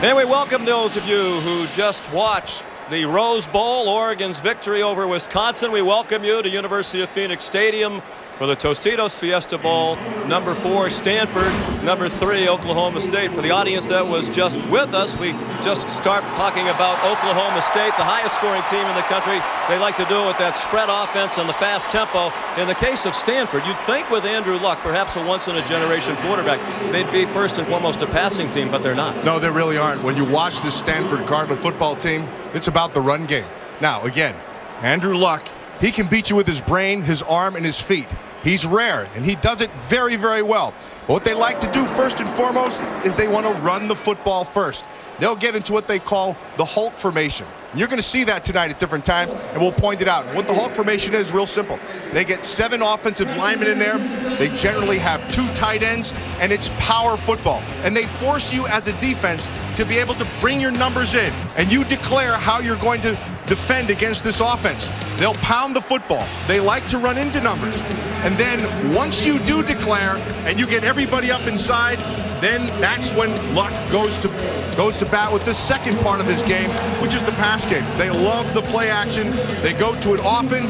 And we welcome those of you who just watched the Rose Bowl, Oregon's victory over Wisconsin. We welcome you to University of Phoenix Stadium for the Tostitos Fiesta Bowl. Number 4, Stanford. Number 3, Oklahoma State. For the audience that was just with us, we just start talking about Oklahoma State, the highest scoring team in the country. They like to do it with that spread offense and the fast tempo. In the case of Stanford, you'd think with Andrew Luck, perhaps a once-in-a-generation quarterback, they'd be first and foremost a passing team, but they're not. No, they really aren't. When you watch the Stanford Cardinal football team, it's about the run game. Now, again, Andrew Luck, he can beat you with his brain, his arm, and his feet. He's rare, and he does it very, very well. But what they like to do first and foremost is they want to run the football first. They'll get into what they call the Hulk formation. You're going to see that tonight at different times, and we'll point it out. What the Hulk formation is real simple. They get 7 offensive linemen in there. They generally have 2 tight ends, and it's power football. And they force you as a defense to be able to bring your numbers in, and you declare how you're going to defend against this offense. They'll pound the football. They like to run into numbers. And then once you do declare and you get everybody up inside, then that's when Luck goes to bat with the second part of his game, which is the pass game. They love the play action. They go to it often.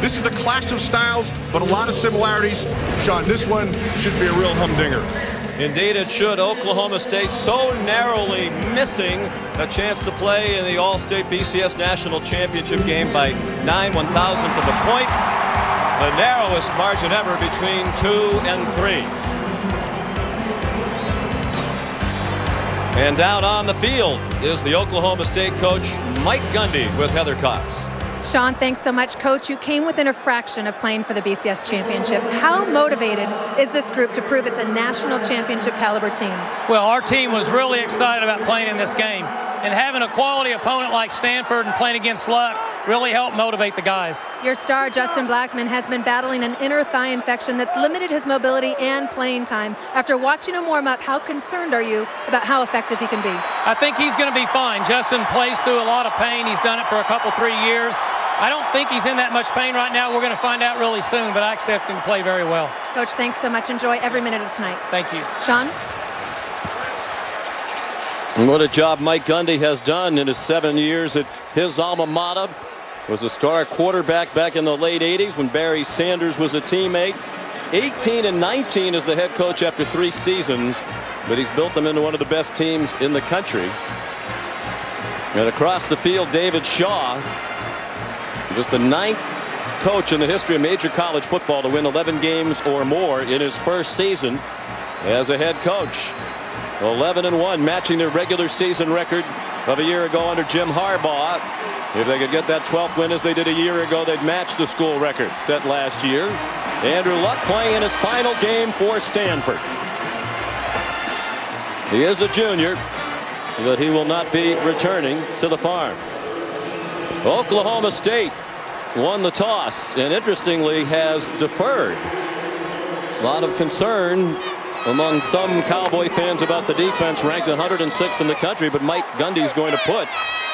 This is a clash of styles, but a lot of similarities. Sean, this one should be a real humdinger. Indeed it should. Oklahoma State so narrowly missing a chance to play in the All-State BCS National Championship game by 9/1000th of a point. The narrowest margin ever between 2 and 3. And down on the field is the Oklahoma State coach, Mike Gundy, with Heather Cox. Sean, thanks so much. Coach, you came within a fraction of playing for the BCS championship. How motivated is this group to prove it's a national championship caliber team? Well, our team was really excited about playing in this game. And having a quality opponent like Stanford and playing against Luck really helped motivate the guys. Your star, Justin Blackmon, has been battling an inner thigh infection that's limited his mobility and playing time. After watching him warm up, how concerned are you about how effective he can be? I think he's going to be fine. Justin plays through a lot of pain. He's done it for a couple, 3 years. I don't think he's in that much pain right now. We're going to find out really soon, but I expect him to play very well. Coach, thanks so much. Enjoy every minute of tonight. Thank you. Sean? What a job Mike Gundy has done in his 7 years at his alma mater. Was a star quarterback back in the late 80s when Barry Sanders was a teammate. 18-19 as the head coach after 3 seasons, but he's built them into one of the best teams in the country. And across the field, David Shaw, just the 9th coach in the history of major college football to win 11 games or more in his first season as a head coach. 11-1, matching their regular season record of a year ago under Jim Harbaugh. If they could get that 12th win as they did a year ago, they'd match the school record set last year. Andrew Luck playing in his final game for Stanford. He is a junior, but he will not be returning to the farm. Oklahoma State won the toss and interestingly has deferred. A lot of concern among some Cowboy fans about the defense, ranked 106th in the country, but Mike Gundy's going to put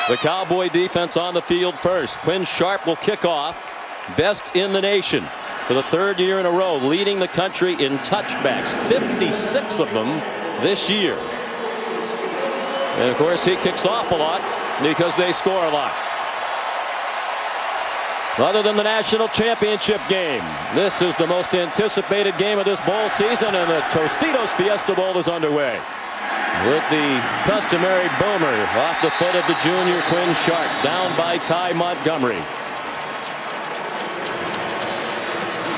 the Cowboy defense on the field first. Quinn Sharp will kick off, best in the nation for the 3rd year in a row, leading the country in touchbacks, 56 of them this year. And of course he kicks off a lot because they score a lot. Other than the national championship game, this is the most anticipated game of this bowl season, and the Tostitos Fiesta Bowl is underway. With the customary boomer off the foot of the junior Quinn Sharp, down by Ty Montgomery.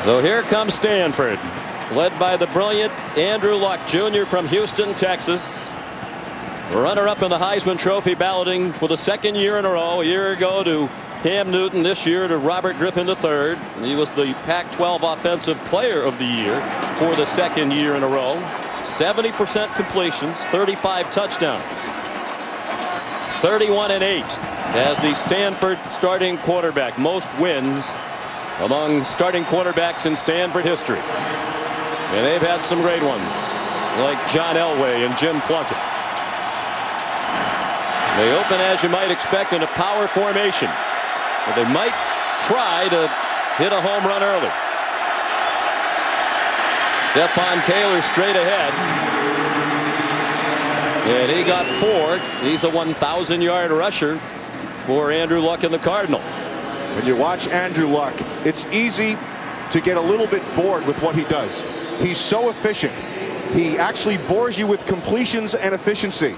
So here comes Stanford, led by the brilliant Andrew Luck Jr. from Houston, Texas. Runner-up in the Heisman Trophy balloting for the 2nd year in a row. A year ago to Cam Newton, this year to Robert Griffin III. He was the Pac-12 Offensive Player of the Year for the 2nd year in a row. 70% completions, 35 touchdowns. 31-8 as the Stanford starting quarterback. Most wins among starting quarterbacks in Stanford history. And they've had some great ones, like John Elway and Jim Plunkett. They open, as you might expect, in a power formation. But they might try to hit a home run early. Stephon Taylor straight ahead. And he got 4. He's a 1,000-yard rusher for Andrew Luck and the Cardinal. When you watch Andrew Luck, it's easy to get a little bit bored with what he does. He's so efficient. He actually bores you with completions and efficiency.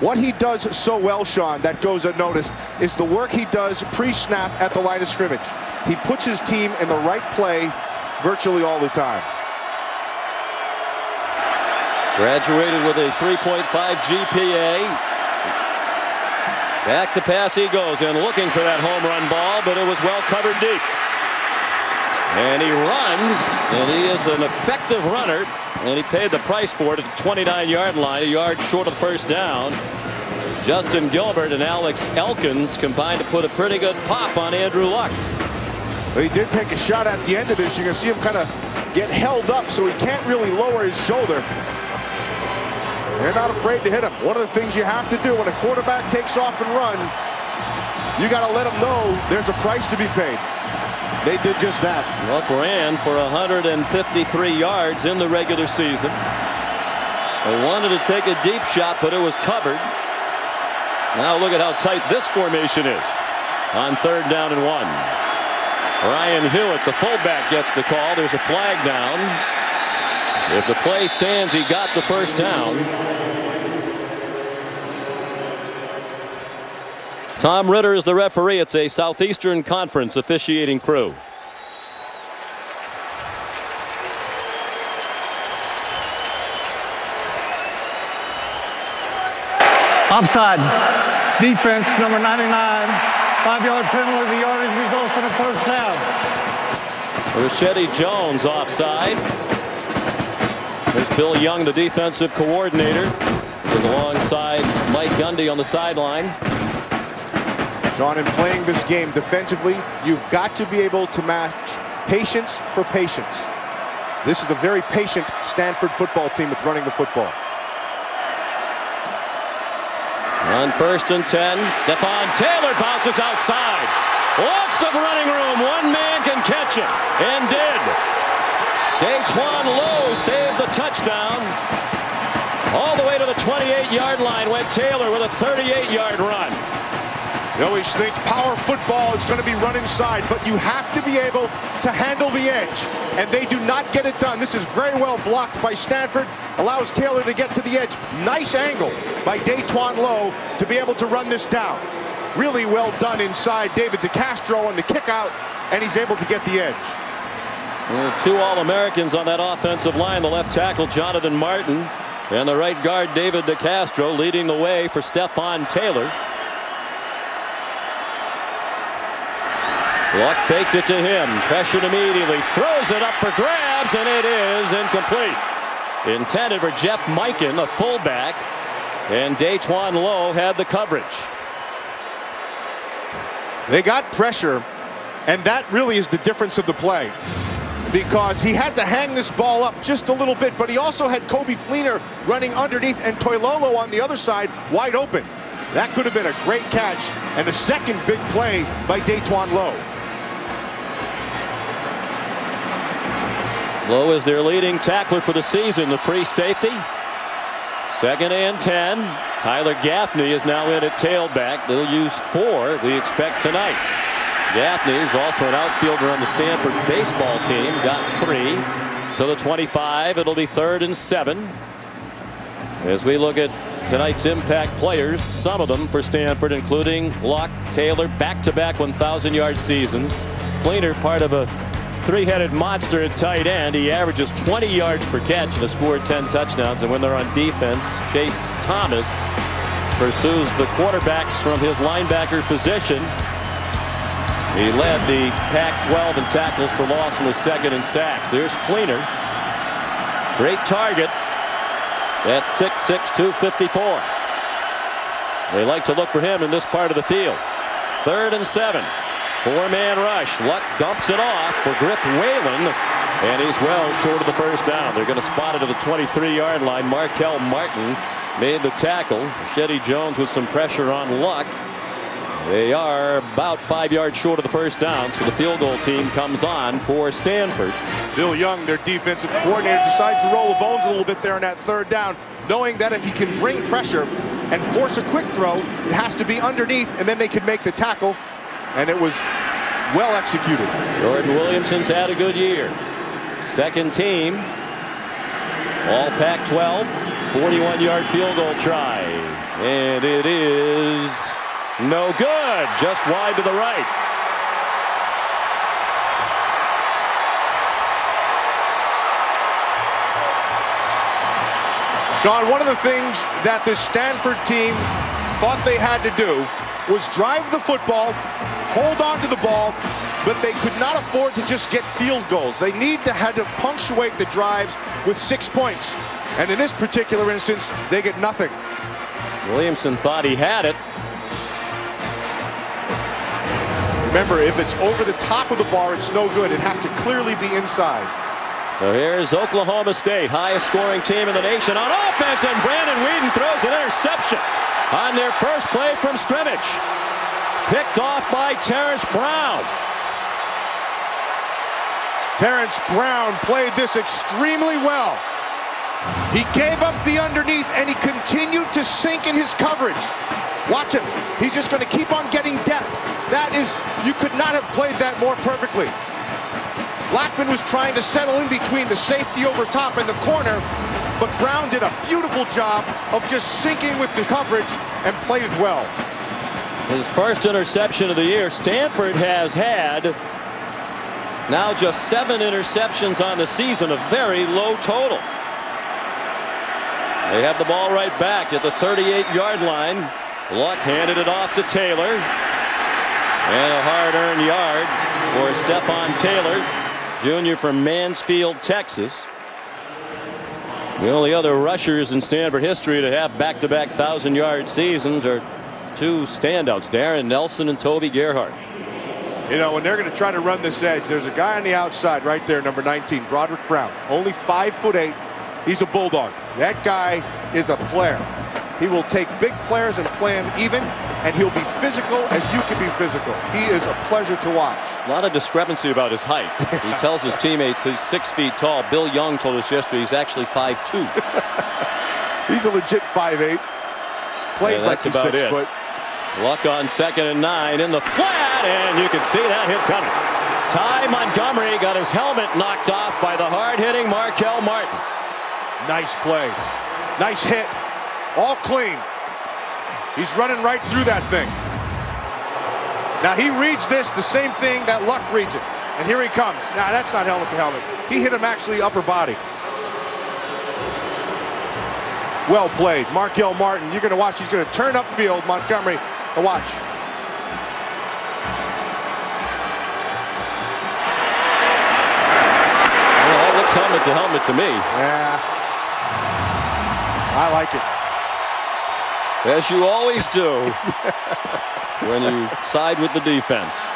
What he does so well, Sean, that goes unnoticed, is the work he does pre-snap at the line of scrimmage. He puts his team in the right play virtually all the time. Graduated with a 3.5 GPA. Back to pass he goes, and looking for that home run ball, but it was well covered deep. And he runs, and he is an effective runner, and he paid the price for it at the 29-yard line, a yard short of the first down. Justin Gilbert and Alex Elkins combined to put a pretty good pop on Andrew Luck. Well, he did take a shot at the end of this. You're going to see him kind of get held up, so he can't really lower his shoulder. They're not afraid to hit him. One of the things you have to do when a quarterback takes off and runs, you got to let him know there's a price to be paid. They did just that. Luck ran for 153 yards in the regular season. They wanted to take a deep shot, but it was covered. Now look at how tight this formation is on 3rd down and 1. Ryan Hewitt, the fullback, gets the call. There's a flag down. If the play stands, he got the first down. Tom Ritter is the referee. It's a Southeastern Conference officiating crew. Offside. Defense, number 99. 5-yard penalty. The yardage results in a first down. Rashedi Jones offside. There's Bill Young, the defensive coordinator, with alongside Mike Gundy on the sideline. Sean, in playing this game defensively, you've got to be able to match patience for patience. This is a very patient Stanford football team with running the football. On 1st and 10, Stephon Taylor bounces outside. Lots of running room. One man can catch him, and did. Daquan Lowe saved the touchdown. All the way to the 28-yard line went Taylor with a 38-yard run. You always think power football is going to be run inside, but you have to be able to handle the edge, and they do not get it done. This is very well blocked by Stanford. Allows Taylor to get to the edge. Nice angle by Daquan Lowe to be able to run this down. Really well done inside. David DeCastro on the kick out, and he's able to get the edge. There are 2 All-Americans on that offensive line. The left tackle, Jonathan Martin, and the right guard, David DeCastro, leading the way for Stephon Taylor. Luck faked it to him, pressured immediately, throws it up for grabs, and it is incomplete. Intended for Jeff Mikan, a fullback, and Daquan Lowe had the coverage. They got pressure, and that really is the difference of the play, because he had to hang this ball up just a little bit, but he also had Kobe Fleener running underneath and Toilolo on the other side wide open. That could have been a great catch, and a second big play by Daquan Lowe. Lowe is their leading tackler for the season, the free safety. 2nd and 10. Tyler Gaffney is now in at tailback. They'll use 4, we expect, tonight. Gaffney is also an outfielder on the Stanford baseball team. Got 3 to the 25. It'll be 3rd and 7. As we look at tonight's impact players, some of them for Stanford, including Luck, Taylor, back-to-back 1,000-yard seasons. Fleener, part of a 3-headed monster at tight end. He averages 20 yards per catch and has scored 10 touchdowns. And when they're on defense, Chase Thomas pursues the quarterbacks from his linebacker position. He led the Pac-12 in tackles for loss and was 2nd in sacks. There's Fleener. Great target at 6'6", 254. They like to look for him in this part of the field. 3rd and 7. 4-man rush. Luck dumps it off for Griff Whalen, and he's well short of the first down. They're going to spot it at the 23-yard line. Markel Martin made the tackle. Rashedi Jones with some pressure on Luck. They are about 5 yards short of the first down, so the field goal team comes on for Stanford. Bill Young, their defensive coordinator, decides to roll the bones a little bit there on that third down, knowing that if he can bring pressure and force a quick throw, it has to be underneath, and then they can make the tackle. And it was well executed. Jordan Williamson's had a good year. Second team, all Pac-12, 41-yard field goal try. And it is no good, just wide to the right. Sean, one of the things that the Stanford team thought they had to do was drive the football, hold on to the ball, but they could not afford to just get field goals. They had to punctuate the drives with 6 points. And in this particular instance, they get nothing. Williamson thought he had it. Remember, if it's over the top of the bar, it's no good. It has to clearly be inside. So here's Oklahoma State, highest scoring team in the nation on offense, and Brandon Whedon throws an interception on their first play from scrimmage. Picked off by Terrence Brown. Terrence Brown played this extremely well. He gave up the underneath, and he continued to sink in his coverage. Watch him. He's just going to keep on getting depth. That is, you could not have played that more perfectly. Blackman was trying to settle in between the safety over top and the corner, but Brown did a beautiful job of just sinking with the coverage and played it well. His first interception of the year. Stanford has had now just 7 interceptions on the season, a very low total. They have the ball right back at the 38-yard line. Luck handed it off to Taylor. And a hard-earned yard for Stephon Taylor, junior from Mansfield, Texas. The only other rushers in Stanford history to have back-to-back 1,000-yard seasons are 2 standouts, Darren Nelson and Toby Gerhart. You know, when they're going to try to run this edge, there's a guy on the outside right there, number 19, Broderick Brown. Only 5'8". He's a bulldog. That guy is a player. He will take big players and play them even, and he'll be physical as you can be physical. He is a pleasure to watch. A lot of discrepancy about his height. He tells his teammates he's 6 feet tall. Bill Young told us yesterday he's actually 5'2". He's a legit 5'8". Plays like he's 6 foot. Luck on 2nd and 9 in the flat, and you can see that hit coming. Ty Montgomery got his helmet knocked off by the hard-hitting Markel Martin. Nice play. Nice hit. All clean. He's running right through that thing. Now he reads this the same thing that Luck reads it. And here he comes. Now that's not helmet to helmet. He hit him actually upper body. Well played. Markel Martin. You're going to watch. He's going to turn upfield. Montgomery. Watch. Well, that looks helmet to helmet to me. Yeah. I like it. As you always do when you side with the defense.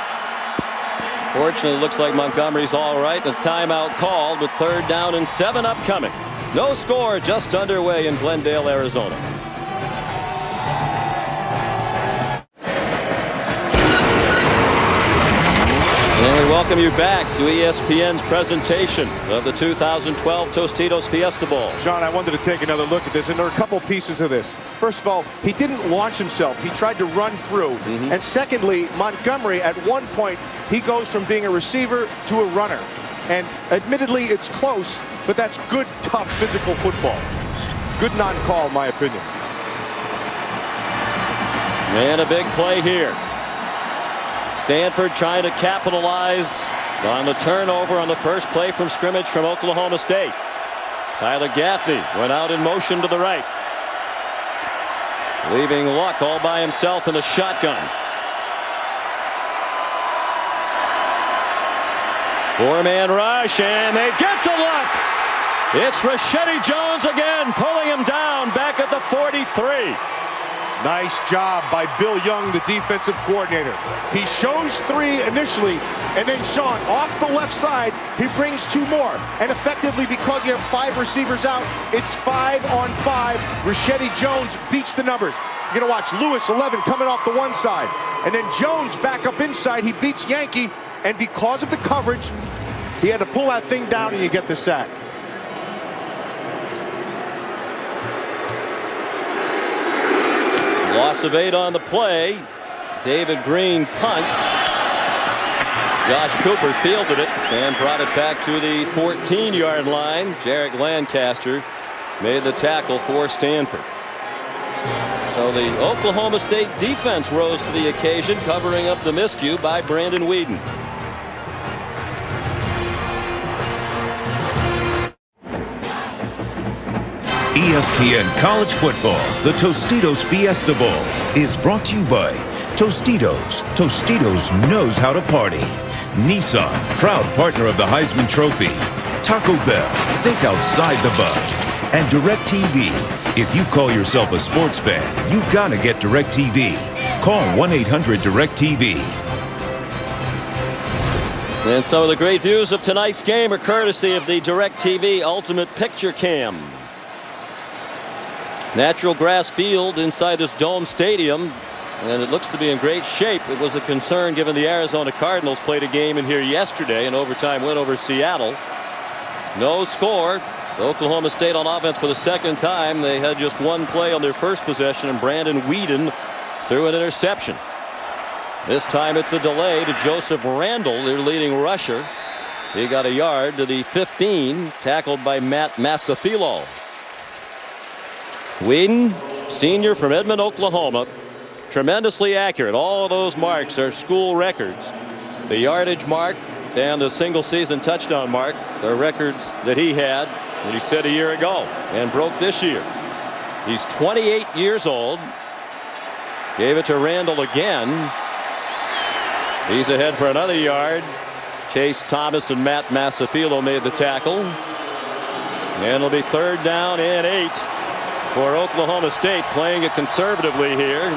Fortunately, it looks like Montgomery's all right. A timeout called with 3rd down and 7 upcoming. No score, just underway in Glendale, Arizona. And we welcome you back to ESPN's presentation of the 2012 Tostitos Fiesta Bowl. Sean, I wanted to take another look at this, and there are a couple pieces of this. First of all, he didn't launch himself. He tried to run through. And secondly, Montgomery, at one point, he goes from being a receiver to a runner. And admittedly, it's close, but that's good, tough, physical football. Good non-call, in my opinion. And a big play here. Stanford trying to capitalize on the turnover on the first play from scrimmage from Oklahoma State. Tyler Gaffney went out in motion to the right, leaving Luck all by himself in the shotgun. 4-man rush, and they get to Luck. It's Rashedi Jones again, pulling him down back at the 43. Nice job by Bill Young, the defensive coordinator. He shows 3 initially, and then Sean, off the left side, he brings 2 more. And effectively, because you have 5 receivers out, it's 5 on 5. Rashedi Jones beats the numbers. You're going to watch Lewis, 11, coming off the one side. And then Jones back up inside. He beats Yankee. And because of the coverage, he had to pull that thing down and you get the sack. Loss of 8 on the play. David Green punts. Josh Cooper fielded it and brought it back to the 14-yard line. Jarek Lancaster made the tackle for Stanford. So the Oklahoma State defense rose to the occasion, covering up the miscue by Brandon Weeden. ESPN College Football, the Tostitos Fiesta Bowl, is brought to you by Tostitos. Tostitos knows how to party. Nissan, proud partner of the Heisman Trophy. Taco Bell, think outside the box. And DirecTV. If you call yourself a sports fan, you gotta get DirecTV. Call 1-800-DirecTV. And some of the great views of tonight's game are courtesy of the DirecTV Ultimate Picture Cam. Natural grass field inside this dome stadium, and it looks to be in great shape. It was a concern given the Arizona Cardinals played a game in here yesterday, an overtime win over Seattle. No score. Oklahoma State on offense for the second time. They had just one play on their first possession, and Brandon Weeden threw an interception. This time it's a delay to Joseph Randall, their leading rusher. He got a yard to the 15, tackled by Matt Masafilo. Weeden, senior from Edmond, Oklahoma, tremendously accurate. All of those marks are school records. The yardage mark and the single season touchdown mark are records that he had, that he set a year ago and broke this year. He's 28 years old. Gave it to Randall again. He's ahead for another yard. Chase Thomas and Matt Masafilo made the tackle. And it'll be 3rd down and 8 for Oklahoma State, playing it conservatively here,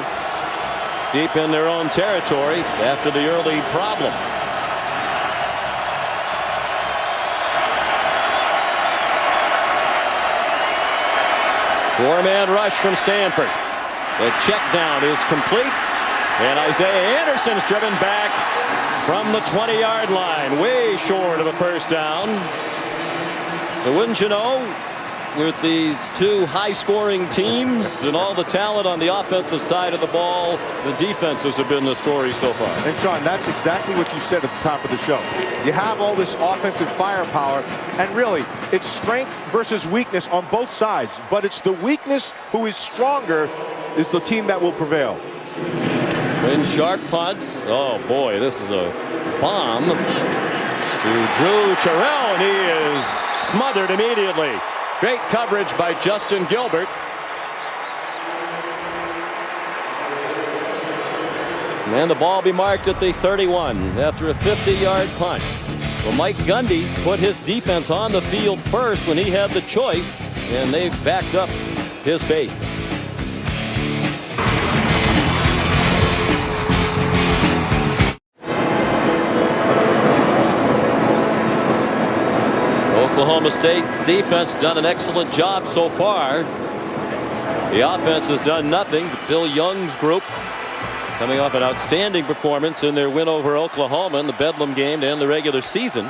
deep in their own territory after the early problem. Four-man rush from Stanford. The check down is complete, and Isaiah Anderson's driven back from the 20-yard line, way short of a first down. But wouldn't you know, with these two high-scoring teams and all the talent on the offensive side of the ball, the defenses have been the story so far. And Sean, that's exactly what you said at the top of the show. You have all this offensive firepower, and really, it's strength versus weakness on both sides. But it's the weakness who is stronger is the team that will prevail. When sharp punts. Oh, boy, this is a bomb to Drew Terrell, and he is smothered immediately. Great coverage by Justin Gilbert. And the ball be marked at the 31 after a 50-yard punt. Well, Mike Gundy put his defense on the field first when he had the choice, and they backed up his faith. Oklahoma State's defense done an excellent job so far. The offense has done nothing. Bill Young's group coming off an outstanding performance in their win over Oklahoma in the Bedlam game to end the regular season.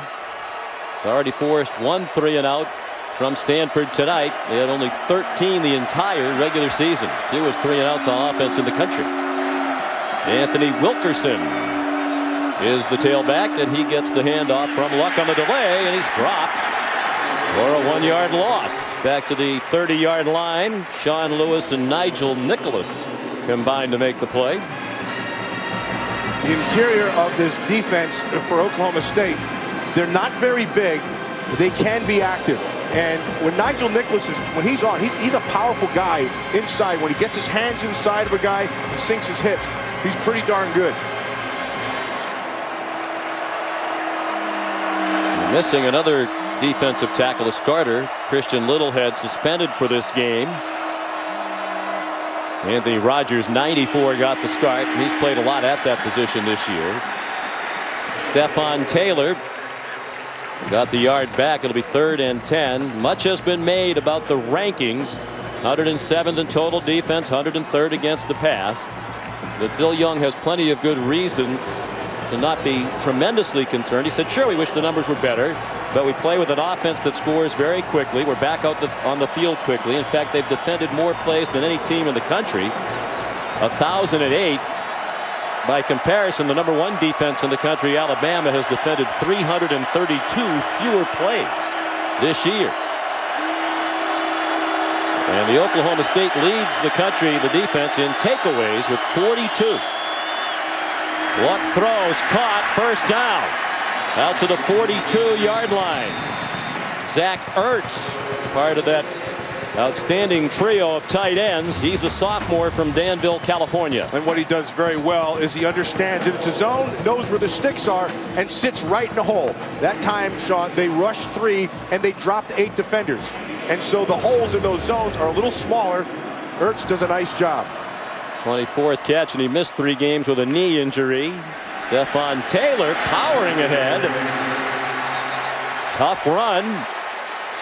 It's already forced 1 3-and-out from Stanford tonight. They had only 13 the entire regular season. Fewest 3-and-outs on offense in the country. Anthony Wilkerson is the tailback, and he gets the handoff from Luck on the delay, and he's dropped for a 1-yard loss. Back to the 30-yard line. Sean Lewis and Nigel Nicholas combined to make the play. The interior of this defense for Oklahoma State, they're not very big. They can be active. And when Nigel Nicholas is, when he's on, he's a powerful guy inside. When he gets his hands inside of a guy and sinks his hips, he's pretty darn good. Missing another defensive tackle, a starter. Christian Littlehead suspended for this game. Anthony Rogers, 94, got the start. He's played a lot at that position this year. Stephon Taylor got the yard back. It'll be 3rd and 10. Much has been made about the rankings. 107th in total defense, 103rd against the pass. But Bill Young has plenty of good reasons to not be tremendously concerned. He said, sure, we wish the numbers were better, but we play with an offense that scores very quickly. We're back out on the field quickly. In fact, they've defended more plays than any team in the country. 1,008. By comparison, the #1 defense in the country, Alabama, has defended 332 fewer plays this year. And the Oklahoma State leads the country, the defense, in takeaways with 42. Luck throws, caught, first down. Out to the 42-yard line. Zach Ertz, part of that outstanding trio of tight ends. He's a sophomore from Danville, California. And what he does very well is he understands that it's a zone, knows where the sticks are, and sits right in the hole. That time, Sean, they rushed 3 and they dropped 8 defenders. And so the holes in those zones are a little smaller. Ertz does a nice job. 24th catch, and he missed 3 games with a knee injury. Stephon Taylor powering ahead. Tough run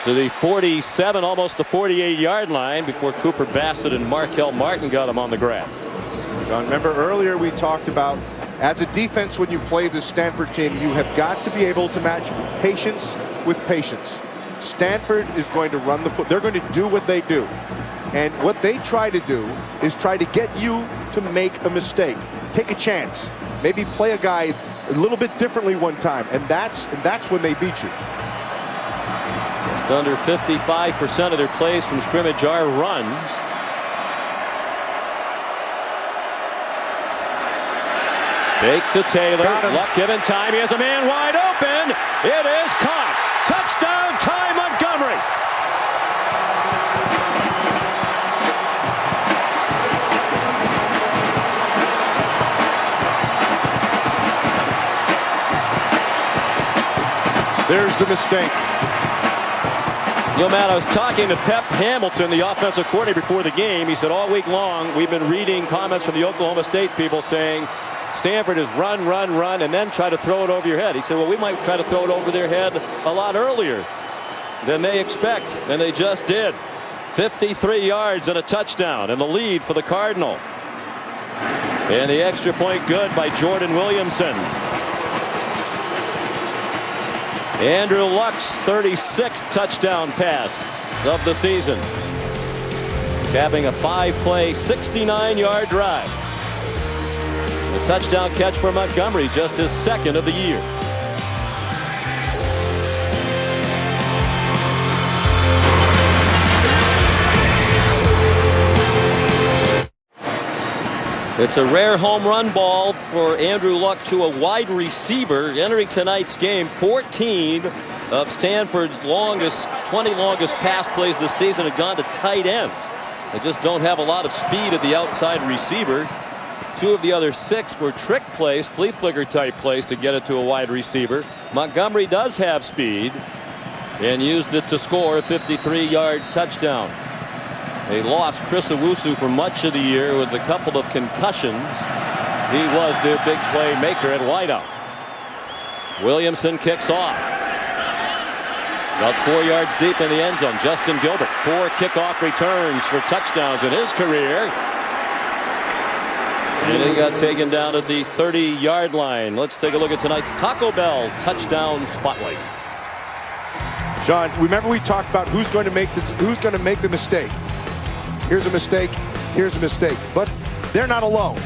to the 47, almost the 48-yard line before Cooper Bassett and Markel Martin got him on the grass. John, remember earlier we talked about, as a defense, when you play the Stanford team, you have got to be able to match patience with patience. Stanford is going to run the foot. They're going to do what they do. And what they try to do is try to get you to make a mistake. Take a chance. Maybe play a guy a little bit differently one time. And that's when they beat you. Just under 55% of their plays from scrimmage are runs. Fake to Taylor. Luck given time. He has a man wide open. It is caught. Touchdown, Ty Montgomery. There's the mistake. You know, Matt, I was talking to Pep Hamilton, the offensive coordinator, before the game. He said all week long we've been reading comments from the Oklahoma State people saying Stanford is run, run, run, and then try to throw it over your head. He said, well, we might try to throw it over their head a lot earlier than they expect, and they just did. 53 yards and a touchdown, and the lead for the Cardinal. And the extra point good by Jordan Williamson. Andrew Luck's 36th touchdown pass of the season, capping a 5-play, 69-yard drive. The touchdown catch for Montgomery, just his 2nd of the year. It's a rare home run ball for Andrew Luck to a wide receiver entering tonight's game. 14 of Stanford's 20 longest pass plays this season have gone to tight ends. They just don't have a lot of speed at the outside receiver. 2 of the other 6 were trick plays, flea flicker type plays to get it to a wide receiver. Montgomery does have speed and used it to score a 53-yard touchdown. They lost Chris Owusu for much of the year with a couple of concussions. He was their big playmaker at wideout. Williamson kicks off. About 4 yards deep in the end zone. Justin Gilbert, 4 kickoff returns for touchdowns in his career. And he got taken down at the 30-yard line. Let's take a look at tonight's Taco Bell touchdown spotlight. Sean, remember we talked about who's going to make the mistake. Here's a mistake, here's a mistake, but they're not alone.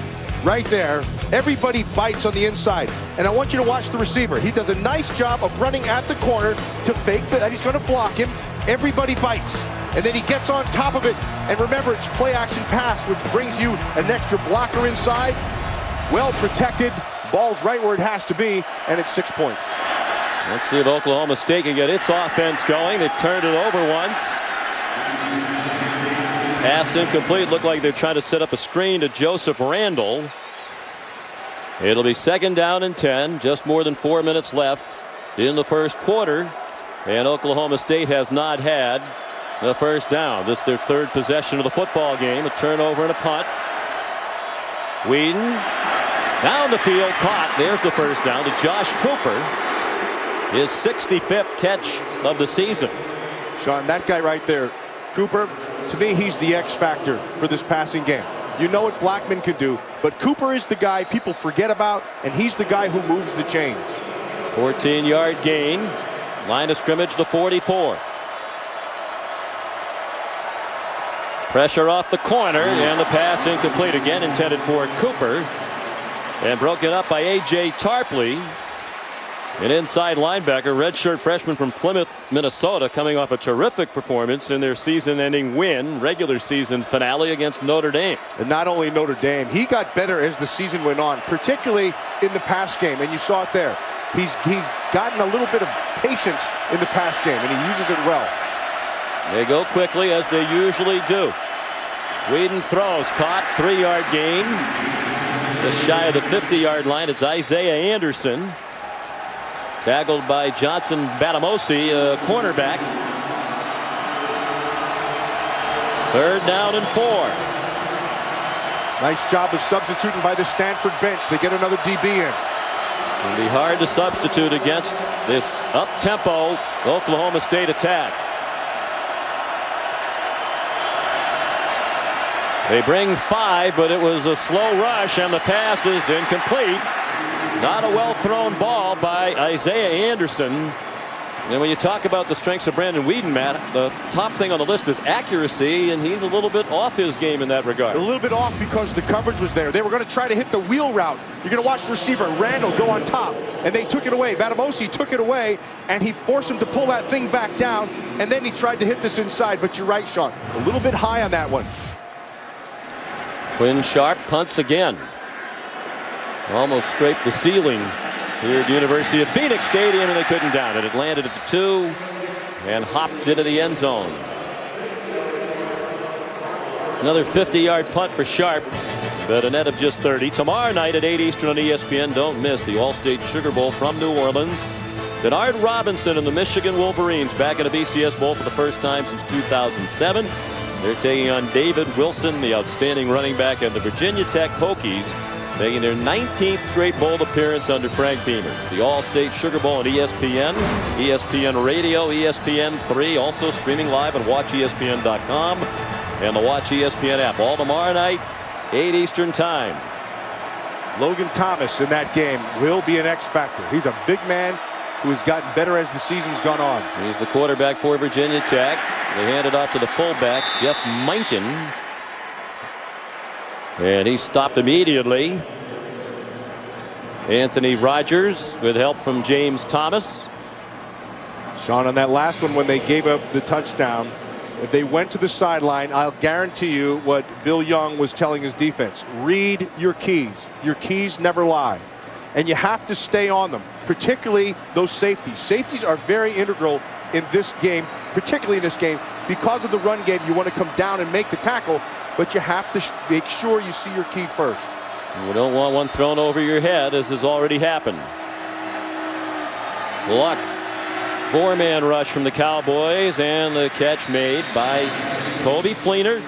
Right there, everybody bites on the inside, and I want you to watch the receiver. He does a nice job of running at the corner to fake that he's going to block him. Everybody bites, and then he gets on top of it, and remember, it's play action pass, which brings you an extra blocker inside. Well protected, ball's right where it has to be, and it's 6 points. Let's see if Oklahoma State can get its offense going. They've turned it over once. Pass incomplete. Looked like they're trying to set up a screen to Joseph Randall. It'll be 2nd down and 10. Just more than 4 minutes left in the first quarter. And Oklahoma State has not had the first down. This is their 3rd possession of the football game. A turnover and a punt. Whedon down the field, caught. There's the first down to Josh Cooper. His 65th catch of the season. Sean, that guy right there, Cooper, to me, he's the X factor for this passing game. You know what Blackman can do, but Cooper is the guy people forget about, and he's the guy who moves the chains. 14-yard gain. Line of scrimmage, the 44. Pressure off the corner, and the pass incomplete again, intended for Cooper, and broken up by A.J. Tarpley, an inside linebacker, redshirt freshman from Plymouth, Minnesota, coming off a terrific performance in their season-ending win, regular season finale against Notre Dame. And not only Notre Dame, he got better as the season went on, particularly in the pass game, and you saw it there. He's gotten a little bit of patience in the pass game, and he uses it well. They go quickly, as they usually do. Whedon throws, caught, 3-yard gain. Just shy of the 50-yard line. It's Isaiah Anderson, tackled by Johnson Batamosi, a cornerback. 3rd down and 4. Nice job of substituting by the Stanford bench. They get another DB in. It'll be hard to substitute against this up-tempo Oklahoma State attack. They bring 5, but it was a slow rush, and the pass is incomplete. Not a well-thrown ball by Isaiah Anderson. And when you talk about the strengths of Brandon Whedon, Matt, the top thing on the list is accuracy, and he's a little bit off his game in that regard. A little bit off because the coverage was there. They were going to try to hit the wheel route. You're going to watch the receiver, Randall, go on top, and they took it away. Batamosi took it away, and he forced him to pull that thing back down, and then he tried to hit this inside. But you're right, Sean, a little bit high on that one. Quinn Sharp punts again. Almost scraped the ceiling here at the University of Phoenix Stadium, and they couldn't down it. It landed at the 2 and hopped into the end zone. Another 50-yard punt for Sharp, but a net of just 30. Tomorrow night at 8 Eastern on ESPN, don't miss the All-State Sugar Bowl from New Orleans. Denard Robinson and the Michigan Wolverines back in a BCS Bowl for the first time since 2007. They're taking on David Wilson, the outstanding running back, and the Virginia Tech Hokies, making their 19th straight bowl appearance under Frank Beamers. The All-State Sugar Bowl on ESPN, ESPN Radio, ESPN3, also streaming live at WatchESPN.com and the Watch ESPN app. All tomorrow night, 8 Eastern time. Logan Thomas in that game will be an X factor. He's a big man who has gotten better as the season's gone on. He's the quarterback for Virginia Tech. They hand it off to the fullback, Jeff Mencken. And he stopped immediately. Anthony Rogers with help from James Thomas. Sean, on that last one, when they gave up the touchdown, they went to the sideline. I'll guarantee you what Bill Young was telling his defense. Read your keys. Your keys never lie. And you have to stay on them, particularly those safeties. Safeties are very integral in this game, particularly in this game. Because of the run game, you want to come down and make the tackle, but you have to make sure you see your key first. You don't want one thrown over your head, as has already happened. Luck. 4-man rush from the Cowboys, and the catch made by Kobe Fleener.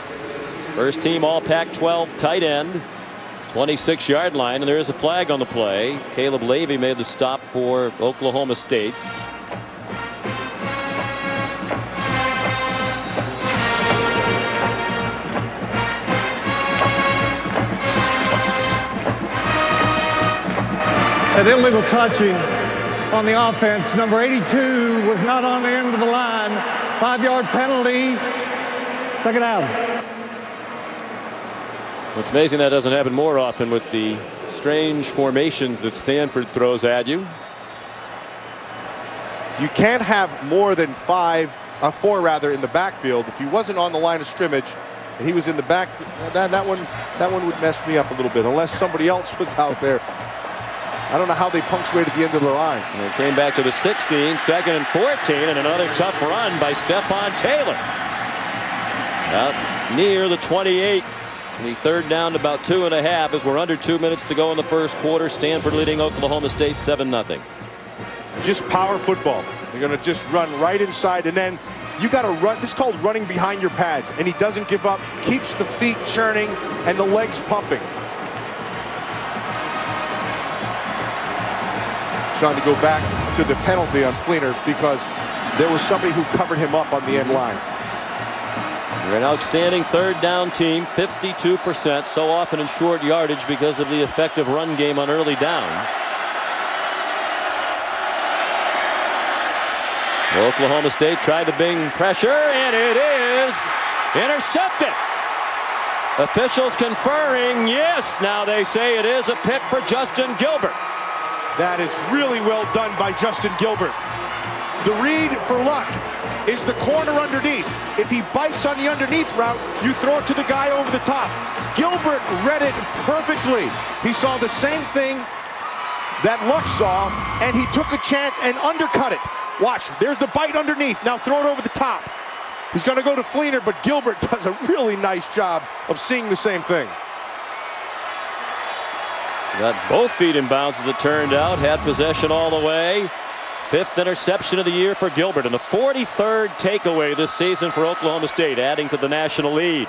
First team All Pac-12 tight end. 26-yard line, and there is a flag on the play. Caleb Levy made the stop for Oklahoma State. An illegal touching on the offense. Number 82 was not on the end of the line. 5-yard penalty. Second out. It's amazing that doesn't happen more often with the strange formations that Stanford throws at you. You can't have more than 4 rather in the backfield. If he wasn't on the line of scrimmage and he was in the back, that one would mess me up a little bit, unless somebody else was out there. I don't know how they punctuated the end of the line. And it came back to the 16, 2nd and 14, and another tough run by Stephon Taylor. Out near the 28. The 3rd down to about 2.5 as we're under 2 minutes to go in the first quarter. Stanford leading Oklahoma State 7-0. Just power football. They're going to just run right inside, and then you got to run. This is called running behind your pads, and he doesn't give up, keeps the feet churning and the legs pumping. Trying to go back to the penalty on Fleeners because there was somebody who covered him up on the end line. They're an outstanding third down team, 52%, so often in short yardage because of the effective run game on early downs. Oklahoma State tried to bring pressure, and it is intercepted. Officials conferring, yes, now they say it is a pick for Justin Gilbert. That is really well done by Justin Gilbert. The read for Luck is the corner underneath. If he bites on the underneath route, you throw it to the guy over the top. Gilbert read it perfectly. He saw the same thing that Luck saw, and he took a chance and undercut it. Watch, there's the bite underneath. Now throw it over the top. He's going to go to Fleener, but Gilbert does a really nice job of seeing the same thing. Got both feet in bounds as it turned out. Had possession all the way. 5th interception of the year for Gilbert, and the 43rd takeaway this season for Oklahoma State, adding to the national lead.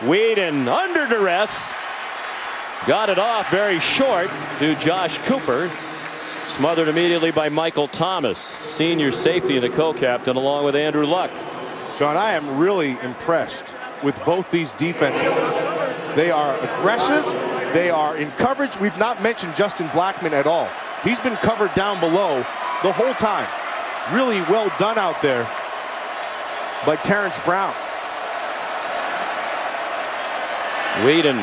Whedon under duress. Got it off very short to Josh Cooper. Smothered immediately by Michael Thomas, senior safety and the co-captain, along with Andrew Luck. Sean, I am really impressed with both these defenses. They are aggressive. They are in coverage. We've not mentioned Justin Blackmon at all. He's been covered down below the whole time. Really well done out there by Terrence Brown. Whedon,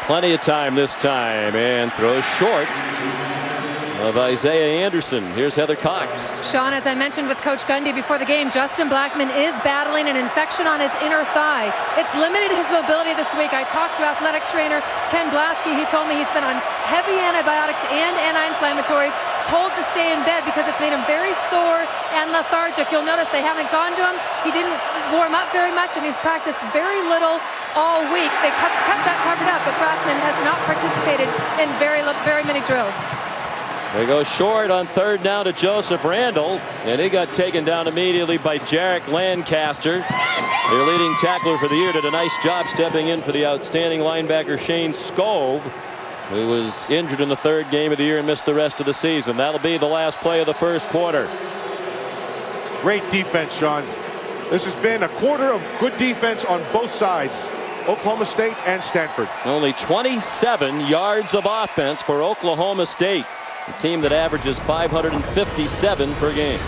plenty of time this time, and throws short of Isaiah Anderson. Here's Heather Cox. Sean, as I mentioned with Coach Gundy before the game, Justin Blackmon is battling an infection on his inner thigh. It's limited his mobility this week. I talked to athletic trainer Ken Blasky. He told me he's been on heavy antibiotics and anti-inflammatories, told to stay in bed because it's made him very sore and lethargic. You'll notice they haven't gone to him. He didn't warm up very much, and he's practiced very little all week. They kept that covered up, but Blackmon has not participated in very many drills. They go short on 3rd down to Joseph Randall, and he got taken down immediately by Jarek Lancaster. Their leading tackler for the year did a nice job stepping in for the outstanding linebacker Shane Scove, who was injured in the 3rd game of the year and missed the rest of the season. That'll be the last play of the 1st quarter. Great defense, Sean. This has been a quarter of good defense on both sides, Oklahoma State and Stanford. Only 27 yards of offense for Oklahoma State, a team that averages 557 per game.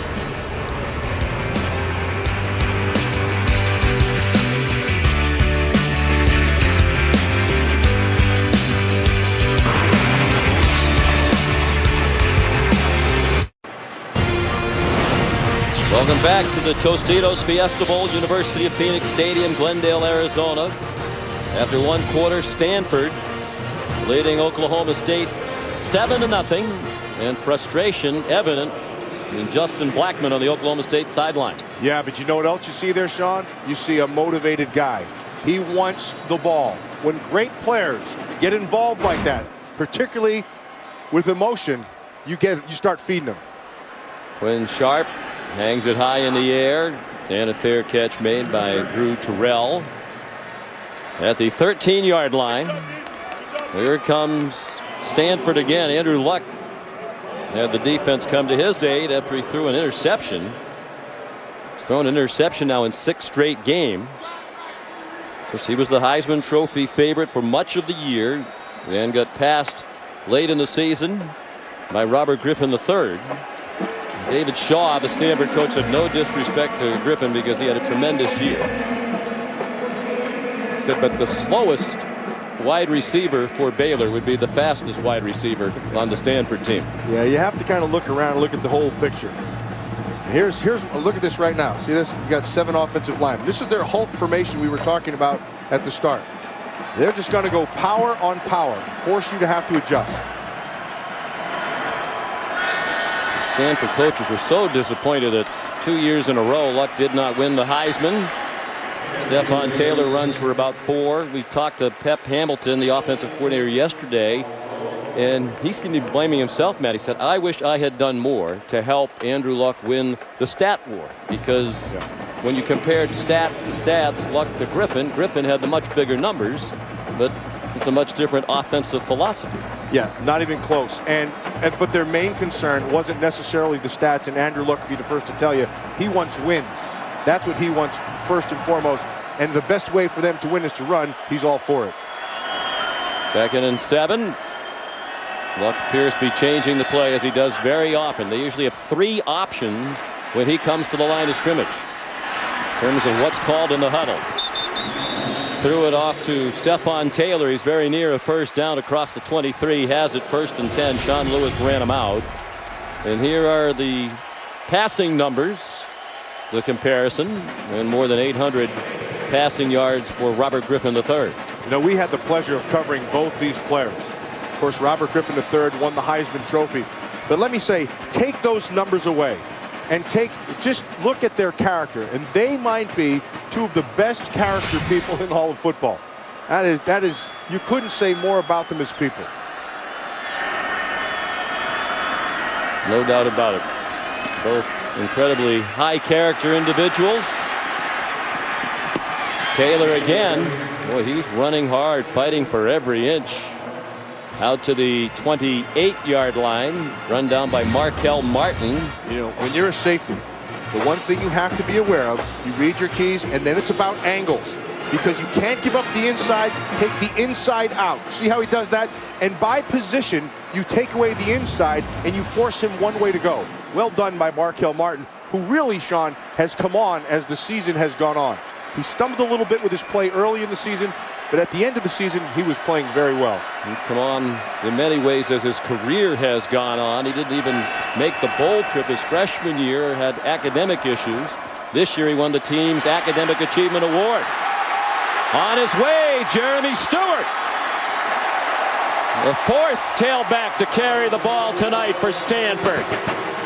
Welcome back to the Tostitos Fiesta Bowl, University of Phoenix Stadium, Glendale, Arizona. After one quarter, Stanford leading Oklahoma State 7-0, and frustration evident in Justin Blackmon on the Oklahoma State sideline. Yeah, but you know what else you see there, Sean? You see a motivated guy. He wants the ball. When great players get involved like that, particularly with emotion, you start feeding them. Quinn Sharp hangs it high in the air, and a fair catch made by Drew Terrell at the 13-yard line. Here comes Stanford again. Andrew Luck had the defense come to his aid after he threw an interception. He's thrown an interception now in 6 straight games. Of course, he was the Heisman Trophy favorite for much of the year and got passed late in the season by Robert Griffin III. David Shaw, the Stanford coach, said no disrespect to Griffin because he had a tremendous year. He said, but the slowest wide receiver for Baylor would be the fastest wide receiver on the Stanford team. Yeah, you have to kind of look around and look at the whole picture. Here's look at this right now. See this? You got 7 offensive linemen. This is their Hulk formation we were talking about at the start. They're just going to go power on power, force you to have to adjust. Stanford coaches were so disappointed that 2 years in a row Luck did not win the Heisman. Stephon Taylor runs for about 4. We talked to Pep Hamilton, the offensive coordinator, yesterday, and he seemed to be blaming himself, Matt. He said, I wish I had done more to help Andrew Luck win the stat war, because when you compared stats to stats, Luck to Griffin, Griffin had the much bigger numbers, but it's a much different offensive philosophy. Yeah, not even close. But their main concern wasn't necessarily the stats, and Andrew Luck would be the first to tell you he wants wins. That's what he wants first and foremost. and the best way for them to win is to run, he's all for it. 2nd and 7. Luck appears to be changing the play, as he does very often. They usually have 3 options when he comes to the line of scrimmage in terms of what's called in the huddle. Threw it off to Stephen Taylor. He's very near a first down across the 23. Has it 1st and 10. Sean Lewis ran him out. And here are the passing numbers, the comparison, and more than 800 passing yards for Robert Griffin III. You know, we had the pleasure of covering both these players. Of course, Robert Griffin III won the Heisman Trophy. But let me say, take those numbers away and just look at their character, and they might be 2 of the best character people in all of football. That is, you couldn't say more about them as people. No doubt about it. Both incredibly high character individuals. Taylor again. Boy, he's running hard, fighting for every inch. Out to the 28-yard line, run down by Markel Martin. You know, when you're a safety, the one thing you have to be aware of, you read your keys, and then it's about angles. Because you can't give up the inside, take the inside out. See how he does that? And by position, you take away the inside, and you force him one way to go. Well done by Markel Martin, who really, Sean, has come on as the season has gone on. He stumbled a little bit with his play early in the season, but at the end of the season, he was playing very well. He's come on in many ways as his career has gone on. He didn't even make the bowl trip his freshman year, had academic issues. This year, he won the team's Academic Achievement Award. On his way, Jeremy Stewart. The 4th tailback to carry the ball tonight for Stanford.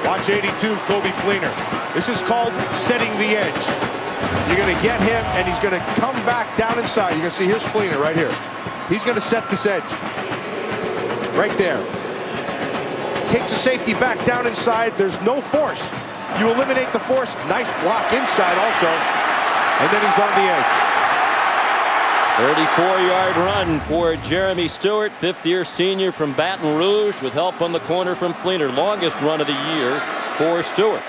Watch 82, Kobe Fleener. This is called setting the edge. You're going to get him, and he's going to come back down inside. You're going to see, here's Fleener right here. He's going to set this edge. Right there. Takes the safety back down inside. There's no force. You eliminate the force. Nice block inside also. And then he's on the edge. 34-yard run for Jeremy Stewart, 5th-year senior from Baton Rouge, with help on the corner from Fleener. Longest run of the year for Stewart.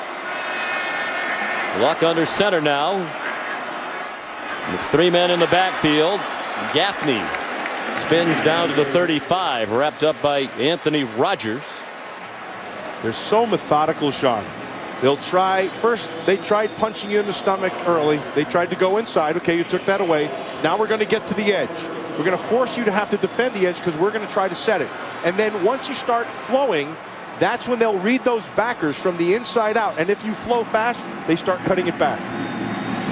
Luck under center now. With 3 men in the backfield. Gaffney spins down to the 35, wrapped up by Anthony Rogers. They're so methodical, Sean. They'll try, first they tried punching you in the stomach early. They tried to go inside. Okay, you took that away. Now we're going to get to the edge. We're going to force you to have to defend the edge because we're going to try to set it. And then once you start flowing, that's when they'll read those backers from the inside out. And if you flow fast, they start cutting it back.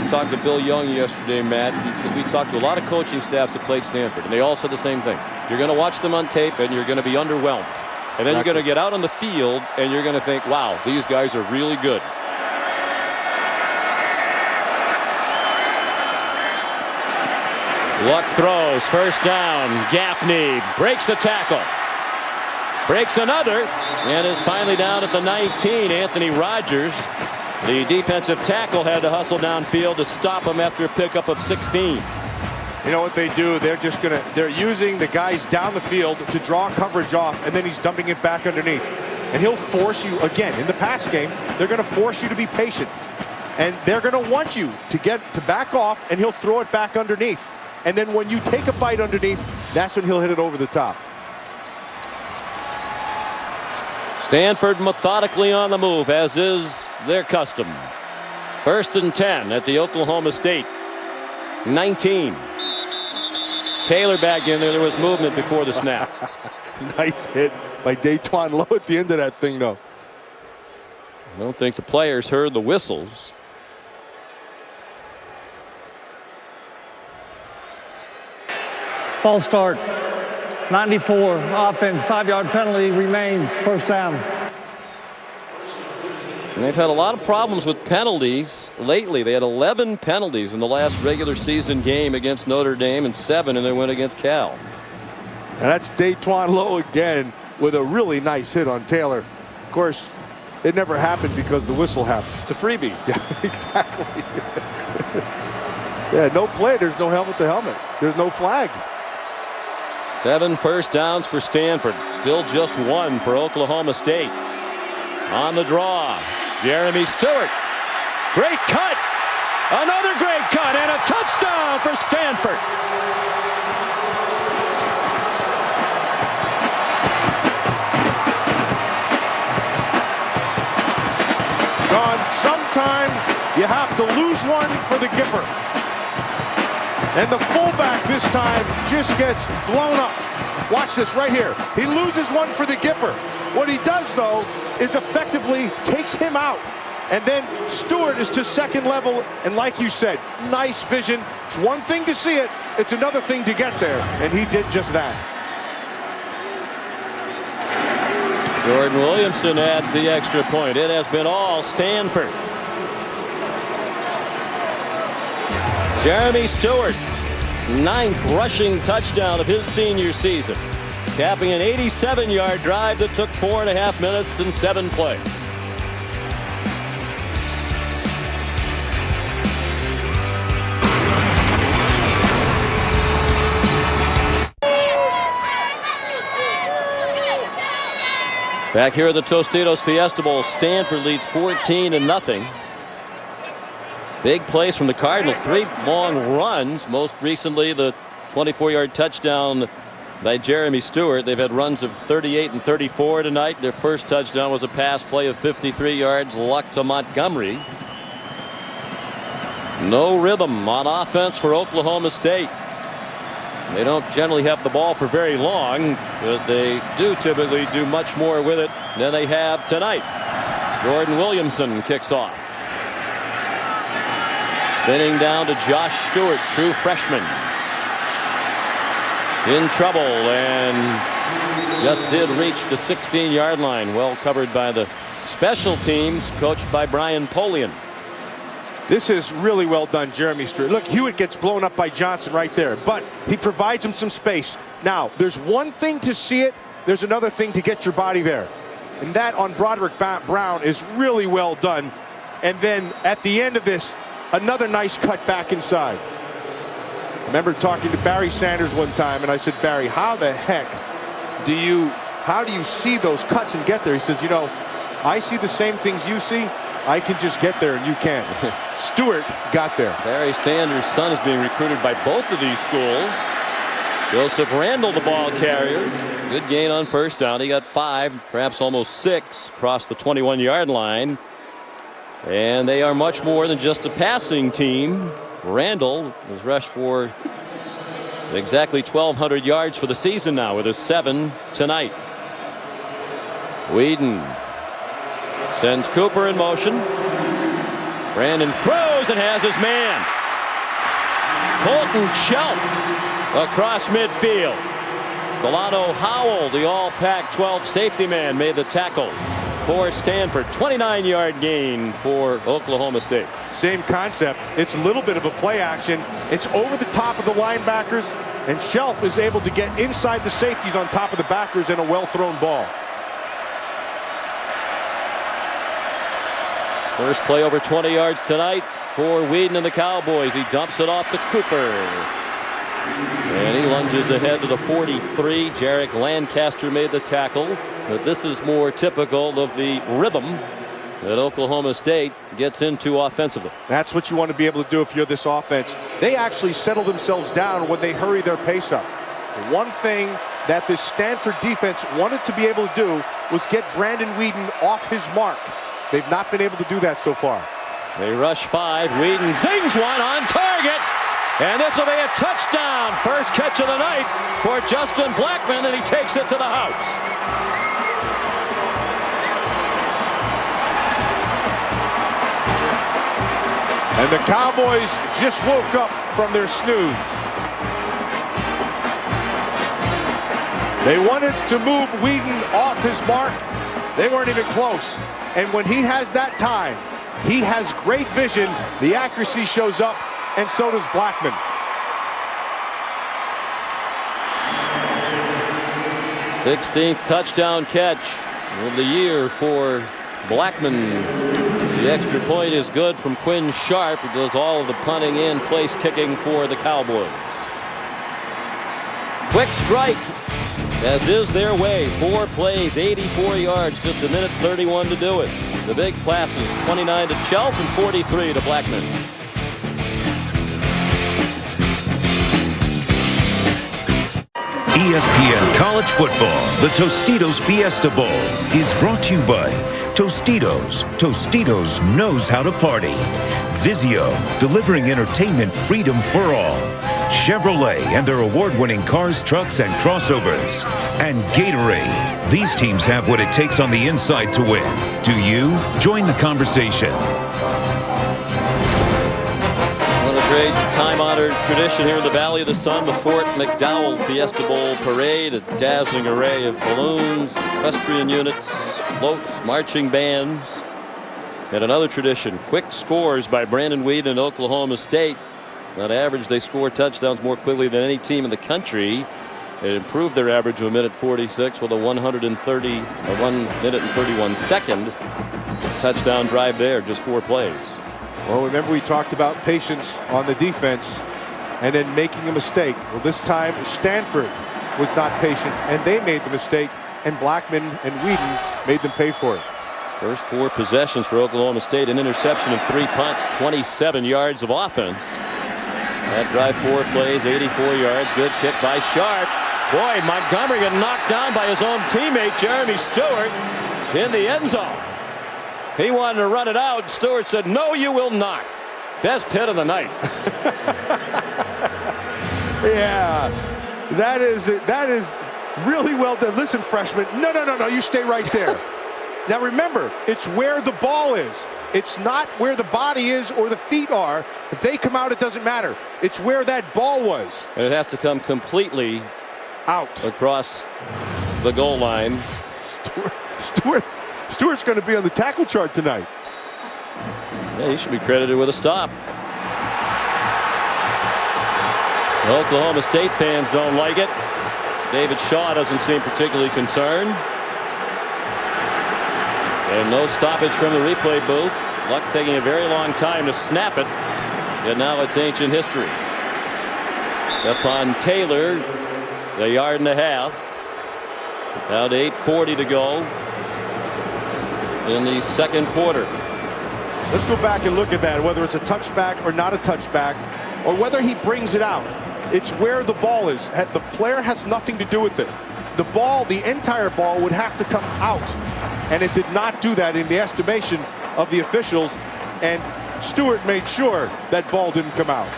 We talked to Bill Young yesterday, Matt. He said we talked to a lot of coaching staffs that played Stanford, and they all said the same thing. You're going to watch them on tape, and you're going to be underwhelmed. And then you're going to get out on the field, and you're going to think, wow, these guys are really good. Luck throws, 1st down. Gaffney breaks a tackle. Breaks another, and is finally down at the 19. Anthony Rogers, the defensive tackle, had to hustle downfield to stop him after a pickup of 16. You know what they do? They're using the guys down the field to draw coverage off, and then he's dumping it back underneath. And he'll force you, again, in the pass game, they're going to force you to be patient. And they're going to want you to back off, and he'll throw it back underneath. And then when you take a bite underneath, that's when he'll hit it over the top. Stanford methodically on the move, as is their custom. 1st and 10 at the Oklahoma State 19. Taylor back in there. There was movement before the snap. Nice hit by Daytwan Lowe at the end of that thing, though. I don't think the players heard the whistles. False start. 94 offense, 5-yard penalty remains, 1st down. And they've had a lot of problems with penalties lately. They had 11 penalties in the last regular season game against Notre Dame and 7 in their win against Cal. And that's Daytwan Lowe again with a really nice hit on Taylor. Of course, it never happened because the whistle happened. It's a freebie. Yeah, exactly. Yeah, no play. There's no helmet to helmet. There's no flag. 7 first downs for Stanford. Still just 1 for Oklahoma State. On the draw, Jeremy Stewart. Great cut. Another great cut and a touchdown for Stanford. Don, sometimes you have to lose one for the Gipper. And the fullback this time just gets blown up. Watch this right here. He loses one for the Gipper. What he does, though, is effectively takes him out. And then Stewart is to second level. And like you said, nice vision. It's one thing to see it. It's another thing to get there. And he did just that. Jordan Williamson adds the extra point. It has been all Stanford. Jeremy Stewart, 9th rushing touchdown of his senior season, capping an 87-yard drive that took 4.5 minutes and 7 plays. Back here at the Tostitos Fiesta Bowl, Stanford leads 14-0. Big plays from the Cardinal. 3 long runs. Most recently, the 24-yard touchdown by Jeremy Stewart. They've had runs of 38 and 34 tonight. Their first touchdown was a pass play of 53 yards, luck to Montgomery. No rhythm on offense for Oklahoma State. They don't generally have the ball for very long, but they do typically do much more with it than they have tonight. Jordan Williamson kicks off. Spinning down to Josh Stewart, true freshman. In trouble and just did reach the 16-yard line. Well covered by the special teams, coached by Brian Polian. This is really well done, Jeremy Stewart. Look, Hewitt gets blown up by Johnson right there, but he provides him some space. Now, there's one thing to see it, there's another thing to get your body there. And that on Broderick Brown is really well done. And then at the end of this, another nice cut back inside. I remember talking to Barry Sanders one time, and I said, Barry, how the heck how do you see those cuts and get there? He says, you know, I see the same things you see. I can just get there and you can't. Stewart got there. Barry Sanders' son is being recruited by both of these schools. Joseph Randall, the ball carrier. Good gain on first down. He got 5, perhaps almost 6, across the 21-yard line. And they are much more than just a passing team. Randall has rushed for exactly 1,200 yards for the season now, with a 7 tonight. Whedon sends Cooper in motion. Brandon throws and has his man. Colton Shelf across midfield. Delano Howell, the all Pac-12 safety man, made the tackle for Stanford. 29-yard gain for Oklahoma State. Same concept. It's a little bit of a play action. It's over the top of the linebackers, and Shelf is able to get inside the safeties on top of the backers in a well-thrown ball. First play over 20 yards tonight for Whedon and the Cowboys. He dumps it off to Cooper. And he lunges ahead to the 43. Jarek Lancaster made the tackle. But this is more typical of the rhythm that Oklahoma State gets into offensively. That's what you want to be able to do if you're this offense. They actually settle themselves down when they hurry their pace up. One thing that this Stanford defense wanted to be able to do was get Brandon Whedon off his mark. They've not been able to do that so far. They rush 5. Whedon zings one on target. And this will be a touchdown. First catch of the night for Justin Blackman, and he takes it to the house. And the Cowboys just woke up from their snooze. They wanted to move Whedon off his mark. They weren't even close. And when he has that time, he has great vision. The accuracy shows up, and so does Blackman. Sixteenth touchdown catch of the year for Blackman. The extra point is good from Quinn Sharp, who does all of the punting and place kicking for the Cowboys. Quick strike, as is their way. 4 plays, 84 yards, just 1:31 to do it. The big passes, 29 to Shelf and 43 to Blackman. ESPN College Football, the Tostitos Fiesta Bowl, is brought to you by Tostitos. Tostitos knows how to party. Vizio, delivering entertainment freedom for all. Chevrolet and their award-winning cars, trucks, and crossovers. And Gatorade. These teams have what it takes on the inside to win. Do you? Join the conversation. Great time-honored tradition here in the Valley of the Sun, the Fort McDowell Fiesta Bowl Parade, a dazzling array of balloons, equestrian units, floats, marching bands, and another tradition, quick scores by Brandon Weeden and Oklahoma State. On average, they score touchdowns more quickly than any team in the country. They improved their average to 1:46 with a 1 minute and 31 second touchdown drive there, just 4 plays. Well, remember we talked about patience on the defense and then making a mistake. Well, this time Stanford was not patient and they made the mistake, and Blackman and Weeden made them pay for it. First 4 possessions for Oklahoma State, an interception and 3 punts, 27 yards of offense. That drive 4 plays, 84 yards. Good kick by Sharp. Boy, Montgomery got knocked down by his own teammate Jeremy Stewart in the end zone. He wanted to run it out. Stewart said, "No, you will not." Best hit of the night. Yeah, that is really well done. Listen, freshman, no, you stay right there. Now remember, it's where the ball is. It's not where the body is or the feet are. If they come out, it doesn't matter. It's where that ball was. And it has to come completely out across the goal line. Stewart's going to be on the tackle chart tonight. Yeah, he should be credited with a stop. The Oklahoma State fans don't like it. David Shaw doesn't seem particularly concerned. And no stoppage from the replay booth. Luck taking a very long time to snap it. And now it's ancient history. Stephon Taylor, a yard and a half. Down to 8:40 to go in the second quarter. Let's go back and look at that, whether it's a touchback or not a touchback, or whether he brings it out. It's where the ball is. The player has nothing to do with it. The ball, the entire ball, would have to come out, and it did not do that in the estimation of the officials, and Stewart made sure that ball didn't come out.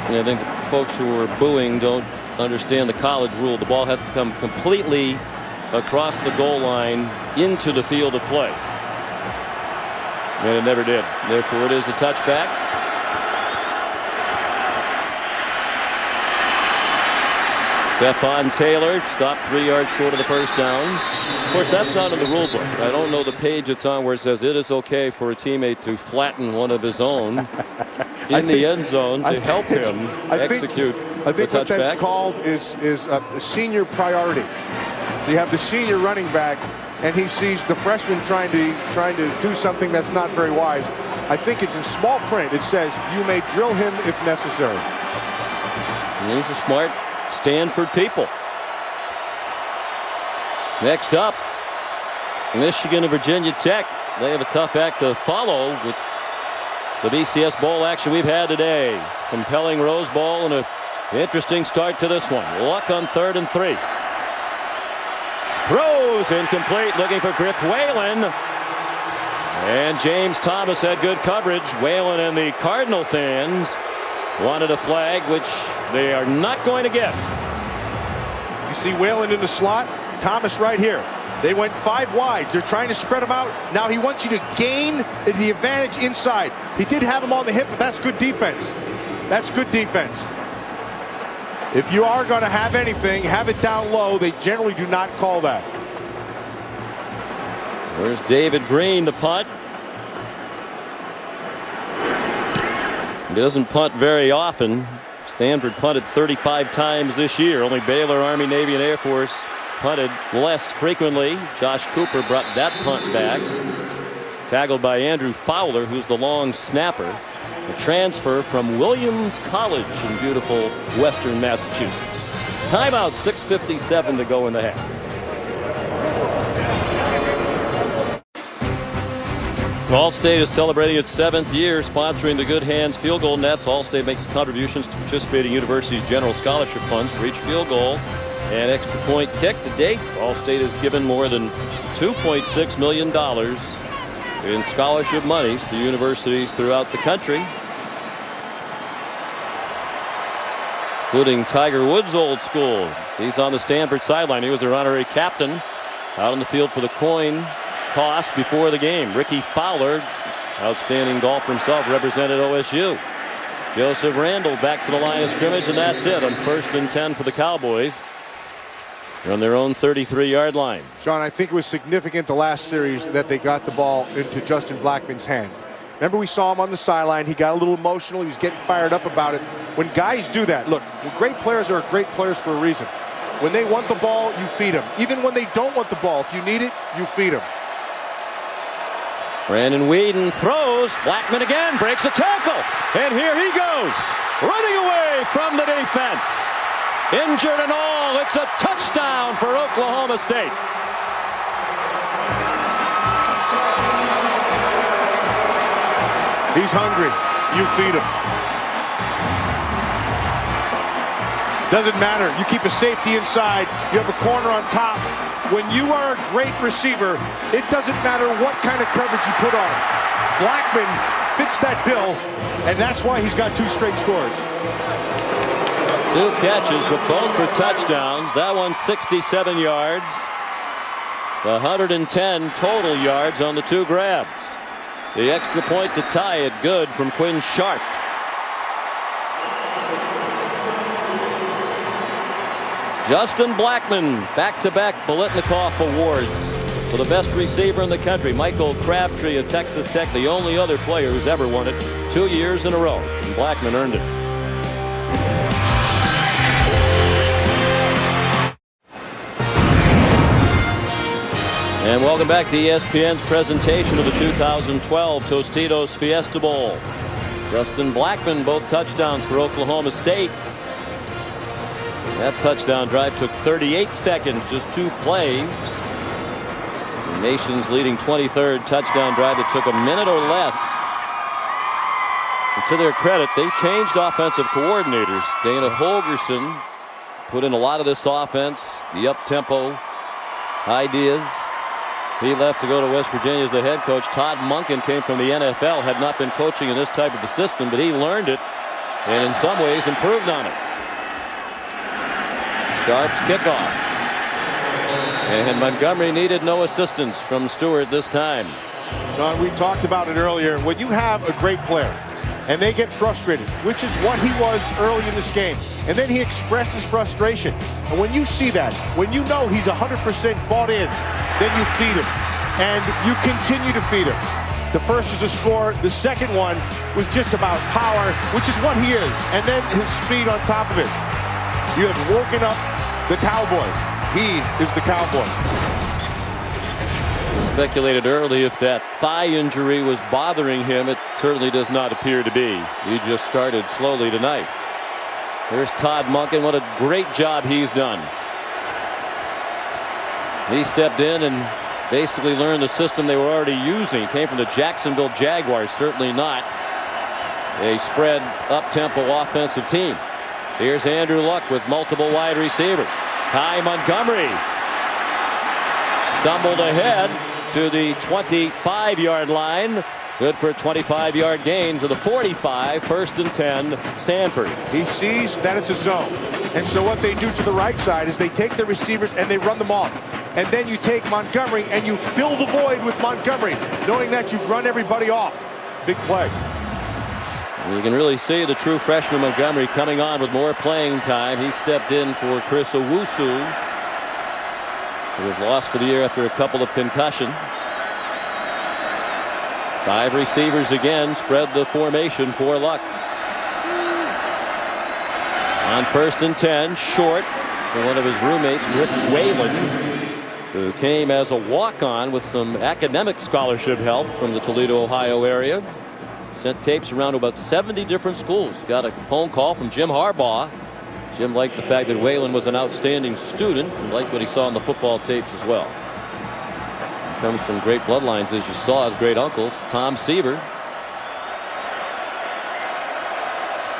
I think folks who are booing don't understand the college rule. The ball has to come completely across the goal line into the field of play. And it never did. Therefore, it is a touchback. Stephon Taylor stopped 3 yards short of the first down. Of course, that's not in the rule book. I don't know the page it's on where it says it is okay for a teammate to flatten one of his own in the end zone to help him execute I think the what touchback. that's called is a senior priority. So you have the senior running back, and he sees the freshman trying to do something that's not very wise. I think it's in small print. It says you may drill him if necessary. And these are smart Stanford people. Next up, Michigan and Virginia Tech. They have a tough act to follow with the BCS Bowl action we've had today. Compelling Rose Bowl and an interesting start to this one. Luck on 3rd and 3. Throws incomplete, looking for Griff Whalen. And James Thomas had good coverage. Whalen and the Cardinal fans wanted a flag, which they are not going to get. You see Whalen in the slot, Thomas right here. They went 5 wide. They're trying to spread him out. Now he wants you to gain the advantage inside. He did have him on the hip, but that's good defense. That's good defense. If you are going to have anything, have it down low. They generally do not call that. There's David Green to punt. He doesn't punt very often. Stanford punted 35 times this year. Only Baylor, Army, Navy, and Air Force punted less frequently. Josh Cooper brought that punt back. Tackled by Andrew Fowler, who's the long snapper. A transfer from Williams College in beautiful western Massachusetts. Timeout, 6:57 to go in the half. Allstate is celebrating its 7th year sponsoring the Good Hands Field Goal Nets. Allstate makes contributions to participating universities' general scholarship funds for each field goal and extra point kick. To date, Allstate has given more than $2.6 million in scholarship monies to universities throughout the country, including Tiger Woods' old school. He's on the Stanford sideline. He was their honorary captain out on the field for the coin toss before the game. Ricky Fowler, outstanding golfer himself, represented OSU. Joseph Randall back to the line of scrimmage, and that's it on 1st and 10 for the Cowboys. They're on their own 33-yard line. Sean, I think it was significant the last series that they got the ball into Justin Blackman's hands. Remember, we saw him on the sideline. He got a little emotional. He was getting fired up about it. When guys do that, look, great players are great players for a reason. When they want the ball, you feed them. Even when they don't want the ball, if you need it, you feed them. Brandon Whedon throws. Blackman again breaks a tackle. And here he goes, running away from the defense. Injured and all, it's a touchdown for Oklahoma State. He's hungry. You feed him. Doesn't matter. You keep a safety inside. You have a corner on top. When you are a great receiver, it doesn't matter what kind of coverage you put on him. Blackman fits that bill, and that's why he's got 2 straight scores. 2 catches, but both for touchdowns. That one 67 yards. 110 total yards on the 2 grabs. The extra point to tie it good from Quinn Sharp. Justin Blackman, back-to-back Biletnikoff Awards for the best receiver in the country. Michael Crabtree of Texas Tech, the only other player who's ever won it 2 years in a row. And Blackman earned it. And welcome back to ESPN's presentation of the 2012 Tostitos Fiesta Bowl. Justin Blackman, both touchdowns for Oklahoma State. That touchdown drive took 38 seconds, just 2 plays. The nation's leading 23rd touchdown drive that took a minute or less. And to their credit, they changed offensive coordinators. Dana Holgerson put in a lot of this offense, the up-tempo ideas. He left to go to West Virginia as the head coach. Todd Monken came from the NFL, had not been coaching in this type of a system, but he learned it and in some ways improved on it. Sharp's kickoff. And Montgomery needed no assistance from Stewart this time. Sean, we talked about it earlier. When you have a great player and they get frustrated, which is what he was early in this game, and then he expressed his frustration. And when you see that, when you know he's 100% bought in, then you feed him. And you continue to feed him. The first is a score. The second one was just about power, which is what he is. And then his speed on top of it. You have woken up the cowboy. He is the cowboy. We speculated early if that thigh injury was bothering him. It certainly does not appear to be. He just started slowly tonight. Here's Todd Monken. What a great job he's done. He stepped in and basically learned the system they were already using. He came from the Jacksonville Jaguars. Certainly not a spread up-tempo offensive team. Here's Andrew Luck with multiple wide receivers. Ty Montgomery stumbled ahead to the 25-yard line. Good for a 25-yard gain to the 45. 1st and 10, Stanford. He sees that it's a zone. And so what they do to the right side is they take the receivers and they run them off. And then you take Montgomery and you fill the void with Montgomery, knowing that you've run everybody off. Big play. You can really see the true freshman Montgomery coming on with more playing time. He stepped in for Chris Owusu, who was lost for the year after a couple of concussions. 5 receivers again, spread the formation for Luck. On 1st and 10, short for one of his roommates, Griff Whalen, who came as a walk-on with some academic scholarship help from the Toledo, Ohio area. Sent tapes around to about 70 different schools. Got a phone call from Jim Harbaugh. Jim liked the fact that Whalen was an outstanding student and liked what he saw on the football tapes as well. comes from great bloodlines, as you saw, his great uncles, Tom Seaver.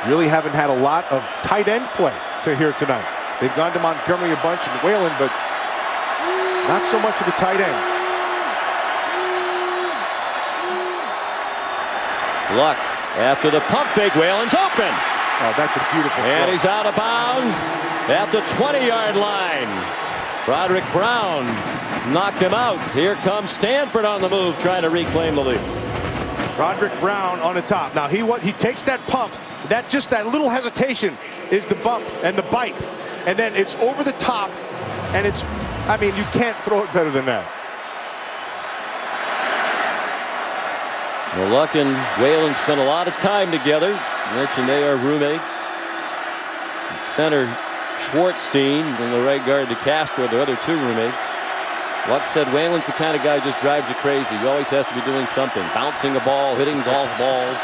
Really haven't had a lot of tight end play to here tonight. They've gone to Montgomery a bunch and Whalen, but not so much of the tight ends. Luck after the pump fake. Whalen's open. Oh, that's a beautiful And throw. he's out of bounds at the 20-yard line. Broderick Brown knocked him out. Here comes Stanford on the move, trying to reclaim the lead. Broderick Brown on the top. Now he takes that pump. That little hesitation is the bump and the bite. And then it's over the top. And it's, I mean, you can't throw it better than that. Well, Luck and Whalen spent a lot of time together. I mentioned they are roommates. Center Schwartzstein and the right guard DeCastro, the other two roommates. Luck said Whalen's the kind of guy who just drives you crazy. He always has to be doing something. Bouncing a ball, hitting golf balls.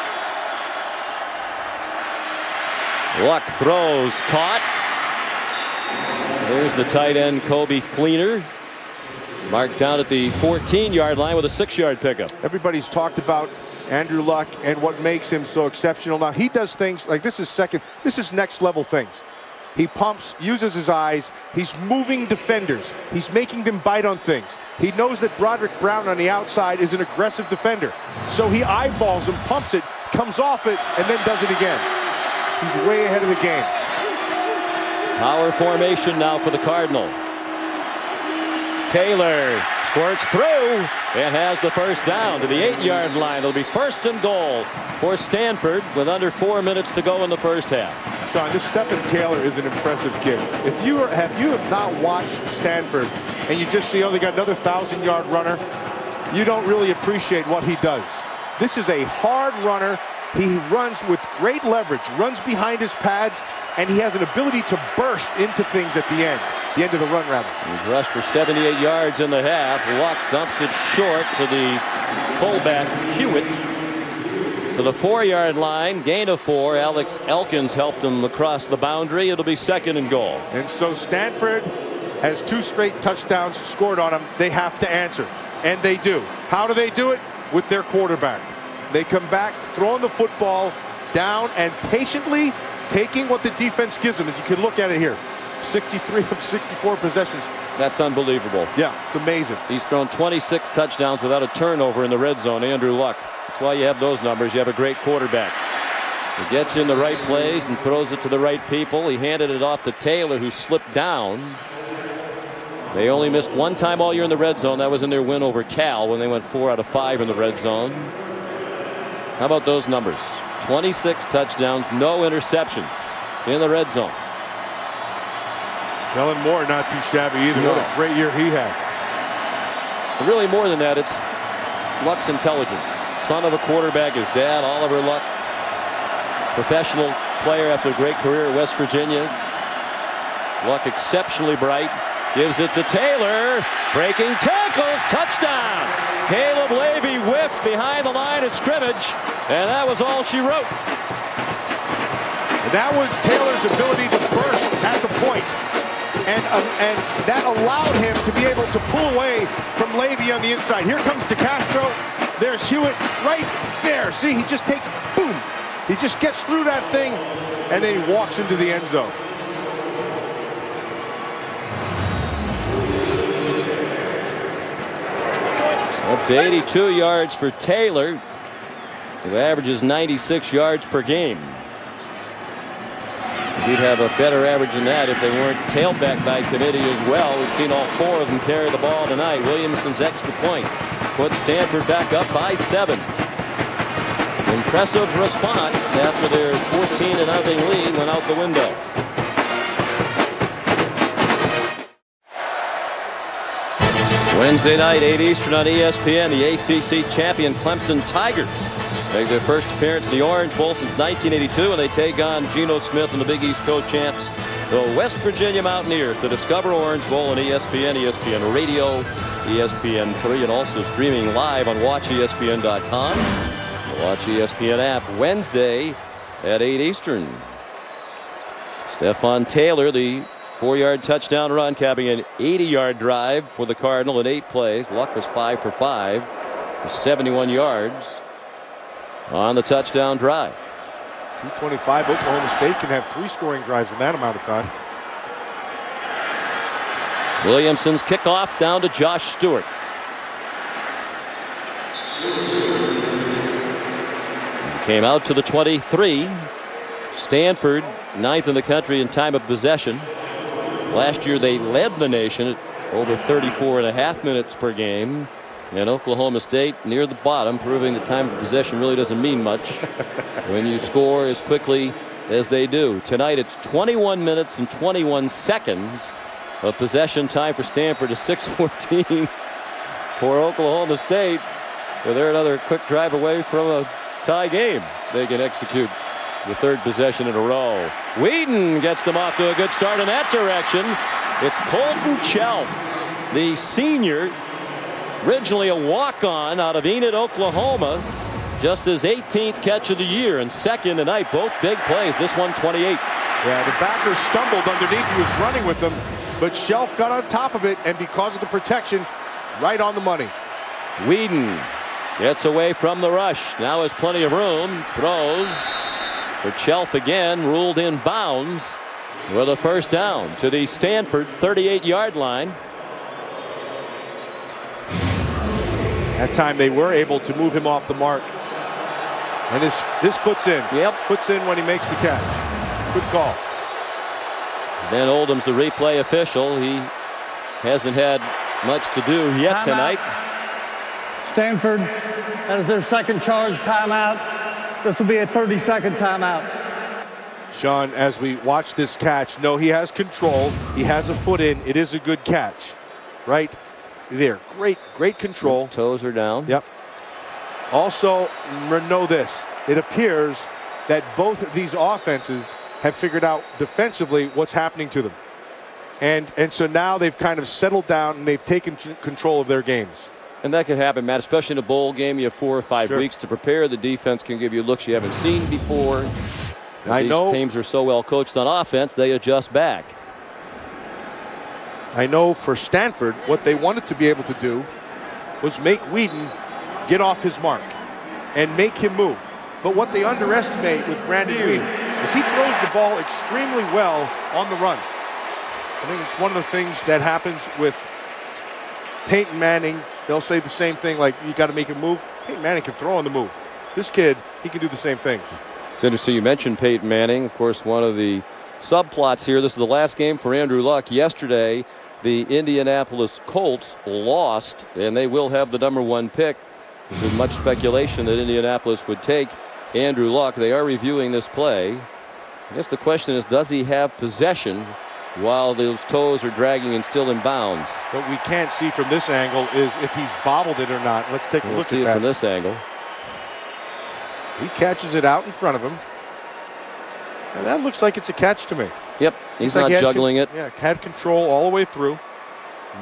Luck throws, caught. There's the tight end Kobe Fleener. Marked down at the 14-yard line with a 6-yard pickup. Everybody's talked about Andrew Luck and what makes him so exceptional. Now he does things like this is next level things. He pumps, uses his eyes, he's moving defenders, he's making them bite on things. He knows that Broderick Brown on the outside is an aggressive defender, so he eyeballs him, pumps it, comes off it, and then does it again. He's way ahead of the game. Power formation now for the Cardinal. Taylor squirts through and has the first down to the 8-yard line. It'll be 1st and goal for Stanford with under 4 minutes to go in the first half. Sean, this Stephen Taylor is an impressive kid. If you have not watched Stanford and you just see, oh, they got another 1,000-yard runner, you don't really appreciate what he does. This is a hard runner. He runs with great leverage, runs behind his pads, and he has an ability to burst into things at the end of the run, rather. He's rushed for 78 yards in the half. Luck dumps it short to the fullback Hewitt to the 4-yard line. Gain of 4. Alex Elkins helped him across the boundary. It'll be 2nd and goal. And so Stanford has 2 straight touchdowns scored on them. They have to answer, and they do. How do they do it? With their quarterback. They come back, throwing the football down and patiently taking what the defense gives them. As you can look at it here, 63 of 64 possessions. That's unbelievable. Yeah, it's amazing. He's thrown 26 touchdowns without a turnover in the red zone. Andrew Luck. That's why you have those numbers. You have a great quarterback. He gets in the right plays and throws it to the right people. He handed it off to Taylor, who slipped down. They only missed 1 time all year in the red zone. That was in their win over Cal when they went 4 out of 5 in the red zone. How about those numbers? 26 touchdowns, no interceptions in the red zone. Kellen Moore not too shabby either. No. What a great year he had. But really more than that, it's Luck's intelligence. Son of a quarterback, his dad, Oliver Luck. Professional player after a great career at West Virginia. Luck exceptionally bright. Gives it to Taylor. Breaking tackles. Touchdown. Caleb Levy whiffed behind the line of scrimmage. And that was all she wrote. And that was Taylor's ability to burst at the point. And that allowed him to be able to pull away from Levy on the inside. Here comes DeCastro. There's Hewitt right there. See, he just takes, boom. He just gets through that thing, and then he walks into the end zone. Up to 82 yards for Taylor, who averages 96 yards per game. We'd have a better average than that if they weren't tailback by committee as well. We've seen all 4 of them carry the ball tonight. Williamson's extra point puts Stanford back up by 7. Impressive response after their 14-0 lead went out the window. Wednesday night, 8 Eastern on ESPN, the ACC champion Clemson Tigers make their first appearance in the Orange Bowl since 1982, and they take on Geno Smith and the Big East co-champs, the West Virginia Mountaineers. The Discover Orange Bowl on ESPN, ESPN Radio, ESPN3, and also streaming live on WatchESPN.com. The Watch ESPN app Wednesday at 8 Eastern. Stephon Taylor, the 4-yard touchdown run, capping an 80-yard drive for the Cardinal in 8 plays. Luck was 5 for 5 for 71 yards on the touchdown drive. 225. Oklahoma State can have 3 scoring drives in that amount of time. Williamson's kickoff down to Josh Stewart. He came out to the 23. Stanford, 9th in the country in time of possession. Last year they led the nation at over 34.5 minutes per game. And Oklahoma State near the bottom, proving that time of possession really doesn't mean much when you score as quickly as they do. Tonight it's 21 minutes and 21 seconds of possession time for Stanford to 6:14 for Oklahoma State. Well, they're another quick drive away from a tie game. They can execute the 3rd possession in a row. Whedon gets them off to a good start in that direction. It's Colton Chelf, the senior, originally a walk-on out of Enid, Oklahoma. Just his 18th catch of the year and 2nd tonight. Both big plays. This one 28. Yeah, the backer stumbled underneath. He was running with them, but Shelf got on top of it, and because of the protection, right on the money. Whedon gets away from the rush. Now has plenty of room. Throws for Chelf again. Ruled in bounds with a first down to the Stanford 38-yard line. That time they were able to move him off the mark. And his foot's in. Yep. Foot's in when he makes the catch. Good call. Then Oldham's the replay official. He hasn't had much to do yet tonight. Stanford, that is their 2nd charge timeout. This will be a 30-second timeout. Sean, as we watch this catch, no, he has control. He has a foot in. It is a good catch. Right there. Great control. Toes are down. Yep. Also, know this. It appears that both of these offenses have figured out defensively what's happening to them. And so now they've kind of settled down and they've taken control of their games. And that can happen, Matt, especially in a bowl game. You have 4 or 5 weeks to prepare. The defense can give you looks you haven't seen before. These teams are so well coached on offense, they adjust back. I know for Stanford, what they wanted to be able to do was make Whedon get off his mark and make him move. But what they underestimate with Brandon Whedon is he throws the ball extremely well on the run. I think it's one of the things that happens with Peyton Manning. They'll say the same thing, like, you got to make him move. Peyton Manning can throw on the move. This kid, he can do the same things. It's interesting you mentioned Peyton Manning. Of course, one of the subplots here, this is the last game for Andrew Luck. Yesterday, the Indianapolis Colts lost, and they will have the #1 pick. There's been much speculation that Indianapolis would take Andrew Luck. They are reviewing this play. I guess the question is, does he have possession while those toes are dragging and still in bounds? What we can't see from this angle is if he's bobbled it or not. Let's take a look at that. We'll see it from this angle. He catches it out in front of him. And that looks like it's a catch to me. Yep, he's not juggling it. Yeah, had control all the way through.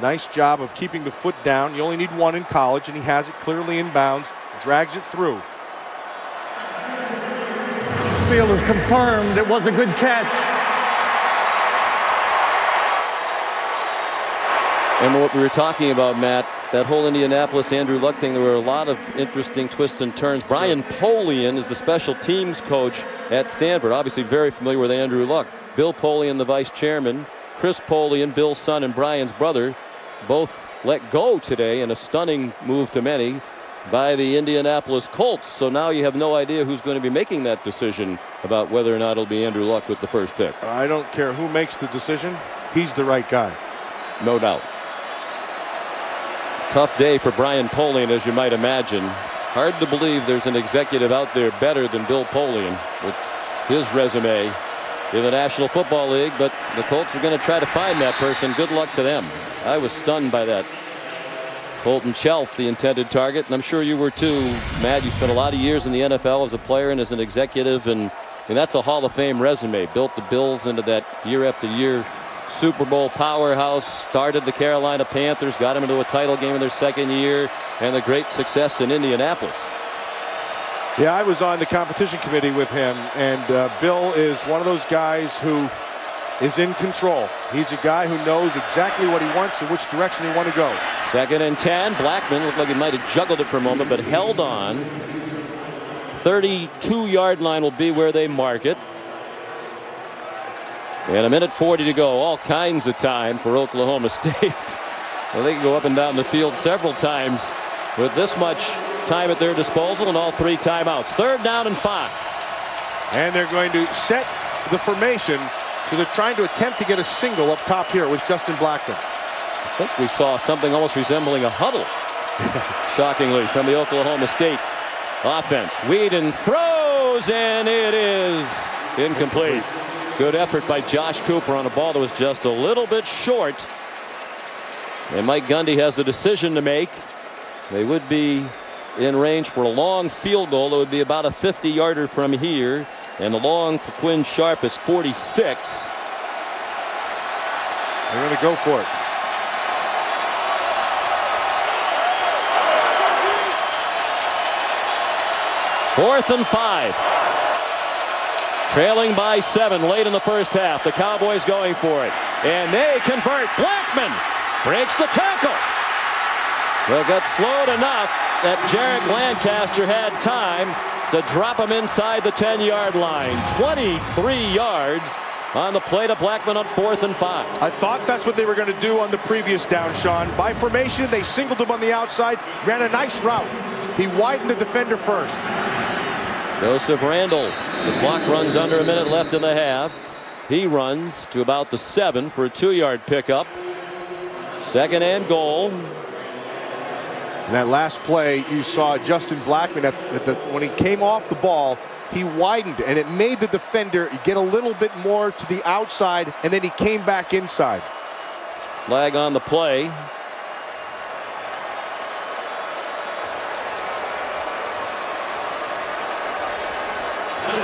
Nice job of keeping the foot down. You only need 1 in college, and he has it clearly in bounds. Drags it through. Field is confirmed it was a good catch. And what we were talking about, Matt, that whole Indianapolis Andrew Luck thing, there were a lot of interesting twists and turns. Brian Polian is the special teams coach at Stanford, obviously very familiar with Andrew Luck. Bill Polian, the vice chairman, Chris Polian, Bill's son and Brian's brother, both let go today in a stunning move to many by the Indianapolis Colts. So now you have no idea who's going to be making that decision about whether or not it'll be Andrew Luck with the first pick. I don't care who makes the decision. He's the right guy. No doubt. Tough day for Brian Polian, as you might imagine. Hard to believe there's an executive out there better than Bill Polian with his resume in the National Football League, but the Colts are going to try to find that person. Good luck to them. I was stunned by that. Colton Chelf, the intended target, and I'm sure you were too, Matt. You spent a lot of years in the NFL as a player and as an executive, and that's a Hall of Fame resume. Built the Bills into that year after year Super Bowl powerhouse, started the Carolina Panthers, got them into a title game in their 2nd year, and the great success in Indianapolis. Yeah, I was on the competition committee with him, and Bill is one of those guys who is in control. He's a guy who knows exactly what he wants and which direction he wants to go. 2nd and 10. Blackman looked like he might have juggled it for a moment, but held on. 32-yard line will be where they mark it. And a minute 40 to go. All kinds of time for Oklahoma State. Well, they can go up and down the field several times with this much time at their disposal and all 3 timeouts. 3rd down and 5. And they're going to set the formation. So they're trying to attempt to get a single up top here with Justin Blackman. I think we saw something almost resembling a huddle. Shockingly, from the Oklahoma State offense. Whedon throws, and it is incomplete. Good effort by Josh Cooper on a ball that was just a little bit short. And Mike Gundy has the decision to make. They would be in range for a long field goal. That would be about a 50-yarder from here. And the long for Quinn Sharp is 46. They're going to go for it. Fourth and 5. Trailing by 7 late in the first half. The Cowboys going for it. And they convert. Blackman breaks the tackle. But got slowed enough that Jarek Lancaster had time to drop him inside the 10-yard line. 23 yards on the play to Blackman on 4th and 5. I thought that's what they were going to do on the previous down, Sean. By formation, they singled him on the outside, ran a nice route. He widened the defender first. Joseph Randall. The clock runs under a minute left in the half. He runs to about the 7 for a 2-yard pickup. 2nd and goal. In that last play, you saw Justin Blackman when he came off the ball, he widened, and it made the defender get a little bit more to the outside, and then he came back inside. Flag on the play.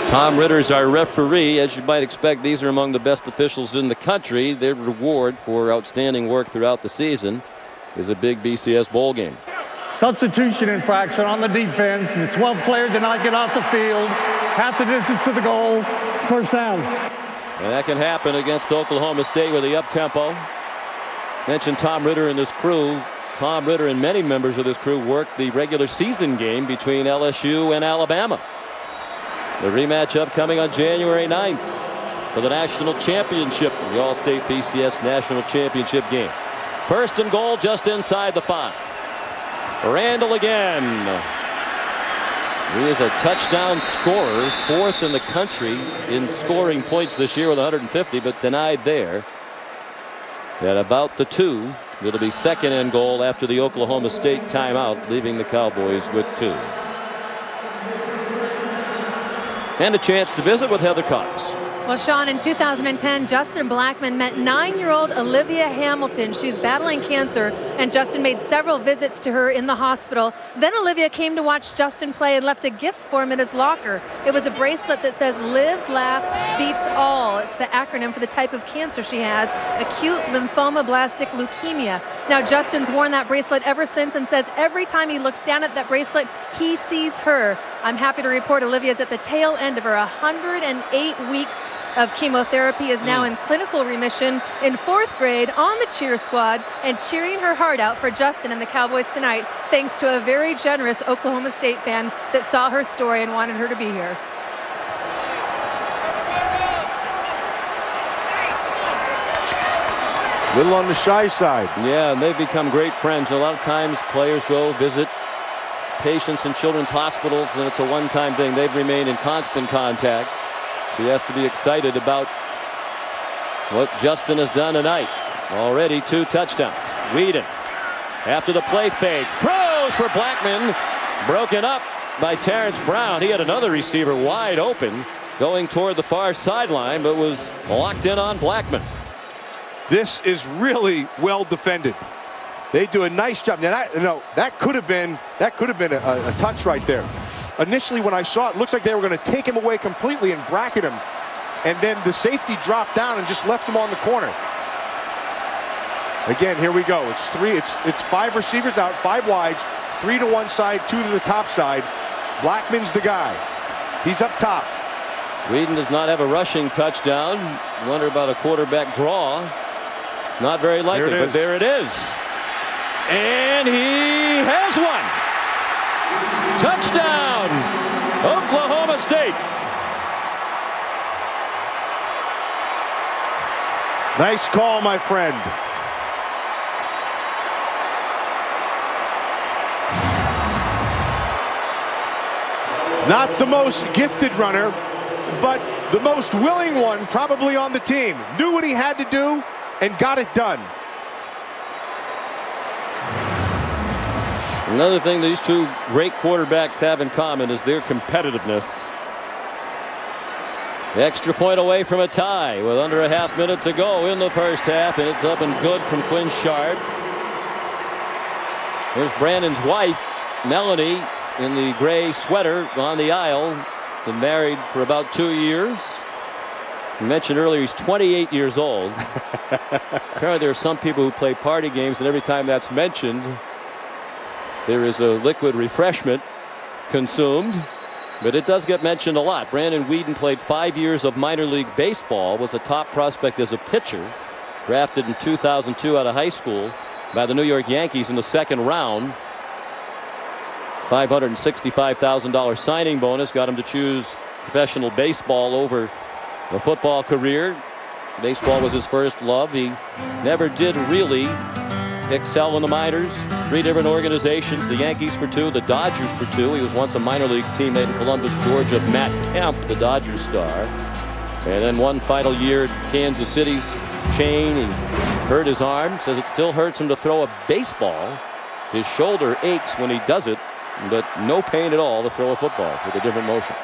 Tom Ritter's our referee. As you might expect, these are among the best officials in the country. Their reward for outstanding work throughout the season is a big BCS bowl game. Substitution infraction on the defense. The 12th player did not get off the field. Half the distance to the goal. First down. And that can happen against Oklahoma State with the up-tempo. Mentioned Tom Ritter and his crew. Tom Ritter and many members of this crew worked the regular season game between LSU and Alabama. The rematch upcoming on January 9th for the national championship, the All-State BCS national championship game. 1st and goal just inside the 5. Randall again. He is a touchdown scorer, 4th in the country in scoring points this year with 150, but denied there. At about the 2, it'll be 2nd and goal after the Oklahoma State timeout, leaving the Cowboys with 2. And a chance to visit with Heather Cox. Well, Sean, in 2010, Justin Blackman met 9-year-old Olivia Hamilton. She's battling cancer, and Justin made several visits to her in the hospital. Then Olivia came to watch Justin play and left a gift for him in his locker. It was a bracelet that says, "Lives, Laugh, Beats All." It's the acronym for the type of cancer she has, acute lymphomoblastic leukemia. Now, Justin's worn that bracelet ever since and says every time he looks down at that bracelet, he sees her. I'm happy to report Olivia's at the tail end of her 108 weeks of chemotherapy, is now in clinical remission, in 4th grade, on the cheer squad, and cheering her heart out for Justin and the Cowboys tonight, thanks to a very generous Oklahoma State fan that saw her story and wanted her to be here. Little on the shy side. Yeah, and they've become great friends. A lot of times players go visit patients in children's hospitals, and it's a one-time thing. They've remained in constant contact. She has to be excited about what Justin has done tonight. Already 2 touchdowns. Whedon, after the play fake, throws for Blackman. Broken up by Terrence Brown. He had another receiver wide open going toward the far sideline, but was locked in on Blackman. This is really well defended. They do a nice job. Now that could have been a touch right there. Initially, when I saw it, it looks like they were going to take him away completely and bracket him, and then the safety dropped down and just left him on the corner. Again, here we go. It's 5 receivers out, 5 wides, 3 to one side, 2 to the top side. Blackman's the guy. He's up top. Whedon does not have a rushing touchdown. Wonder about a quarterback draw. Not very likely, but there it is. And he has one. Touchdown, Oklahoma State. Nice call, my friend. Not the most gifted runner, but the most willing one probably on the team. Knew what he had to do and got it done. Another thing these two great quarterbacks have in common is their competitiveness. Extra point away from a tie with under a half minute to go in the first half, and it's up and good from Quinn Sharp. Here's Brandon's wife, Melanie, in the gray sweater on the aisle. Been married for about 2 years. You mentioned earlier he's 28 years old. Apparently there are some people who play party games, and every time that's mentioned, there is a liquid refreshment consumed. But it does get mentioned a lot. Brandon Whedon played 5 years of minor league baseball, was a top prospect as a pitcher, drafted in 2002 out of high school by the New York Yankees in the second round. $565,000 signing bonus got him to choose professional baseball over a football career. Baseball was his first love. He never did really excel in the minors. 3 different organizations, the Yankees for 2, the Dodgers for 2. He was once a minor league teammate in Columbus, Georgia, of Matt Kemp, the Dodgers star. And then one final year at Kansas City's chain, he hurt his arm. Says it still hurts him to throw a baseball. His shoulder aches when he does it, but no pain at all to throw a football with the different motions.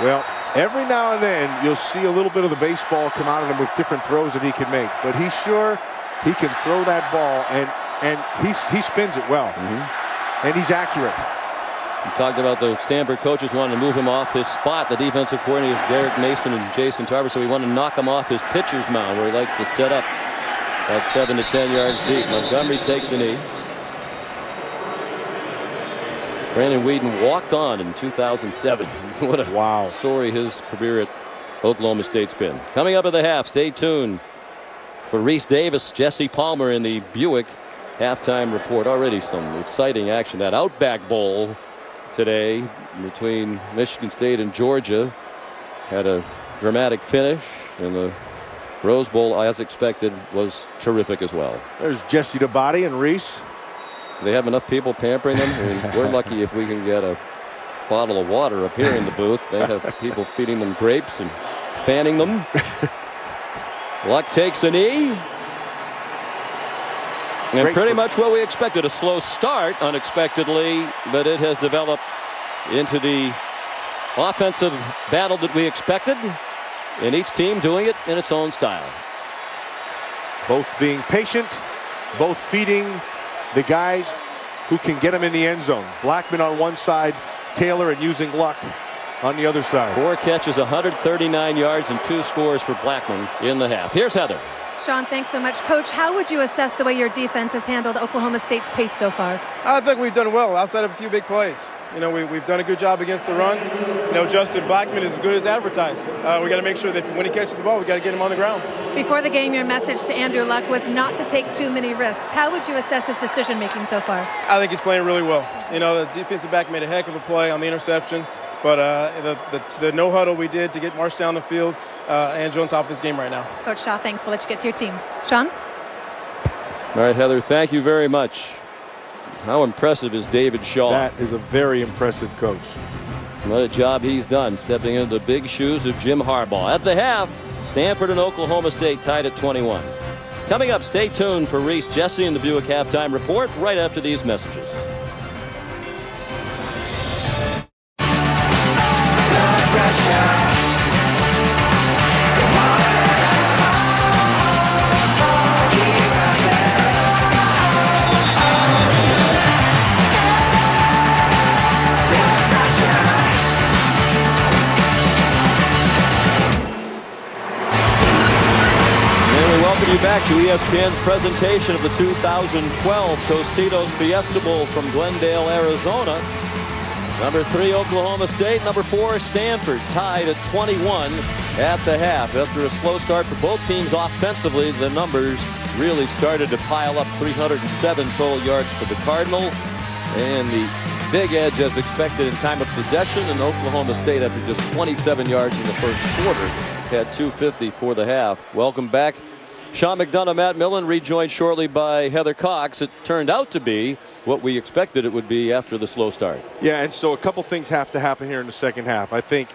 Well, every now and then you'll see a little bit of the baseball come out of him with different throws that he can make, but he's sure he can throw that ball, and he spins it well, and he's accurate. We talked about the Stanford coaches wanting to move him off his spot. The defensive coordinators Derek Mason and Jason Tarver, so we want to knock him off his pitcher's mound where he likes to set up at 7 to 10 yards deep. Montgomery takes a knee. Brandon Whedon walked on in 2007. What a story his career at Oklahoma State's been. Coming up at the half, stay tuned for Reese Davis, Jesse Palmer in the Buick halftime report. Already some exciting action. That Outback Bowl today between Michigan State and Georgia had a dramatic finish, and the Rose Bowl, as expected, was terrific as well. There's Jesse DeBody and Reese. Do they have enough people pampering them? I mean, we're lucky if we can get a bottle of water up here in the booth. They have people feeding them grapes and fanning them. Luck takes a knee. And pretty much what we expected. A slow start unexpectedly, but it has developed into the offensive battle that we expected, and each team doing it in its own style. Both being patient, both feeding the guys who can get them in the end zone. Blackman on one side, Taylor, and using Luck on the other side. 4 catches, 139 yards, and 2 scores for Blackman in the half. Here's Heather. Sean, thanks so much. Coach, how would you assess the way your defense has handled Oklahoma State's pace so far? I think we've done well outside of a few big plays. You know, we've done a good job against the run. You know, Justin Blackman is as good as advertised. We got to make sure that when he catches the ball, we got to get him on the ground. Before the game, your message to Andrew Luck was not to take too many risks. How would you assess his decision-making so far? I think he's playing really well. You know, the defensive back made a heck of a play on the interception. But the no huddle we did to get Marsh down the field, Andrew on top of his game right now. Coach Shaw, thanks. We'll let you get to your team. Sean? All right, Heather, thank you very much. How impressive is David Shaw? That is a very impressive coach. What a job he's done, stepping into the big shoes of Jim Harbaugh. At the half, Stanford and Oklahoma State tied at 21. Coming up, stay tuned for Reese, Jesse, and the Buick Halftime Report right after these messages. Back to ESPN's presentation of the 2012 Tostitos Fiesta Bowl from Glendale, Arizona. Number 3, Oklahoma State. Number 4, Stanford, tied at 21 at the half. After a slow start for both teams offensively, the numbers really started to pile up. 307 total yards for the Cardinal. And the big edge as expected in time of possession. And Oklahoma State, after just 27 yards in the first quarter, had 250 for the half. Welcome back. Sean McDonough, Matt Millen, rejoined shortly by Heather Cox. It turned out to be what we expected it would be after the slow start. Yeah, and so a couple things have to happen here in the second half. I think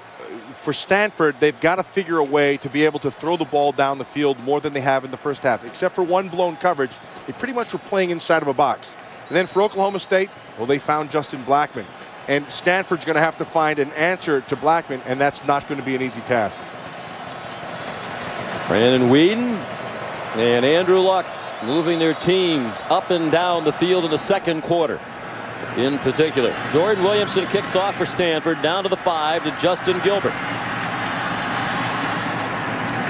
for Stanford, they've got to figure a way to be able to throw the ball down the field more than they have in the first half. Except for one blown coverage, they pretty much were playing inside of a box. And then for Oklahoma State, well, they found Justin Blackmon. And Stanford's going to have to find an answer to Blackmon, and that's not going to be an easy task. Brandon Whedon and Andrew Luck moving their teams up and down the field in the second quarter. In particular, Jordan Williamson kicks off for Stanford, down to the 5 to Justin Gilbert.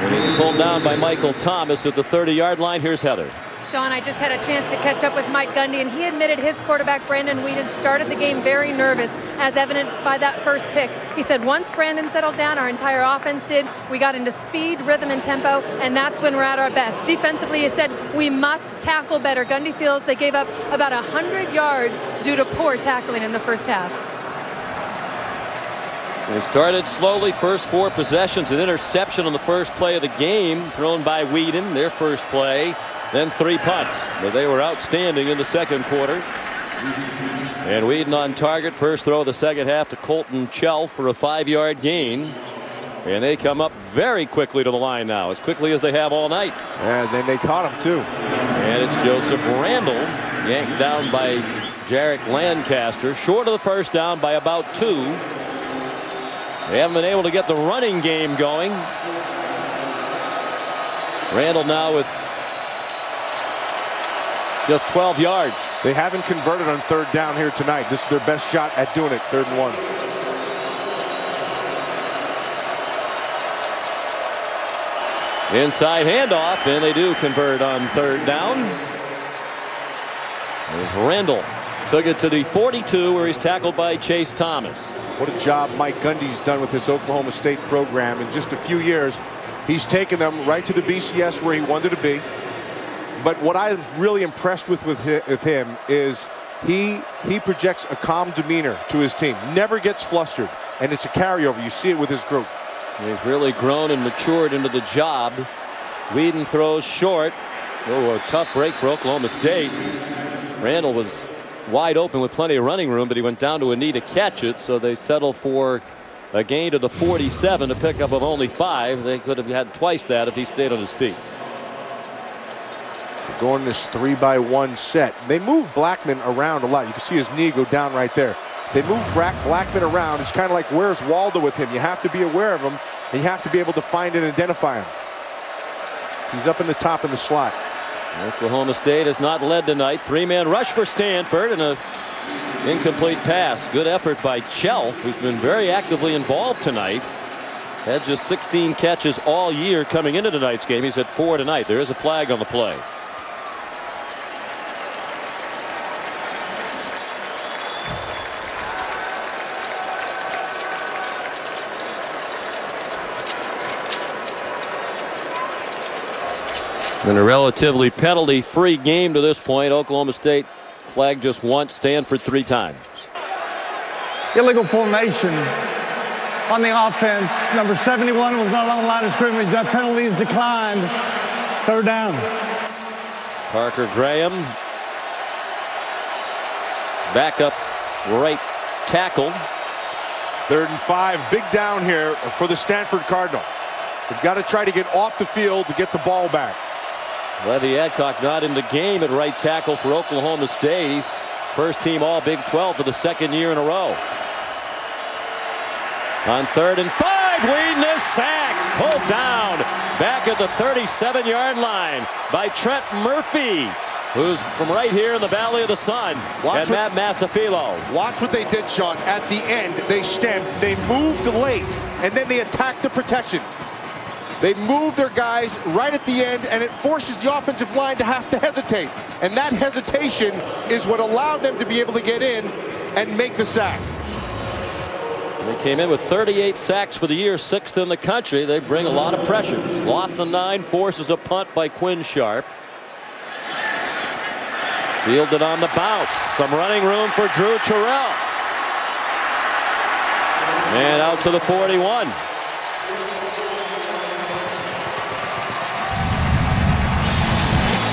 And he's pulled down by Michael Thomas at the 30-yard line. Here's Heather. Sean, I just had a chance to catch up with Mike Gundy, and he admitted his quarterback, Brandon Whedon, started the game very nervous, as evidenced by that first pick. He said once Brandon settled down, our entire offense did. We got into speed, rhythm, and tempo, and that's when we're at our best. Defensively, he said we must tackle better. Gundy feels they gave up about 100 yards due to poor tackling in the first half. They started slowly. First 4 possessions, an interception on the first play of the game thrown by Whedon, their first play. Then 3 punts, but they were outstanding in the second quarter. And Whedon on target. First throw of the second half to Colton Chelf for a 5-yard gain. And they come up very quickly to the line now, as quickly as they have all night. And then they caught him too. And it's Joseph Randall, yanked down by Jarek Lancaster, short of the first down by about 2. They haven't been able to get the running game going. Randall now with just 12 yards. They haven't converted on third down here tonight. This is their best shot at doing it, 3rd and 1. Inside handoff, and they do convert on third down. As Randall took it to the 42, where he's tackled by Chase Thomas. What a job Mike Gundy's done with this Oklahoma State program. In just a few years, he's taken them right to the BCS where he wanted to be. But what I'm really impressed with him is he projects a calm demeanor to his team. Never gets flustered, and it's a carryover. You see it with his group. He's really grown and matured into the job. Whedon throws short. Oh, a tough break for Oklahoma State. Randall was wide open with plenty of running room, but he went down to a knee to catch it, so they settle for a gain to the 47, a pickup of only 5. They could have had twice that if he stayed on his feet. Going this 3-by-1 set. They move Blackmon around a lot. You can see his knee go down right there. They move Blackmon around. It's kind of like, where's Waldo with him? You have to be aware of him, and you have to be able to find and identify him. He's up in the top in the slot. Oklahoma State has not led tonight. 3-man rush for Stanford and a incomplete pass. Good effort by Chelf, who's been very actively involved tonight. Had just 16 catches all year coming into tonight's game. He's at 4 tonight. There is a flag on the play. In a relatively penalty-free game to this point. Oklahoma State flagged just once, Stanford 3 times. Illegal formation on the offense. Number 71 was not on the line of scrimmage. That penalty is declined. 3rd down. Parker Graham, backup right tackle. 3rd and 5. Big down here for the Stanford Cardinal. They've got to try to get off the field to get the ball back. Levy Adcock not in the game at right tackle for Oklahoma State. He's first team all Big 12 for the 2nd year in a row. On 3rd and 5, Whedon is sacked, pulled down back at the 37-yard line by Trent Murphy, who's from right here in the Valley of the Sun. And Matt Masafilo. Watch what they did, Sean. At the end, they stemmed, they moved late, and then they attacked the protection. They moved their guys right at the end, and it forces the offensive line to have to hesitate. And that hesitation is what allowed them to be able to get in and make the sack. They came in with 38 sacks for the year, 6th in the country. They bring a lot of pressure. Loss of 9, forces a punt by Quinn Sharp. Fielded on the bounce. Some running room for Drew Terrell. And out to the 41.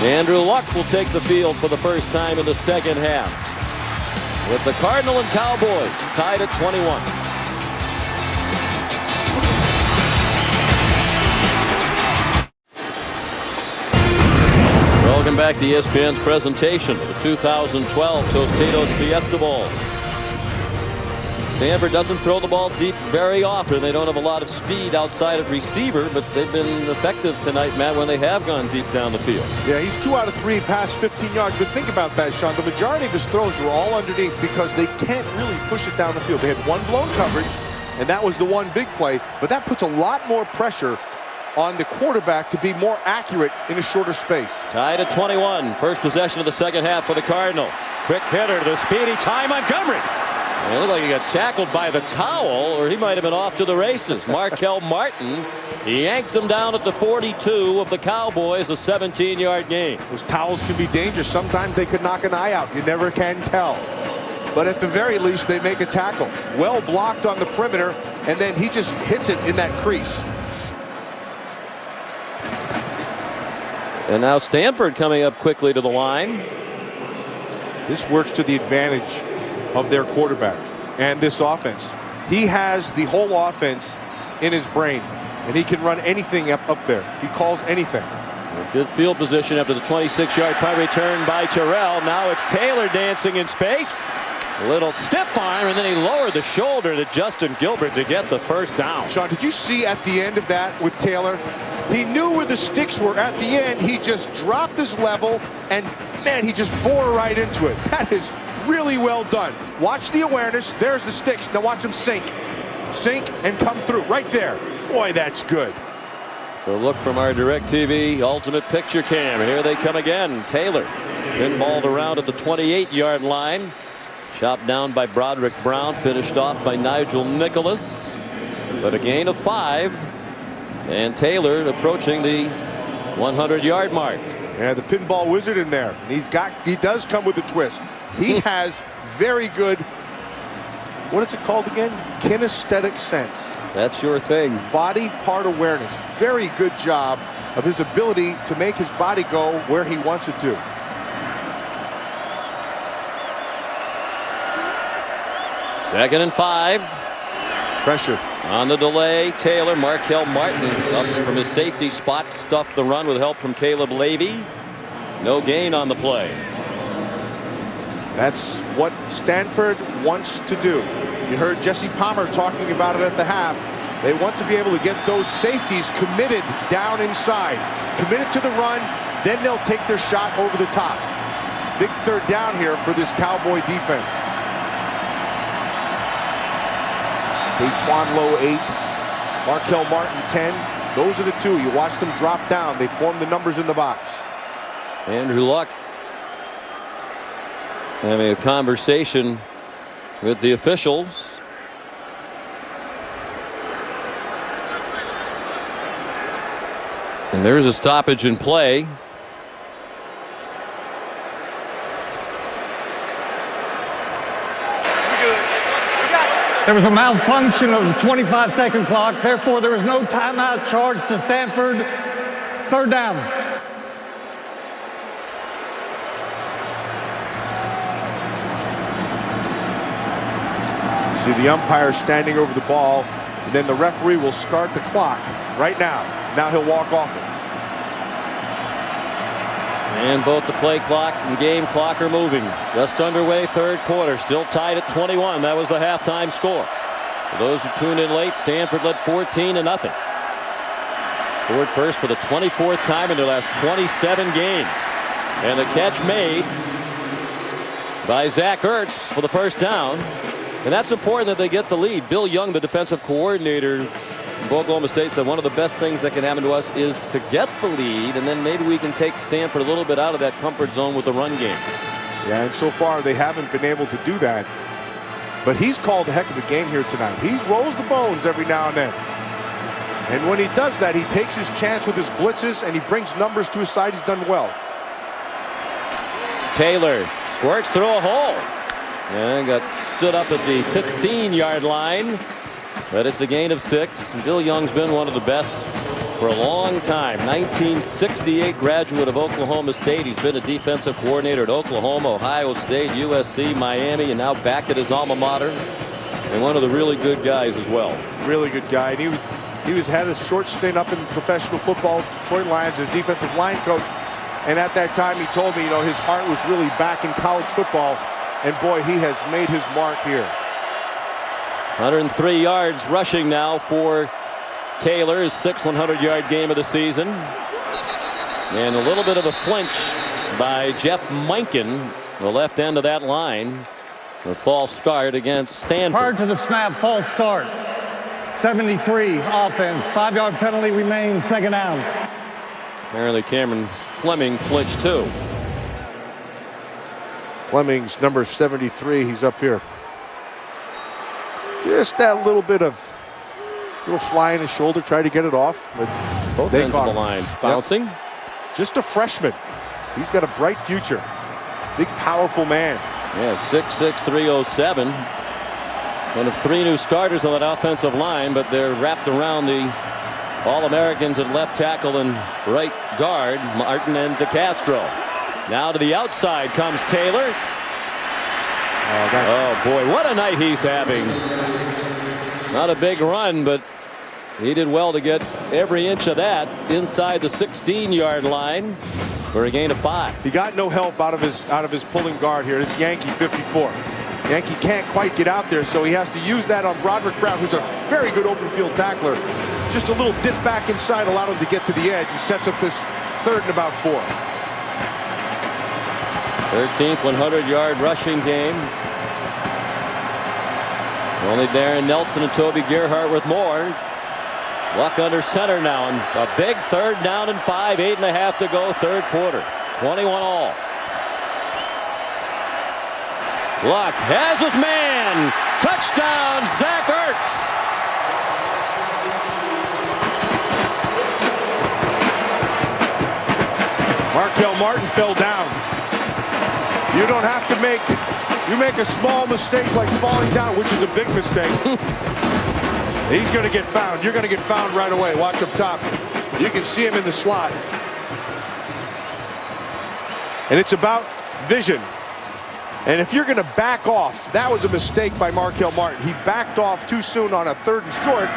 Andrew Luck will take the field for the first time in the second half, with the Cardinal and Cowboys tied at 21. Welcome back to ESPN's presentation of the 2012 Tostitos Fiesta Bowl. Stanford doesn't throw the ball deep very often. They don't have a lot of speed outside of receiver, but they've been effective tonight, Matt, when they have gone deep down the field. Yeah, he's 2 out of 3 past 15 yards. But think about that, Sean. The majority of his throws were all underneath because they can't really push it down the field. They had one blown coverage, and that was the one big play. But that puts a lot more pressure on the quarterback to be more accurate in a shorter space. Tied at 21. First possession of the second half for the Cardinal. Quick hitter to speedy Ty Montgomery. It looked like he got tackled by the towel, or he might have been off to the races. Markel Martin, he yanked him down at the 42 of the Cowboys, a 17-yard gain. Those towels can be dangerous. Sometimes they could knock an eye out. You never can tell. But at the very least, they make a tackle. Well blocked on the perimeter, and then he just hits it in that crease. And now Stanford coming up quickly to the line. This works to the advantage of their quarterback and this offense. He has the whole offense in his brain, and he can run anything up there. He calls anything. A good field position after the 26-yard punt return by Terrell. Now it's Taylor dancing in space. A little stiff arm, and then he lowered the shoulder to Justin Gilbert to get the first down. Sean, did you see at the end of that with Taylor? He knew where the sticks were at the end. He just dropped his level, and man, he just bore right into it. That is really well done. Watch the awareness. There's the sticks. Now watch him sink. Sink and come through right there. Boy, that's good. So look from our DirecTV Ultimate Picture Cam. Here they come again. Taylor pinballed around at the 28-yard line. Chopped down by Broderick Brown. Finished off by Nigel Nicholas. But a gain of 5. And Taylor approaching the 100-yard mark. Yeah, the pinball wizard in there. He does come with a twist. He has very good, what is it called again? Kinesthetic sense. That's your thing. Body part awareness. Very good job of his ability to make his body go where he wants it to. Second and 5. Pressure. On the delay, Taylor. Markel Martin up from his safety spot, stuffed the run with help from Caleb Levy. No gain on the play. That's what Stanford wants to do. You heard Jesse Palmer talking about it at the half. They want to be able to get those safeties committed down inside. Committed to the run, then they'll take their shot over the top. Big third down here for this Cowboy defense. Daytwan Lowe 8, Markel Martin 10. Those are the two. You watch them drop down. They form the numbers in the box. Andrew Luck having a conversation with the officials. And there's a stoppage in play. There was a malfunction of the 25-second clock. Therefore, there was no timeout charged to Stanford. Third down. See the umpire standing over the ball, and then the referee will start the clock right now. Now he'll walk off it. And both the play clock and game clock are moving. Just underway, third quarter. Still tied at 21. That was the halftime score. For those who tuned in late, Stanford led 14-0. Scored first for the 24th time in their last 27 games. And the catch made by Zach Ertz for the first down. And that's important that they get the lead. Bill Young, the defensive coordinator of Oklahoma State, said one of the best things that can happen to us is to get the lead, and then maybe we can take Stanford a little bit out of that comfort zone with the run game. Yeah, and so far they haven't been able to do that. But he's called a heck of a game here tonight. He rolls the bones every now and then. And when he does that, he takes his chance with his blitzes and he brings numbers to his side. He's done well. Taylor squirts through a hole and got stood up at the 15-yard line. But it's a gain of 6. Bill Young's been one of the best for a long time. 1968 graduate of Oklahoma State. He's been a defensive coordinator at Oklahoma, Ohio State, USC, Miami, and now back at his alma mater. And one of the really good guys as well. Really good guy. And he was had a short stint up in professional football, Detroit Lions, as defensive line coach. And at that time, he told me, his heart was really back in college football. And boy, he has made his mark here. 103 yards rushing now for Taylor, his 6th 100-yard game of the season. And a little bit of a flinch by Jeff Minkin, the left end of that line. A false start against Stanford. Prior to the snap, false start. 73 offense. 5-yard penalty remains, second down. Apparently Cameron Fleming flinched too. Fleming's number 73. He's up here. Just that little bit of fly in his shoulder, try to get it off. But both ends of the line bouncing. Yep. Just a freshman. He's got a bright future. Big, powerful man. Yeah, 6'6", 307. One of 3 new starters on that offensive line, but they're wrapped around the All-Americans at left tackle and right guard, Martin and DeCastro. Now to the outside comes Taylor. Oh boy, what a night he's having. Not a big run, but he did well to get every inch of that inside the 16-yard line for a gain of 5. He got no help out of his pulling guard here. It's Yankee 54. Yankee can't quite get out there, so he has to use that on Broderick Brown, who's a very good open field tackler. Just a little dip back inside allowed him to get to the edge. He sets up this 3rd and about 4. 13th 100-yard rushing game. Only Darren Nelson and Toby Gerhart with more. Luck under center now, and a big 3rd down and 5, 8.5 to go, 3rd quarter. 21 all. Luck has his man. Touchdown, Zach Ertz. Markel Martin fell down. You don't have to you make a small mistake like falling down, which is a big mistake. He's going to get found. You're going to get found right away. Watch up top. You can see him in the slot. And it's about vision. And if you're going to back off, that was a mistake by Markel Martin. He backed off too soon on a 3rd and short.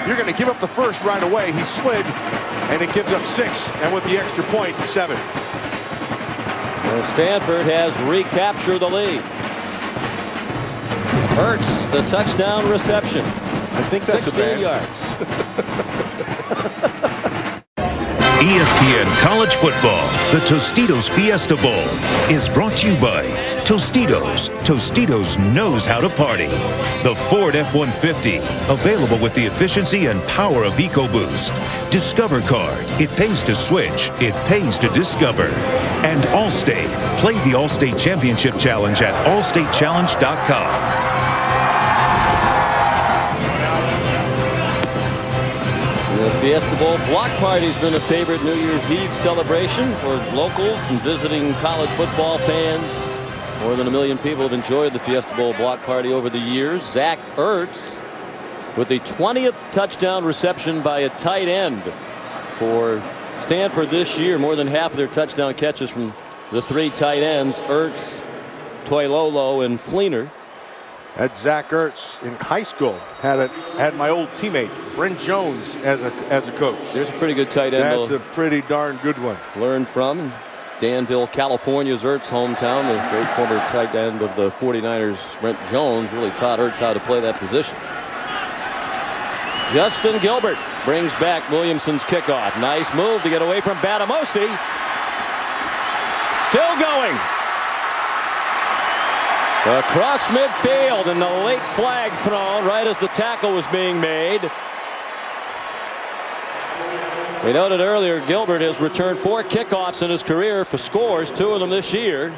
You're going to give up the 1st right away. He slid, and it gives up 6. And with the extra point, 7. Well, Stanford has recaptured the lead. Ertz, the touchdown reception. I think that's 16 yards. ESPN College Football, the Tostitos Fiesta Bowl, is brought to you by Tostitos. Tostitos knows how to party. The Ford F-150, available with the efficiency and power of EcoBoost. Discover Card, it pays to switch, it pays to discover. And Allstate, play the Allstate Championship Challenge at allstatechallenge.com. The Fiesta Bowl block party has been a favorite New Year's Eve celebration for locals and visiting college football fans. More than 1 million people have enjoyed the Fiesta Bowl block party over the years. Zach Ertz with the 20th touchdown reception by a tight end for Stanford this year. More than half of their touchdown catches from the 3 tight ends, Ertz, Toilolo, and Fleener. That's Zach Ertz in high school. Had my old teammate Brent Jones as a coach. There's a pretty good tight end. That's a pretty darn good one. Learn from Danville, California's Ertz hometown. The great former tight end of the 49ers, Brent Jones, really taught Ertz how to play that position. Justin Gilbert brings back Williamson's kickoff. Nice move to get away from Batamosi. Still going. Across midfield, and the late flag thrown right as the tackle was being made. We noted earlier Gilbert has returned 4 kickoffs in his career for scores, 2 of them this year.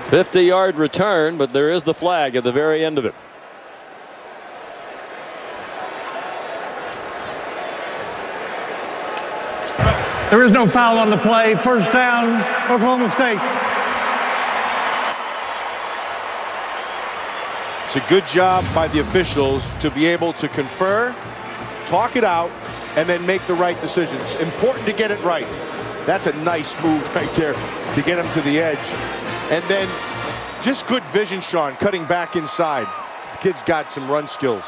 50-yard return, but there is the flag at the very end of it. There is no foul on the play. First down, Oklahoma State. It's a good job by the officials to be able to confer, talk it out, and then make the right decisions. Important to get it right. That's a nice move right there to get him to the edge. And then just good vision, Sean, cutting back inside. The kid's got some run skills.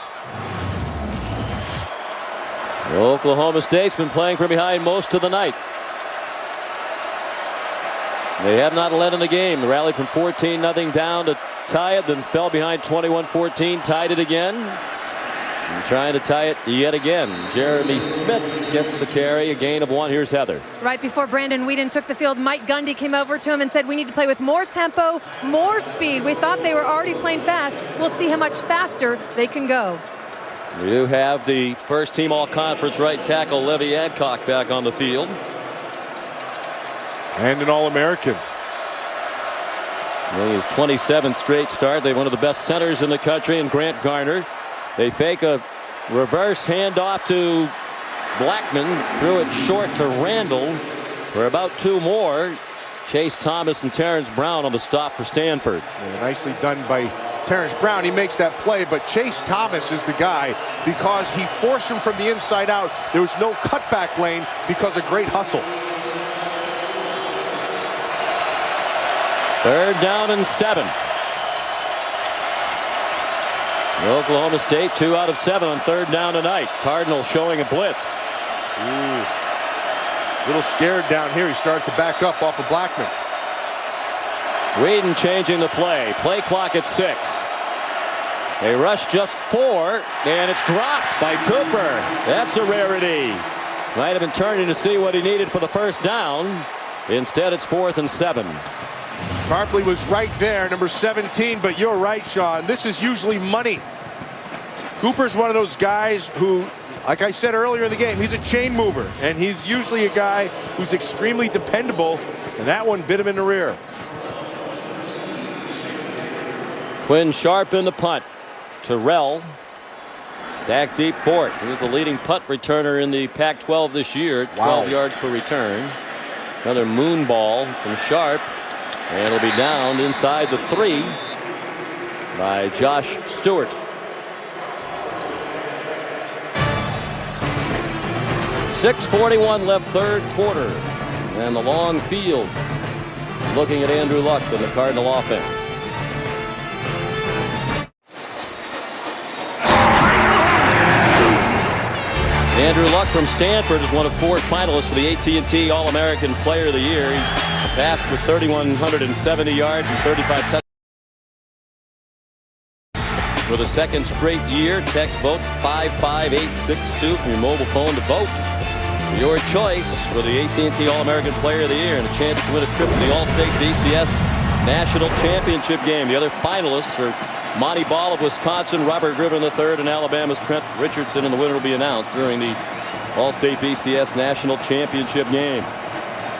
Oklahoma State's been playing from behind most of the night. They have not led in the game. They rallied from 14-0 down to tie it, then fell behind 21-14, tied it again. And trying to tie it yet again. Jeremy Smith gets the carry, a gain of 1. Here's Heather. Right before Brandon Whedon took the field, Mike Gundy came over to him and said, we need to play with more tempo, more speed. We thought they were already playing fast. We'll see how much faster they can go. We do have the first team all-conference right tackle Levy Adcock back on the field. And an All-American. His 27th straight start. They have one of the best centers in the country in Grant Garner. They fake a reverse handoff to Blackman. Threw it short to Randall for about 2 more. Chase Thomas and Terrence Brown on the stop for Stanford. Yeah, nicely done by Terrence Brown. He makes that play, but Chase Thomas is the guy because he forced him from the inside out. There was no cutback lane because of great hustle. 3rd down and 7. Oklahoma State 2 out of 7 on 3rd down tonight. Cardinal showing a blitz. Ooh. Little scared down here. He started to back up off of Blackman. Whedon changing the play. Play clock at 6. They rush just 4, and it's dropped by Cooper. That's a rarity. Might have been turning to see what he needed for the first down. Instead, it's 4th and 7. Carpley was right there, number 17, but you're right, Sean. This is usually money. Cooper's one of those guys who, like I said earlier in the game, he's a chain mover, and he's usually a guy who's extremely dependable, and that one bit him in the rear. Quinn Sharp in the punt. Terrell back deep for it. He was the leading punt returner in the Pac-12 this year, 12 yards per return. Another moon ball from Sharp. And it'll be down inside the 3 by Josh Stewart. .641 left 3rd quarter. And the long field looking at Andrew Luck and the Cardinal offense. Andrew Luck from Stanford is one of 4 finalists for the AT&T All-American Player of the Year. He passed for 3,170 yards and 35 touchdowns. For the 2nd straight year, text vote 55862 from your mobile phone to vote for your choice for the AT&T All-American Player of the Year and a chance to win a trip to the All-State BCS National Championship game. The other finalists are Monty Ball of Wisconsin, Robert Griffin III, and Alabama's Trent Richardson, and the winner will be announced during the All-State BCS National Championship game.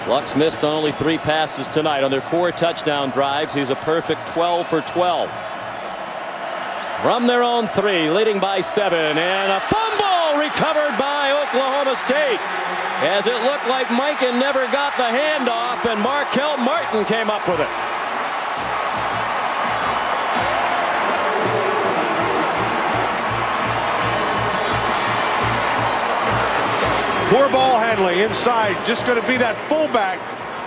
Luck's missed on only 3 passes tonight. On their 4 touchdown drives, he's a perfect 12 for 12. From their own 3, leading by 7, and a fumble recovered by Oklahoma State. As it looked like Mikan never got the handoff, and Markel Martin came up with it. Poor ball handling inside. Just going to be that fullback.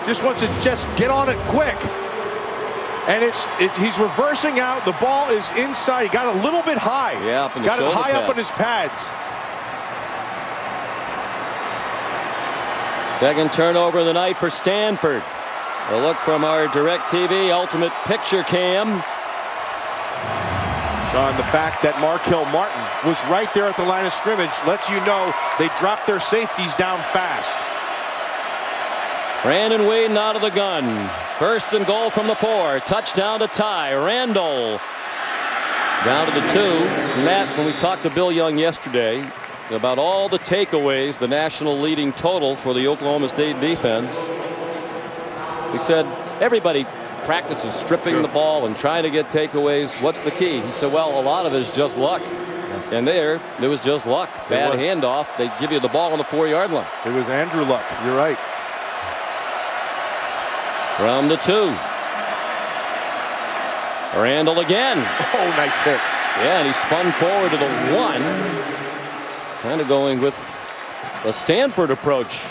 Just wants to just get on it quick. And he's reversing out. The ball is inside. He got a little bit high. Yeah, up in the got it high pads. up on his pads. 2nd turnover of the night for Stanford. A look from our DirecTV Ultimate Picture Cam. Sean, the fact that Markel Martin was right there at the line of scrimmage lets you know they dropped their safeties down fast. Brandon Whedon out of the gun. 1st and goal from the 4. Touchdown to tie. Randall down to the 2. Matt, when we talked to Bill Young yesterday about all the takeaways, the national leading total for the Oklahoma State defense, he said everybody practices stripping the ball and trying to get takeaways. What's the key? He said, well, a lot of it is just luck. And there was just luck. Bad handoff. They give you the ball on the 4-yard line. It was Andrew Luck. You're right. From the 2. Randall again. Oh, nice hit. Yeah, and he spun forward to the 1. Kind of going with a Stanford approach.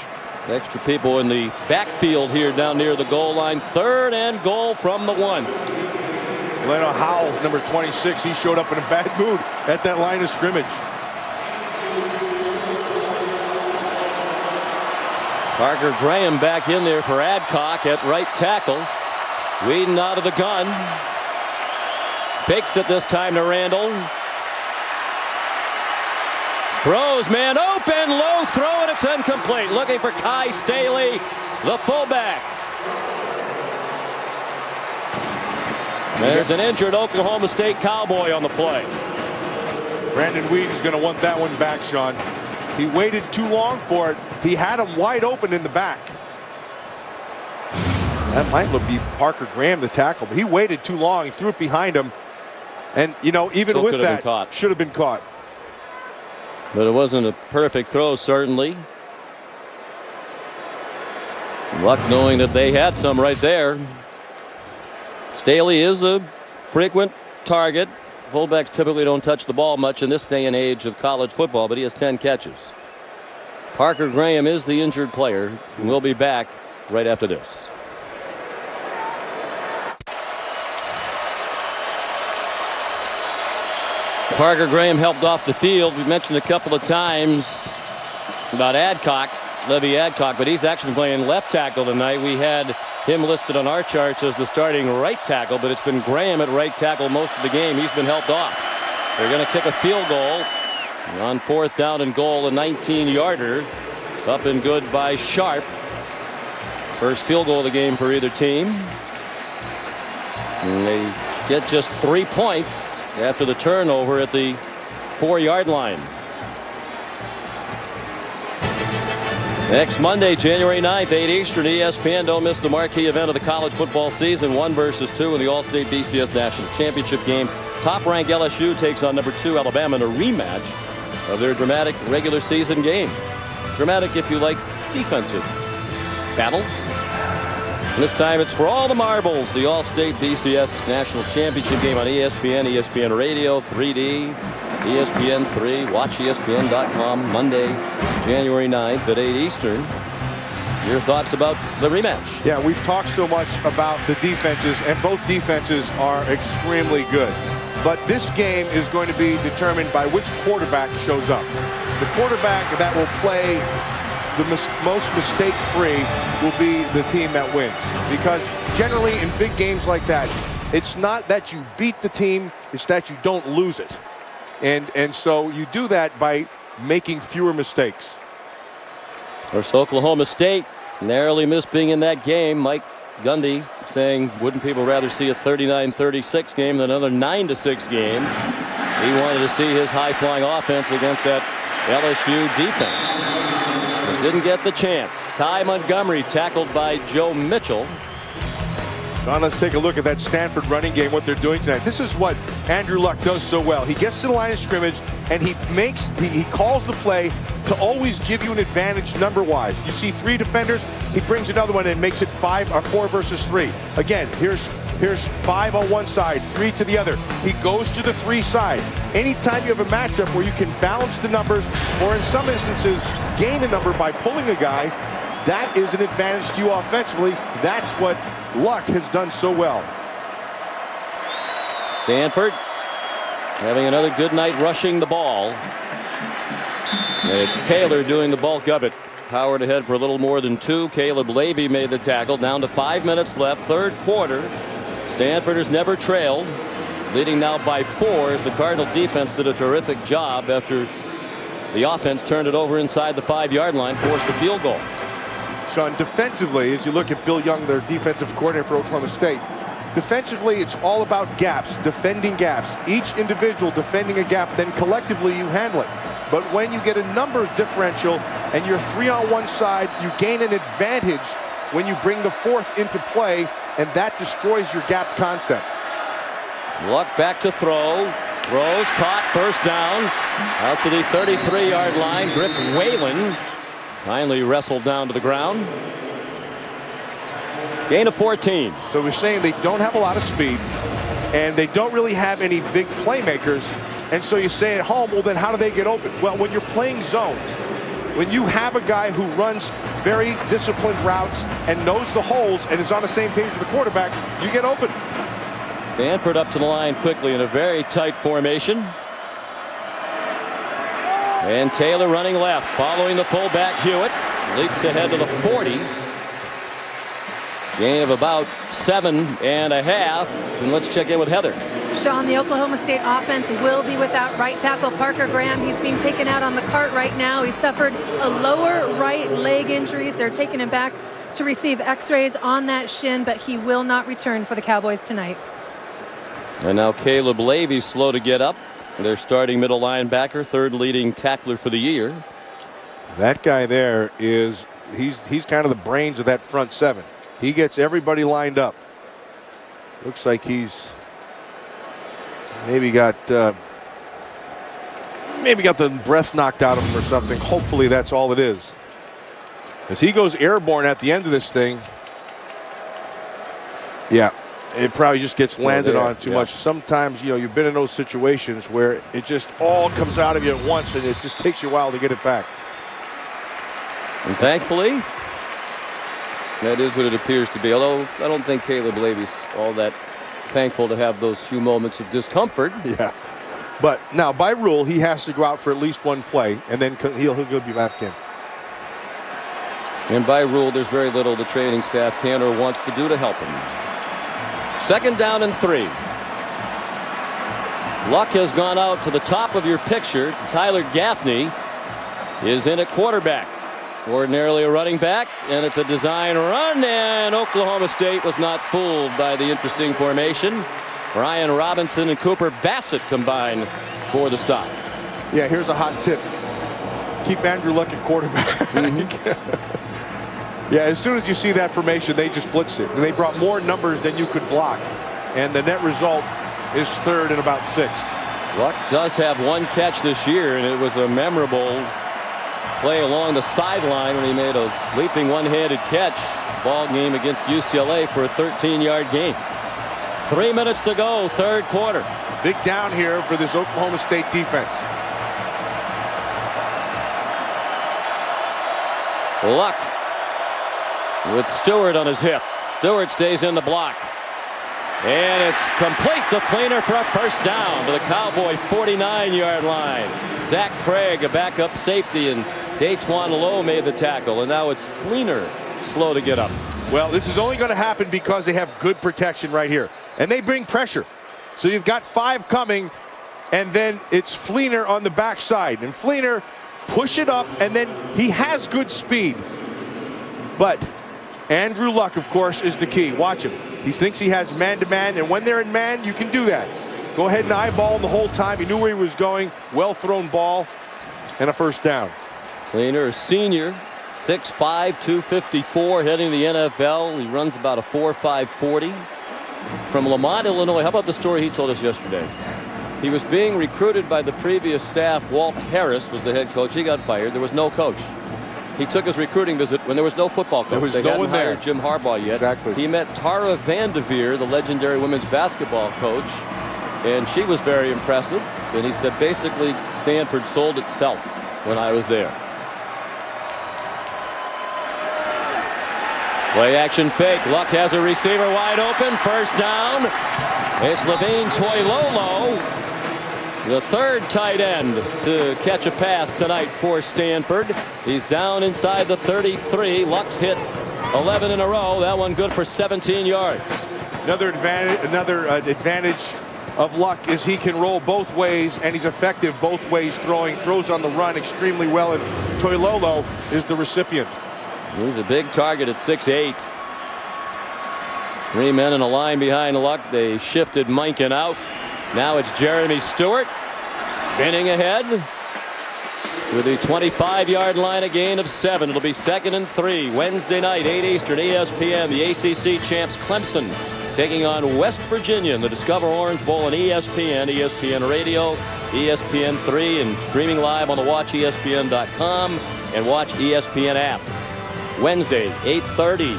Extra people in the backfield here down near the goal line. 3rd and goal from the 1. Leno Howell, number 26, he showed up in a bad mood at that line of scrimmage. Parker Graham back in there for Adcock at right tackle. Whedon out of the gun. Fakes it this time to Randall. Throws, man open, low throw, and it's incomplete. Looking for Kai Staley, the fullback. There's an injured Oklahoma State Cowboy on the play. Brandon Whedon's going to want that one back, Sean. He waited too long for it. He had him wide open in the back. That might be Parker Graham, the tackle, but he waited too long. He threw it behind him. And, you know, even Still with that, should have been caught. But it wasn't a perfect throw, certainly. Luck knowing that they had some right there. Staley is a frequent target. Fullbacks typically don't touch the ball much in this day and age of college football, but he has 10 catches. Parker Graham is the injured player, and we'll be back right after this. Parker Graham helped off the field. We mentioned a couple of times about Levy Adcock, but he's actually playing left tackle tonight. We had him listed on our charts as the starting right tackle, but it's been Graham at right tackle most of the game. He's been helped off. They're going to kick a field goal on 4th down and goal, a 19-yarder. Up and good by Sharp. First field goal of the game for either team. And they get just 3 points after the turnover at the 4-yard line. Next Monday, January 9th, 8 Eastern, ESPN. Don't miss the marquee event of the college football season, 1 versus 2 in the All-State BCS National Championship game. Top-ranked LSU takes on number 2 Alabama in a rematch of their dramatic regular season game. Dramatic if you like defensive battles. And this time it's for all the marbles. The All-State BCS National Championship game on ESPN, ESPN Radio, 3D, ESPN3. Watch ESPN.com Monday, January 9th at 8 Eastern. Your thoughts about the rematch? Yeah, we've talked so much about the defenses, and both defenses are extremely good. But this game is going to be determined by which quarterback shows up. The quarterback that will play the most mistake-free will be the team that wins. Because generally in big games like that, it's not that you beat the team, it's that you don't lose it. And so you do that by making fewer mistakes. Of course, Oklahoma State narrowly missed being in that game. Mike Gundy saying, wouldn't people rather see a 39-36 game than another 9-6 game? He wanted to see his high-flying offense against that LSU defense. But didn't get the chance. Ty Montgomery tackled by Joe Mitchell. John, let's take a look at that Stanford running game, what they're doing tonight. This is what Andrew Luck does so well. He gets to the line of scrimmage, and he calls the play to always give you an advantage number-wise. You see 3 defenders, he brings another one and makes it 4 versus 3. Again, here's 5 on one side, 3 to the other. He goes to the 3 side. Anytime you have a matchup where you can balance the numbers, or in some instances, gain a number by pulling a guy, that is an advantage to you offensively. That's what Luck has done so well. Stanford having another good night rushing the ball. And it's Taylor doing the bulk of it. Powered ahead for a little more than 2. Caleb Levy made the tackle. Down to 5 minutes left, 3rd quarter. Stanford has never trailed, leading now by 4 as the Cardinal defense did a terrific job after the offense turned it over inside the 5-yard line, forced a field goal. Sean, defensively, as you look at Bill Young, their defensive coordinator for Oklahoma State, defensively it's all about gaps, defending gaps. Each individual defending a gap, then collectively you handle it. But when you get a numbers differential and you're 3 on one side, you gain an advantage when you bring the 4th into play and that destroys your gap concept. Luck back to throw. Throws, caught, first down. Out to the 33-yard line. Griff Whalen finally wrestled down to the ground. Gain of 14. So we're saying they don't have a lot of speed, and they don't really have any big playmakers. And so you say at home, well, then how do they get open? Well, when you're playing zones, when you have a guy who runs very disciplined routes and knows the holes and is on the same page with the quarterback, you get open. Stanford up to the line quickly in a very tight formation. And Taylor running left, following the fullback Hewitt. Leaps ahead to the 40. Gain of about 7.5. And let's check in with Heather. Sean, the Oklahoma State offense will be without right tackle Parker Graham. He's being taken out on the cart right now. He suffered a lower right leg injury. They're taking him back to receive x-rays on that shin, but he will not return for the Cowboys tonight. And now Caleb Levy slow to get up. Their starting middle linebacker, third leading tackler for the year. That guy there is, he's kind of the brains of that front seven. He gets everybody lined up. Looks like he's maybe got the breath knocked out of him or something. Hopefully that's all it is. As he goes airborne at the end of this thing. Yeah. It probably just gets landed on too much. Sometimes, you know, you've been in those situations where it just all comes out of you at once and it just takes you a while to get it back. And thankfully, that is what it appears to be. Although I don't think Caleb Levy's all that thankful to have those few moments of discomfort. Yeah. But now by rule, he has to go out for at least one play and then he'll be back in. And by rule, there's very little the training staff can or wants to do to help him. 2nd down and 3. Luck has gone out to the top of your picture. Tyler Gaffney is in at quarterback. Ordinarily a running back, and it's a design run, and Oklahoma State was not fooled by the interesting formation. Brian Robinson and Cooper Bassett combined for the stop. Yeah, here's a hot tip. Keep Andrew Luck at quarterback. Yeah, as soon as you see that formation, they just blitzed it. And they brought more numbers than you could block. And the net result is 3rd and about 6. Luck does have one catch this year, and it was a memorable play along the sideline when he made a leaping one-handed catch. Ball game against UCLA for a 13-yard gain. 3 minutes to go, 3rd quarter. Big down here for this Oklahoma State defense. Luck with Stewart on his hip. Stewart stays in the block. And it's complete to Fleener for a first down to the Cowboy 49-yard line. Zach Craig, a backup safety, and Daquan Lowe made the tackle. And now it's Fleener slow to get up. Well, this is only going to happen because they have good protection right here. And they bring pressure. So you've got 5 coming, and then it's Fleener on the backside. And Fleener push it up, and then he has good speed. But Andrew Luck, of course, is the key. Watch him. He thinks he has man-to-man, and when they're in man, you can do that. Go ahead and eyeball him the whole time. He knew where he was going. Well-thrown ball, and a first down. Fleener, a senior, 6'5", 254, heading the NFL. He runs about a 4.5 40. From Lamont, Illinois. How about the story he told us yesterday? He was being recruited by the previous staff. Walt Harris was the head coach. He got fired. There was no coach. He took his recruiting visit when there was no football coach. There was they no hadn't one there. hired Jim Harbaugh yet. Exactly. He met Tara Vanderveer, the legendary women's basketball coach, and she was very impressive. And he said basically Stanford sold itself when I was there. Play action fake. Luck has a receiver wide open. First down. It's Levine Toilolo, the 3rd tight end to catch a pass tonight for Stanford. He's down inside the 33. Luck's hit 11 in a row. That one good for 17 yards. Another advantage of Luck is he can roll both ways, and he's effective both ways throwing. Throws on the run extremely well, and Toilolo is the recipient. He's a big target at 6'8". 3 men in a line behind Luck. They shifted Minkin out. Now it's Jeremy Stewart spinning ahead. to the 25-yard line, a gain of 7. It'll be 2nd and 3. Wednesday night, 8 Eastern, ESPN. The ACC champs Clemson taking on West Virginia in the Discover Orange Bowl on ESPN, ESPN Radio, ESPN3, and streaming live on the WatchESPN.com and Watch ESPN app. Wednesday, 8:30.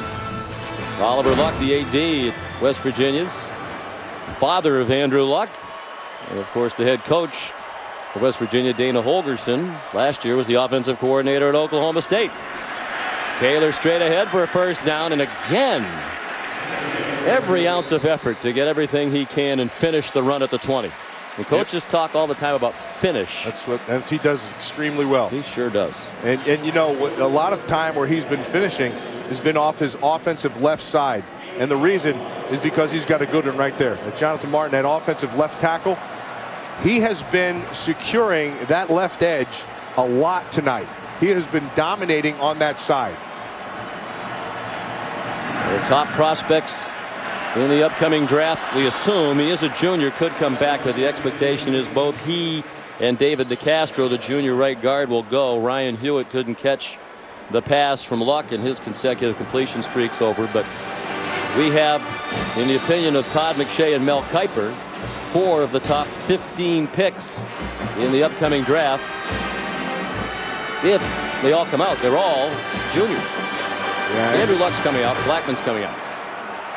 Oliver Luck, the AD at West Virginia's, father of Andrew Luck, and of course the head coach of West Virginia, Dana Holgorsen, last year was the offensive coordinator at Oklahoma State. Taylor straight ahead for a first down, and again, every ounce of effort to get everything he can and finish the run at the 20. The coaches talk all the time about finish. That's he does extremely well. He sure does. And you know, a lot of time where he's been finishing has been off his offensive left side. And the reason is because he's got a good one right there. Jonathan Martin, that offensive left tackle, he has been securing that left edge a lot tonight. He has been dominating on that side. The top prospects in the upcoming draft, we assume, he is a junior, could come back, but the expectation is both he and David DeCastro, the junior right guard, will go. Ryan Hewitt couldn't catch the pass from Luck, and his consecutive completion streak's over. But we have, in the opinion of Todd McShay and Mel Kiper, 4 of the top 15 picks in the upcoming draft. If they all come out, they're all juniors. Yeah. Andrew Luck's coming out, Blackman's coming out.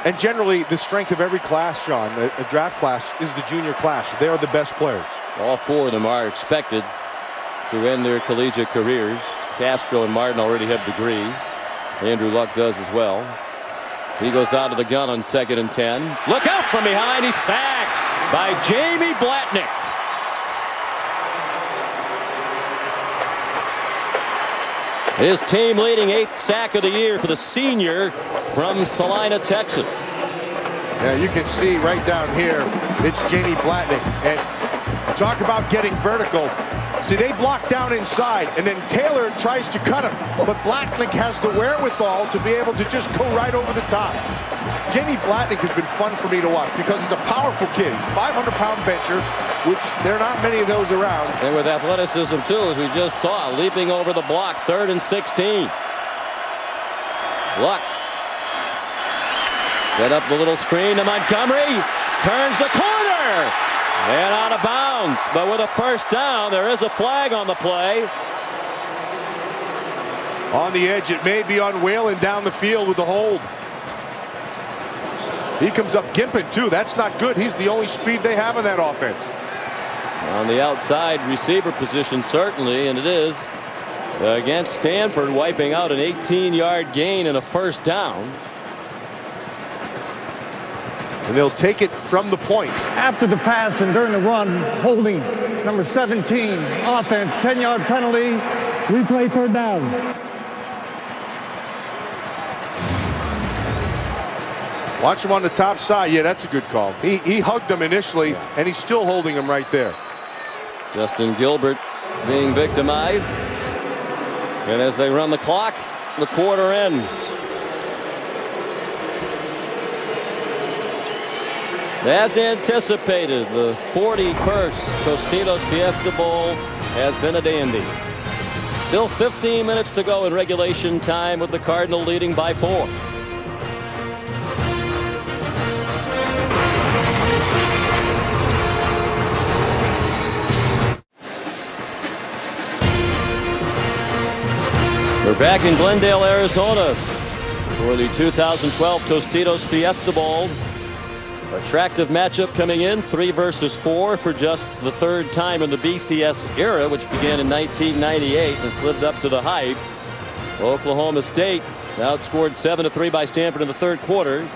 And generally, the strength of every class, Sean, a draft class, is the junior class. They are the best players. All 4 of them are expected to end their collegiate careers. Castro and Martin already have degrees. Andrew Luck does as well. He goes out of the gun on 2nd and 10. Look out from behind. He's sacked by Jamie Blatnick. His team leading 8th sack of the year for the senior from Salina, Texas. Yeah, you can see right down here, it's Jamie Blatnick. And talk about getting vertical. See, they block down inside, and then Taylor tries to cut him. But Blatnick has the wherewithal to be able to just go right over the top. Jamie Blatnick has been fun for me to watch because he's a powerful kid. He's a 500-pound bencher, which there are not many of those around. And with athleticism, too, as we just saw, leaping over the block, 3rd and 16. Luck set up the little screen to Montgomery. Turns the corner. And out of bounds. But with a first down, there is a flag on the play. On the edge, it may be on Whalen down the field with the hold. He comes up gimping, too. That's not good. He's the only speed they have in that offense. On the outside receiver position, certainly, and it is against Stanford, wiping out an 18-yard gain and a first down. And they'll take it from the point. After the pass and during the run, holding number 17, offense, 10-yard penalty, replay 3rd down. Watch him on the top side. Yeah, that's a good call. He hugged him initially, and he's still holding him right there. Justin Gilbert being victimized. And as they run the clock, the quarter ends. As anticipated, the 41st Tostitos Fiesta Bowl has been a dandy. Still 15 minutes to go in regulation time, with the Cardinal leading by 4. We're back in Glendale, Arizona for the 2012 Tostitos Fiesta Bowl. Attractive matchup coming in, 3 versus 4 for just the 3rd time in the BCS era, which began in 1998 and it's lived up to the hype. Oklahoma State outscored 7-3 by Stanford in the 3rd quarter.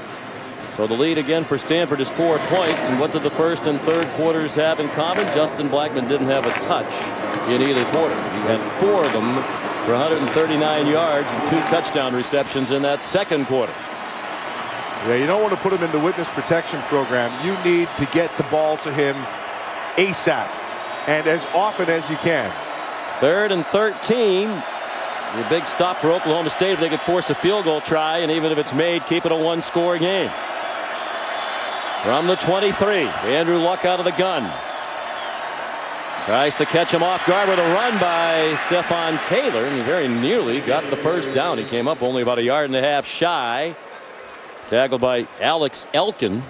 So the lead again for Stanford is 4 points. And what did the 1st and 3rd quarters have in common? Justin Blackman didn't have a touch in either quarter. He had 4 of them for 139 yards and 2 touchdown receptions in that 2nd quarter. Yeah, you don't want to put him in the witness protection program. You need to get the ball to him ASAP and as often as you can. 3rd and 13. The big stop for Oklahoma State if they could force a field goal try, and even if it's made, keep it a 1-score game. From the 23, Andrew Luck out of the gun. Tries to catch him off guard with a run by Stephen Taylor, and he very nearly got the first down. He came up only about a yard and a half shy. Tackled by Alex Elkins,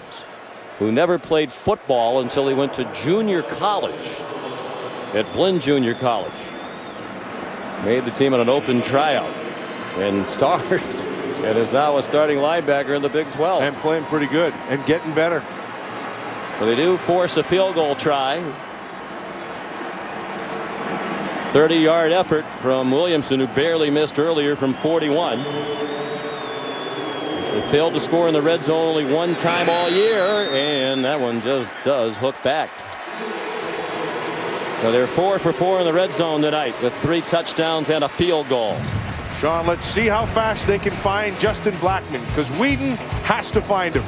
who never played football until he went to junior college at Blinn Junior College. Made the team on an open tryout and started and is now a starting linebacker in the Big 12. And playing pretty good and getting better. So they do force a field goal try. 30-yard effort from Williamson, who barely missed earlier from 41. They failed to score in the red zone only one time all year, and that one just does hook back. So they're 4 for 4 in the red zone tonight with 3 touchdowns and a field goal. Sean, let's see how fast they can find Justin Blackmon, because Whedon has to find him.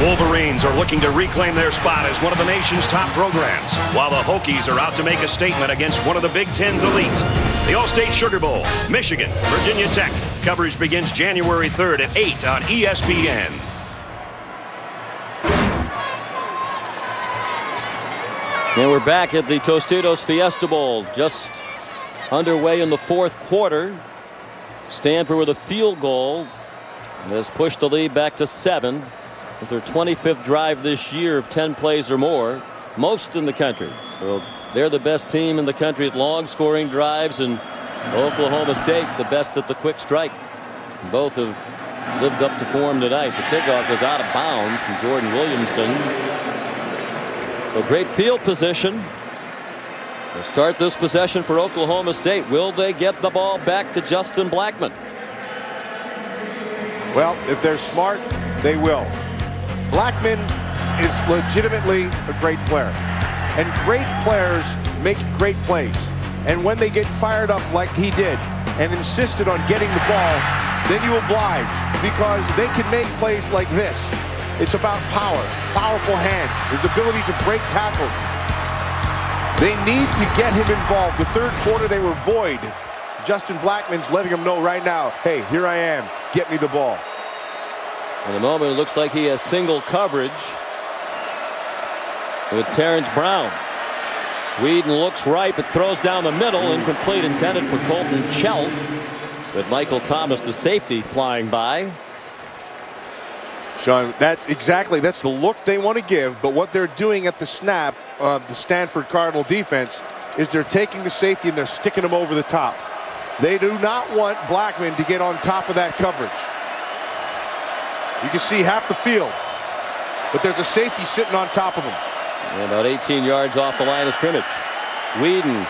Wolverines are looking to reclaim their spot as one of the nation's top programs, while the Hokies are out to make a statement against one of the Big Ten's elite. The All-State Sugar Bowl, Michigan, Virginia Tech. Coverage begins January 3rd at 8 on ESPN. And we're back at the Tostitos Fiesta Bowl, just underway in the fourth quarter. Stanford with a field goal has pushed the lead back to 7. It's their 25th drive this year of 10 plays or more, most in the country. So they're the best team in the country at long scoring drives, and Oklahoma State the best at the quick strike. Both have lived up to form tonight. The kickoff goes out of bounds from Jordan Williamson. So great field position. They'll start this possession for Oklahoma State. Will they get the ball back to Justin Blackmon? Well, if they're smart, they will. Blackmon is legitimately a great player, and great players make great plays. And when they get fired up like he did and insisted on getting the ball, then you oblige, because they can make plays like this. It's about power, powerful hands, his ability to break tackles. They need to get him involved. The third quarter they were void. Justin Blackmon's letting him know right now, hey, here I am, get me the ball. In the moment, it looks like he has single coverage with Terrence Brown. Whedon looks right, but throws down the middle. Incomplete, intended for Colton Chelf. With Michael Thomas, the safety, flying by. Sean, that's the look they want to give, but what they're doing at the snap of the Stanford Cardinal defense is they're taking the safety and they're sticking him over the top. They do not want Blackmon to get on top of that coverage. You can see half the field, but there's a safety sitting on top of him. And about 18 yards off the line of scrimmage. Whedon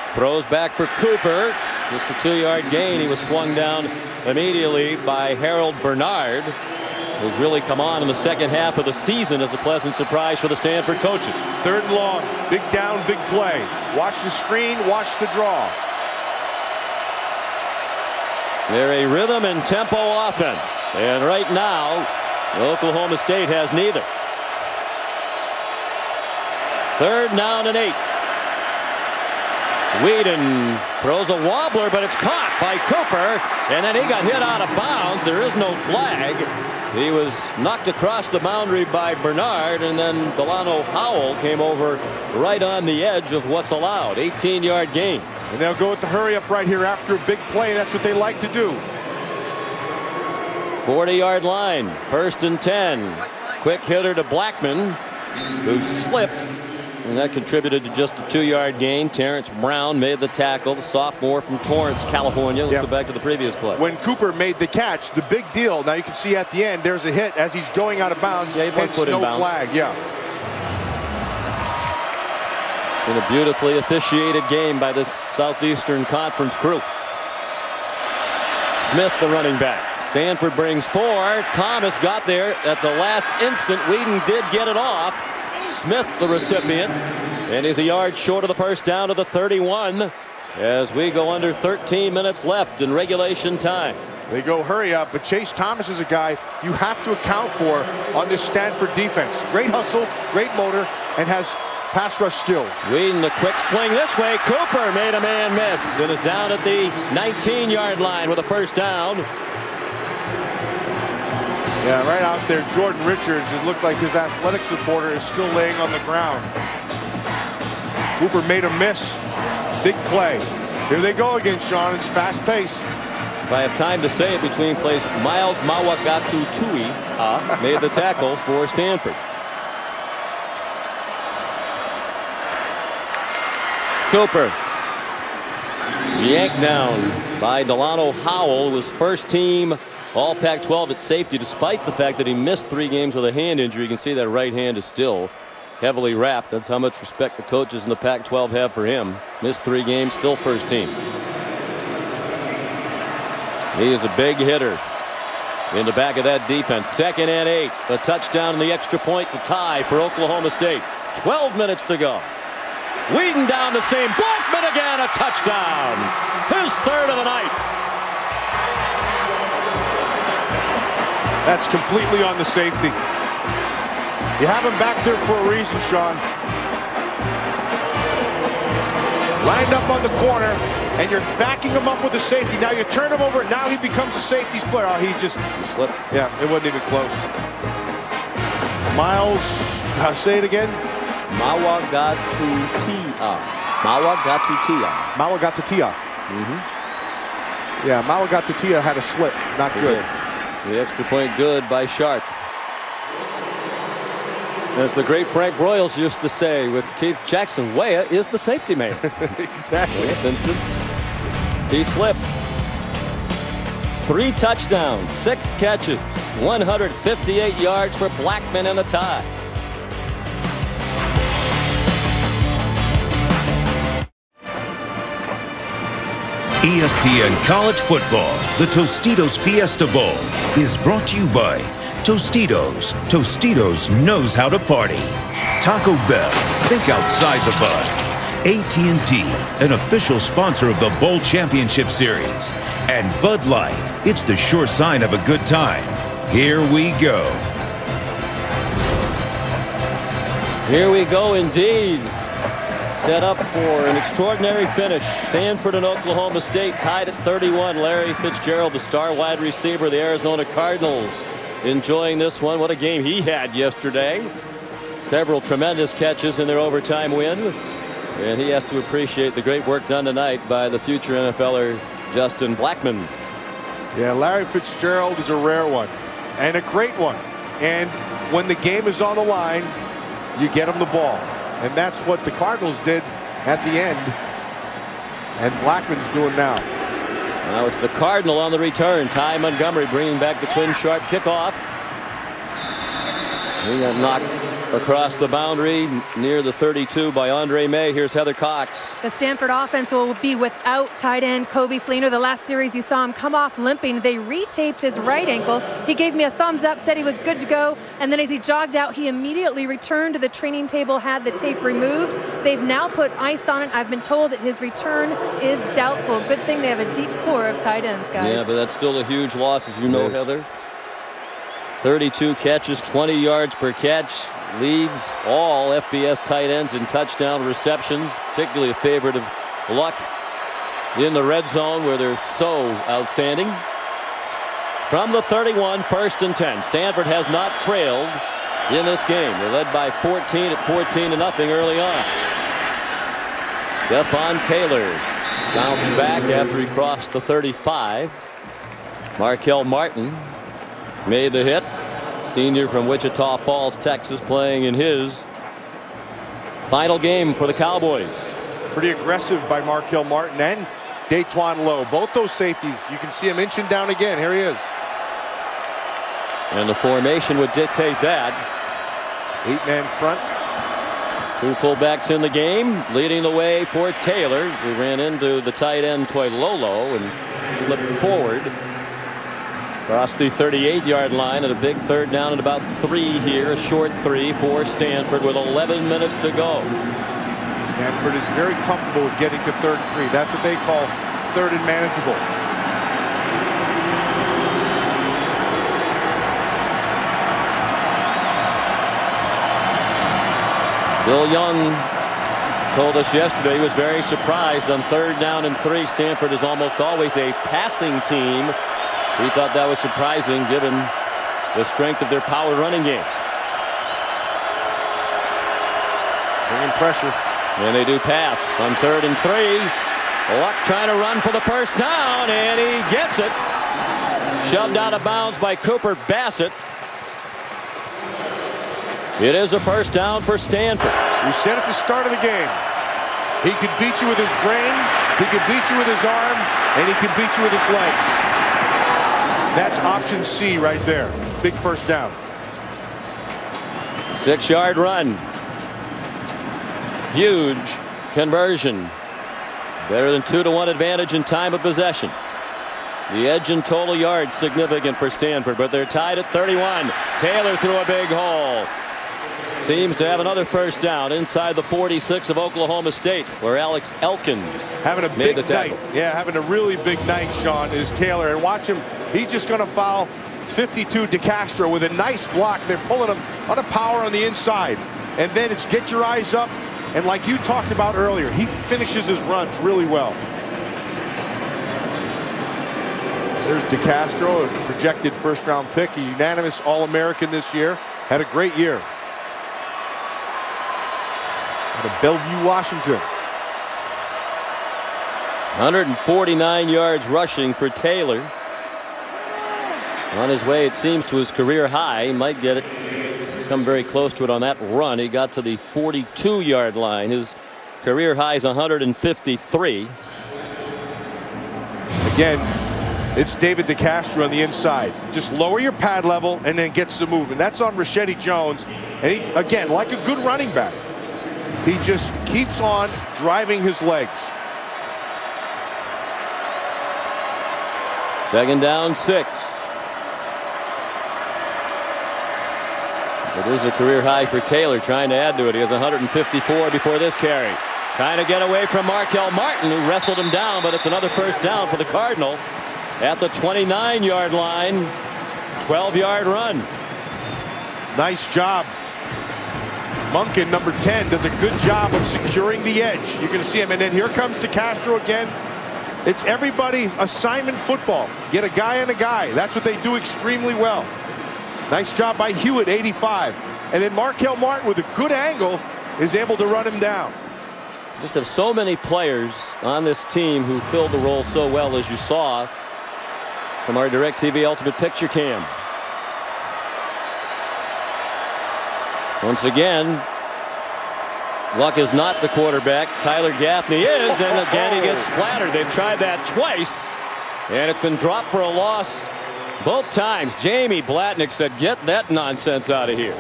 throws back for Cooper. Just a 2-yard gain. He was swung down immediately by Harold Bernard, who's really come on in the second half of the season as a pleasant surprise for the Stanford coaches. 3rd and long, big down, big play. Watch the screen, watch the draw. They're a rhythm and tempo offense, and right now Oklahoma State has neither. 3rd down and 8. Whedon throws a wobbler, but it's caught by Cooper, and then he got hit out of bounds. There is no flag. He was knocked across the boundary by Bernard, and then Delano Howell came over right on the edge of what's allowed. 18-yard gain. And they'll go with the hurry up right here after a big play. That's what they like to do. 40-yard line, 1st and 10. Quick hitter to Blackmon, who slipped, and that contributed to just a 2-yard gain. Terrence Brown made the tackle, the sophomore from Torrance, California. Let's go back to the previous play. When Cooper made the catch, the big deal, now you can see at the end, there's a hit as he's going out of bounds. Yeah, hence no flag. Yeah. In a beautifully officiated game by this Southeastern Conference crew. Smith, the running back. Stanford brings 4. Thomas got there at the last instant. Whedon did get it off. Smith, the recipient, and he's a yard short of the first down to the 31 as we go under 13 minutes left in regulation time. They go hurry up, but Chase Thomas is a guy you have to account for on this Stanford defense. Great hustle, great motor, and has pass rush skills. Whedon, the quick sling this way. Cooper made a man miss and is down at the 19-yard line with a first down. Yeah, right out there, Jordan Richards. It looked like his athletics reporter is still laying on the ground. Cooper made a miss. Big play. Here they go again, Sean. It's fast pace. If I have time to say it between plays, Miles Mawagatu-Tui made the tackle for Stanford. Cooper. Yanked down by Delano Howell, was first team All Pac-12 at safety, despite the fact that he missed 3 games with a hand injury. You can see that right hand is still heavily wrapped. That's how much respect the coaches in the Pac-12 have for him. Missed 3 games, still first team. He is a big hitter in the back of that defense. 2nd and 8. A touchdown and the extra point to tie for Oklahoma State. 12 minutes to go. Whedon down the seam. Blackman again, a touchdown. His 3rd of the night. That's completely on the safety. You have him back there for a reason, Sean. Lined up on the corner, and you're backing him up with the safety. Now you turn him over, and now he becomes a safety's player. Oh, he just slipped. Yeah, it wasn't even close. Miles, say it again. Mawagatu-Tia. Mawagatu-Tia. Mawagatu-Tia. Yeah, Mawagatu-Tia had a slip. Not good. The extra point good by Sharp. As the great Frank Broyles used to say with Keith Jackson, Weah is the safety man. Exactly. In this instance, he slipped. 3 touchdowns, 6 catches, 158 yards for Blackman in the tie. ESPN College Football, the Tostitos Fiesta Bowl, is brought to you by Tostitos. Tostitos knows how to party. Taco Bell, think outside the bun. AT&T, an official sponsor of the Bowl Championship Series. And Bud Light, it's the sure sign of a good time. Here we go. Here we go indeed. Set up for an extraordinary finish. Stanford and Oklahoma State tied at 31. Larry Fitzgerald, the star wide receiver of the Arizona Cardinals, enjoying this one. What a game he had yesterday. Several tremendous catches in their overtime win. And he has to appreciate the great work done tonight by the future NFLer Justin Blackman. Yeah, Larry Fitzgerald is a rare one and a great one. And when the game is on the line, you get him the ball. And that's what the Cardinals did at the end. And Blackman's doing now. Now it's the Cardinal on the return. Ty Montgomery bringing back the Quinn Sharp kickoff. He got knocked across the boundary near the 32 by Andre May. Here's Heather Cox. The Stanford offense will be without tight end Kobe Fleener. The last series you saw him come off limping. They retaped his right ankle. He gave me a thumbs up, said he was good to go. And then as he jogged out, he immediately returned to the training table, had the tape removed. They've now put ice on it. I've been told that his return is doubtful. Good thing they have a deep core of tight ends, guys. Yeah, but that's still a huge loss, as you know, Heather. 32 catches, 20 yards per catch. Leads all FBS tight ends in touchdown receptions, particularly a favorite of Luck in the red zone where they're so outstanding. From the 31, 1st and 10. Stanford has not trailed in this game. They're led by 14 at 14-0 early on. Stephon Taylor bounced back after he crossed the 35. Markel Martin made the hit. Senior from Wichita Falls, Texas, playing in his final game for the Cowboys. Pretty aggressive by Markel Martin and Daytwan Lowe. Both those safeties, you can see him inching down again. Here he is. And the formation would dictate that. 8-man front. 2 fullbacks in the game, leading the way for Taylor, who ran into the tight end Toilolo and slipped forward. Across the 38-yard line at a big 3rd down at about 3 here. A short 3 for Stanford with 11 minutes to go. Stanford is very comfortable with getting to 3rd and 3. That's what they call 3rd and manageable. Bill Young told us yesterday he was very surprised on 3rd down and 3. Stanford is almost always a passing team. He thought that was surprising given the strength of their power running game. Bringing pressure. And they do pass on 3rd and 3. Luck trying to run for the first down, and he gets it. Shoved out of bounds by Cooper Bassett. It is a first down for Stanford. We said at the start of the game, he could beat you with his brain, he could beat you with his arm, and he could beat you with his legs. That's option C right there. Big first down. 6-yard run. Huge conversion. Better than 2-to-1 advantage in time of possession. The edge in total yards significant for Stanford, but they're tied at 31. Taylor through a big hole. Seems to have another first down inside the 46 of Oklahoma State, where Alex Elkins having a made big the tackle. night. Yeah, having a really big night, Sean, is Taylor. And watch him. He's just going to foul 52 DeCastro with a nice block. They're pulling him on a power on the inside. And then it's get your eyes up. And like you talked about earlier, he finishes his runs really well. There's DeCastro, a projected first-round pick, a unanimous All-American this year. Had a great year. Out of Bellevue, Washington. 149 yards rushing for Taylor. On his way, it seems, to his career high. He might get it. Come very close to it on that run. He got to the 42-yard line. His career high is 153. Again, it's David DeCastro on the inside. Just lower your pad level and then get some movement. That's on Rashedi Jones. And he, again, like a good running back, he just keeps on driving his legs. 2nd down, 6. It is a career high for Taylor, trying to add to it. He has 154 before this carry. Trying to get away from Markel Martin, who wrestled him down, but it's another first down for the Cardinal at the 29-yard line. 12-yard run. Nice job. Monken, number 10, does a good job of securing the edge. You're going to see him. And then here comes DeCastro again. It's everybody's assignment football. Get a guy on a guy. That's what they do extremely well. Nice job by Hewitt, 85. And then Markel Martin, with a good angle, is able to run him down. Just have so many players on this team who filled the role so well, as you saw from our DirecTV Ultimate Picture Cam. Once again, Luck is not the quarterback. Tyler Gaffney is, and again he gets splattered. They've tried that twice, and it's been dropped for a loss both times. Jamie Blatnick said, "Get that nonsense out of here."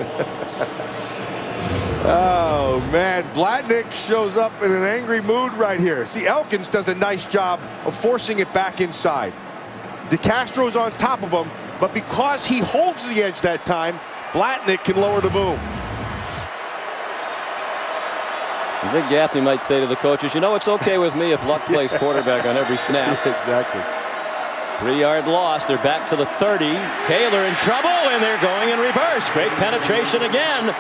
Oh, man. Blatnick shows up in an angry mood right here. See, Elkins does a nice job of forcing it back inside. DeCastro's on top of him, but because he holds the edge that time, Blatnick can lower the boom. I think Gaffney might say to the coaches, you know, it's okay with me if Luck plays quarterback on every snap. Exactly. 3-yard loss. They're back to the 30. Taylor in trouble, and they're going in reverse. Great penetration again.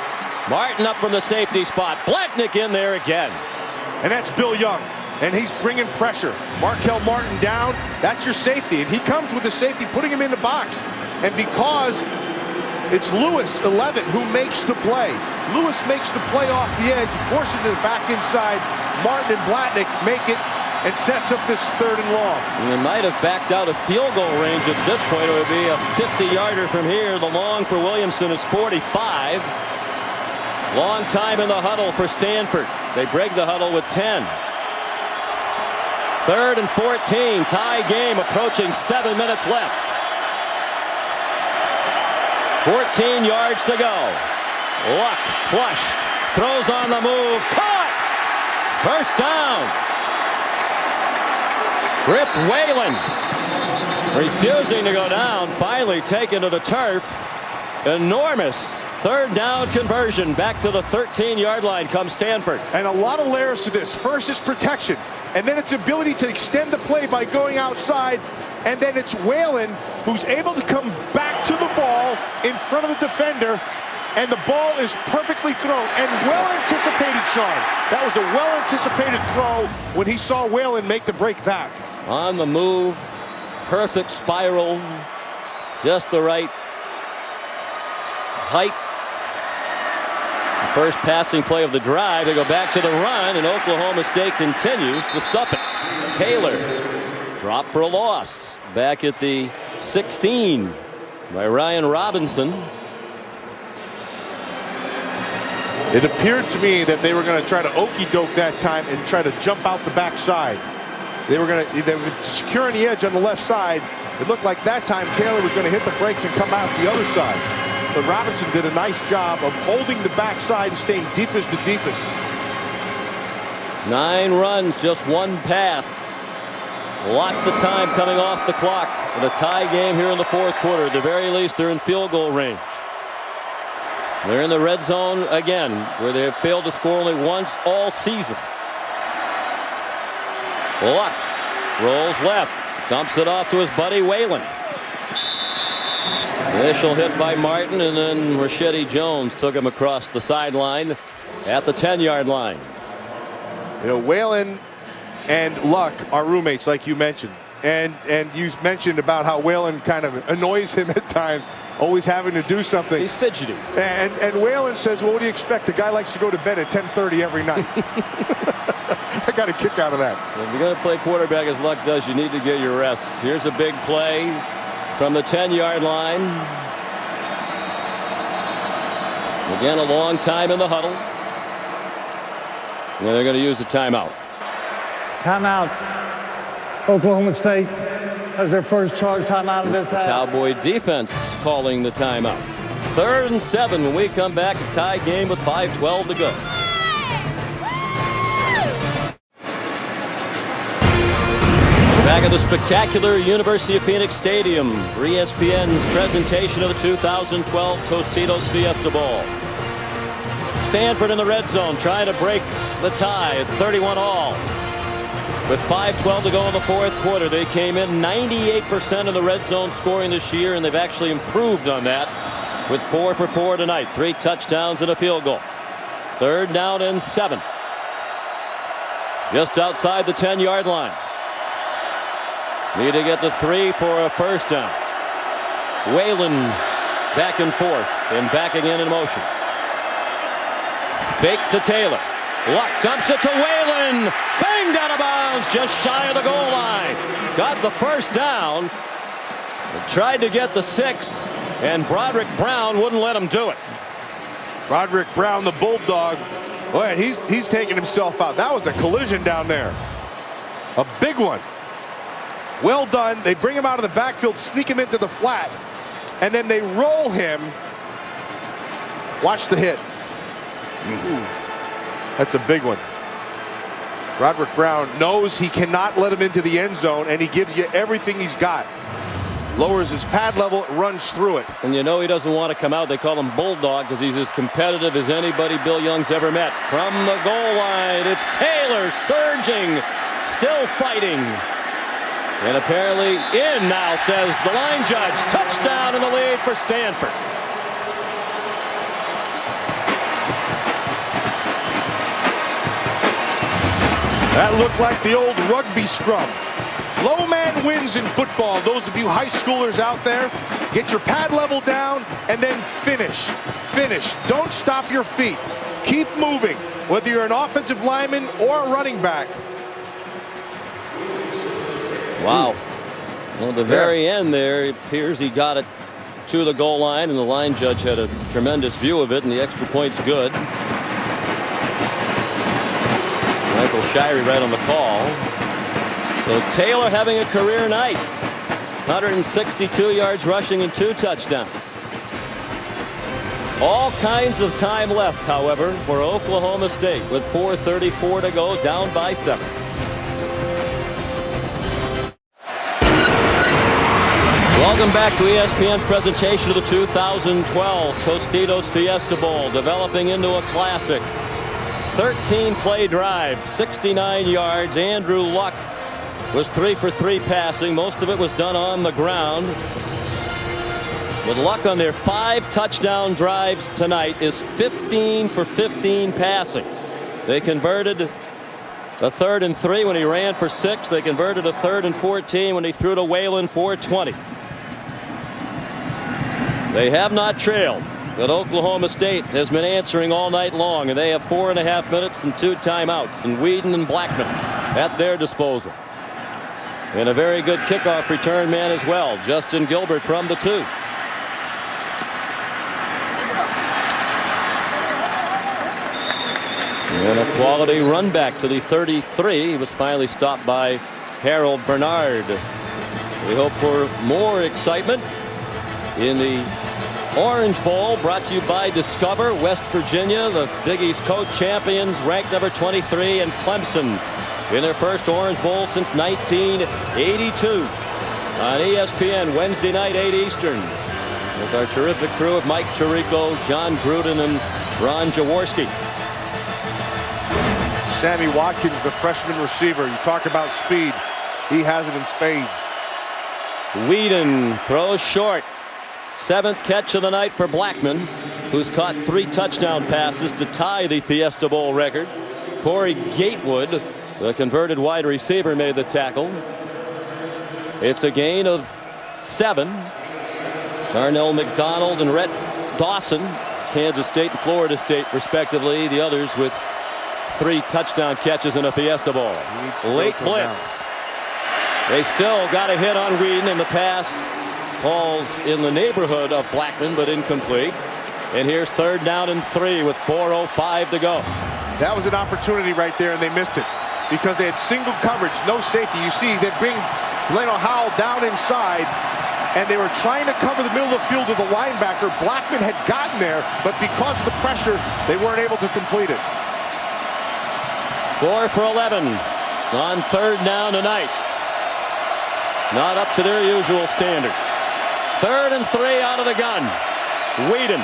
Martin up from the safety spot. Blatnick in there again. And that's Bill Young, and he's bringing pressure. Markel Martin down, that's your safety. And he comes with the safety, putting him in the box. And because it's Lewis, 11, who makes the play. Lewis makes the play off the edge, forces it back inside. Martin and Blatnick make it and sets up this 3rd and long. And they might have backed out of field goal range at this point. It would be a 50-yarder from here. The long for Williamson is 45. Long time in the huddle for Stanford. They break the huddle with 10. 3rd and 14. Tie game, approaching 7 minutes left. 14 yards to go. Luck flushed. Throws on the move. Caught! First down. Griff Whalen refusing to go down. Finally taken to the turf. Enormous 3rd down conversion. Back to the 13-yard line comes Stanford. And a lot of layers to this. First is protection, and then it's ability to extend the play by going outside, and then it's Whalen who's able to come back to the ball in front of the defender, and the ball is perfectly thrown and well anticipated, Sean. That was a well anticipated throw when he saw Whalen make the break back. On the move, perfect spiral, just the right height. The first passing play of the drive. They go back to the run, and Oklahoma State continues to stuff it. Taylor dropped for a loss. Back at the 16 by Ryan Robinson. It appeared to me that they were going to try to okey-doke that time and try to jump out the backside. They were securing the edge on the left side. It looked like that time Taylor was going to hit the brakes and come out the other side. But Robinson did a nice job of holding the backside and staying deepest to deepest. 9 runs, just 1 pass. Lots of time coming off the clock. In a tie game here in the 4th quarter. At the very least, they're in field goal range. They're in the red zone again, where they have failed to score only once all season. Luck rolls left, dumps it off to his buddy Whalen. Initial hit by Martin, and then Rashidi Jones took him across the sideline at the 10-yard line. You know, Whalen and Luck are roommates, like you mentioned. And you mentioned about how Whalen kind of annoys him at times, always having to do something. He's fidgety. And Whalen says, well, what do you expect? The guy likes to go to bed at 10:30 every night. I got a kick out of that. If you're going to play quarterback as Luck does, you need to get your rest. Here's a big play from the 10-yard line. Again, a long time in the huddle. And they're going to use a timeout. Timeout. Oklahoma State has their first charge timeout of this half. Cowboy defense calling the timeout. 3rd and 7 when we come back. A tie game with 5:12 to go. Back at the spectacular University of Phoenix Stadium for ESPN's presentation of the 2012 Tostitos Fiesta Bowl. Stanford in the red zone trying to break the tie at 31-all. With 5:12 to go in the 4th quarter, they came in 98% of the red zone scoring this year, and they've actually improved on that with 4 for 4 tonight. 3 touchdowns and a field goal. 3rd down and 7. Just outside the 10-yard line. Need to get the 3 for a first down. Whalen back and forth and back again in motion. Fake to Taylor. Luck dumps it to Whalen. Banged out of bounds just shy of the goal line. Got the first down. Tried to get the 6, and Broderick Brown wouldn't let him do it. Broderick Brown, the Bulldog. Boy, he's taking himself out. That was a collision down there. A big one. Well done. They bring him out of the backfield, sneak him into the flat, and then they roll him. Watch the hit. That's a big one. Broderick Brown knows he cannot let him into the end zone, and he gives you everything he's got. Lowers his pad level, runs through it. And you know he doesn't want to come out. They call him Bulldog because he's as competitive as anybody Bill Young's ever met. From the goal line, it's Taylor surging, still fighting. And apparently in now, says the line judge. Touchdown in the lead for Stanford. That looked like the old rugby scrum. Low man wins in football. Those of you high schoolers out there, get your pad level down and then finish. Finish. Don't stop your feet. Keep moving, whether you're an offensive lineman or a running back. Wow. Well, at the very end there, it appears he got it to the goal line, and the line judge had a tremendous view of it, and the extra point's good. Michael Shirey right on the call. So Taylor having a career night. 162 yards rushing and 2 touchdowns. All kinds of time left, however, for Oklahoma State with 4:34 to go, down by 7. Welcome back to ESPN's presentation of the 2012 Tostitos Fiesta Bowl, developing into a classic. 13-play drive, 69 yards. Andrew Luck was 3 for 3 passing. Most of it was done on the ground. With Luck on their 5 touchdown drives tonight is 15 for 15 passing. They converted a 3rd and 3 when he ran for 6. They converted a 3rd and 14 when he threw to Whalen for 20. They have not trailed. But Oklahoma State has been answering all night long, and they have 4.5 minutes and 2 timeouts, and Whedon and Blackman at their disposal. And a very good kickoff return man as well, Justin Gilbert from the 2. And a quality run back to the 33. He was finally stopped by Harold Bernard. We hope for more excitement in the Orange Bowl, brought to you by Discover. West Virginia, the Big East Coast champions, ranked number 23, and Clemson in their first Orange Bowl since 1982 on ESPN Wednesday night, 8 Eastern, with our terrific crew of Mike Tirico, John Gruden, and Ron Jaworski. Sammy Watkins, the freshman receiver. You talk about speed. He has it in spades. Whedon throws short. 7th catch of the night for Blackman, who's caught 3 touchdown passes to tie the Fiesta Bowl record. Corey Gatewood, the converted wide receiver, made the tackle. It's a gain of 7. Darnell McDonald and Rhett Dawson, Kansas State and Florida State respectively, the others with 3 touchdown catches in a Fiesta Bowl. Late blitz. They still got a hit on Whedon, and the pass falls in the neighborhood of Blackman, but incomplete. And here's 3rd down and 3 with 4:05 to go. That was an opportunity right there, and they missed it because they had single coverage, no safety. You see, they bring Leno Howell down inside, and they were trying to cover the middle of the field with the linebacker. Blackman had gotten there, but because of the pressure, they weren't able to complete it. 4 for 11 on 3rd down tonight. Not up to their usual standard. 3rd and 3 out of the gun. Whedon.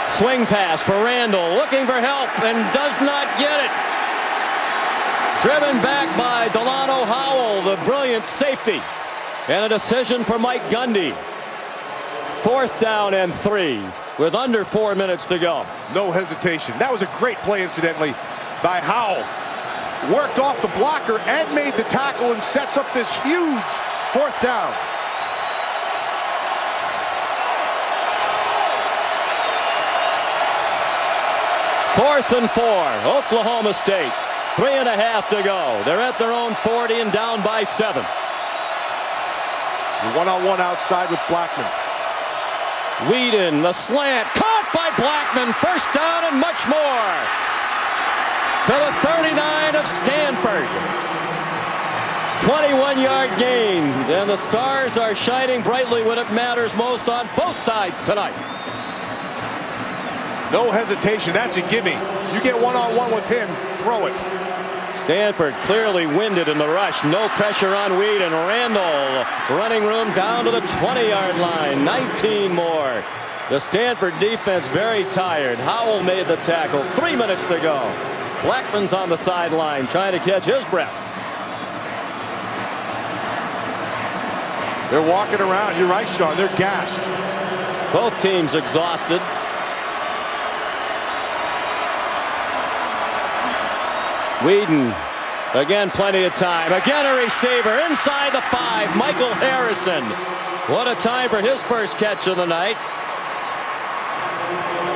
Swing pass for Randall, looking for help and does not get it. Driven back by Delano Howell, the brilliant safety. And a decision for Mike Gundy. 4th down and 3 with under 4 minutes to go. No hesitation. That was a great play, incidentally, by Howell. Worked off the blocker and made the tackle and sets up this huge 4th down. Fourth and 4, Oklahoma State. 3.5 to go. They're at their own 40 and down by 7. One-on-one outside with Blackman. Whedon, the slant, caught by Blackman. 1st down and much more. To the 39 of Stanford. 21-yard gain. And the stars are shining brightly when it matters most on both sides tonight. No hesitation. That's a gimme. You get one-on-one with him, throw it. Stanford clearly winded in the rush. No pressure on Whedon. Randall running room down to the 20-yard line. 19 more. The Stanford defense very tired. Howell made the tackle. 3 minutes to go. Blackman's on the sideline trying to catch his breath. They're walking around. You're right, Sean. They're gassed. Both teams exhausted. Whedon, again plenty of time. Again a receiver inside the 5. Michael Harrison. What a time for his first catch of the night.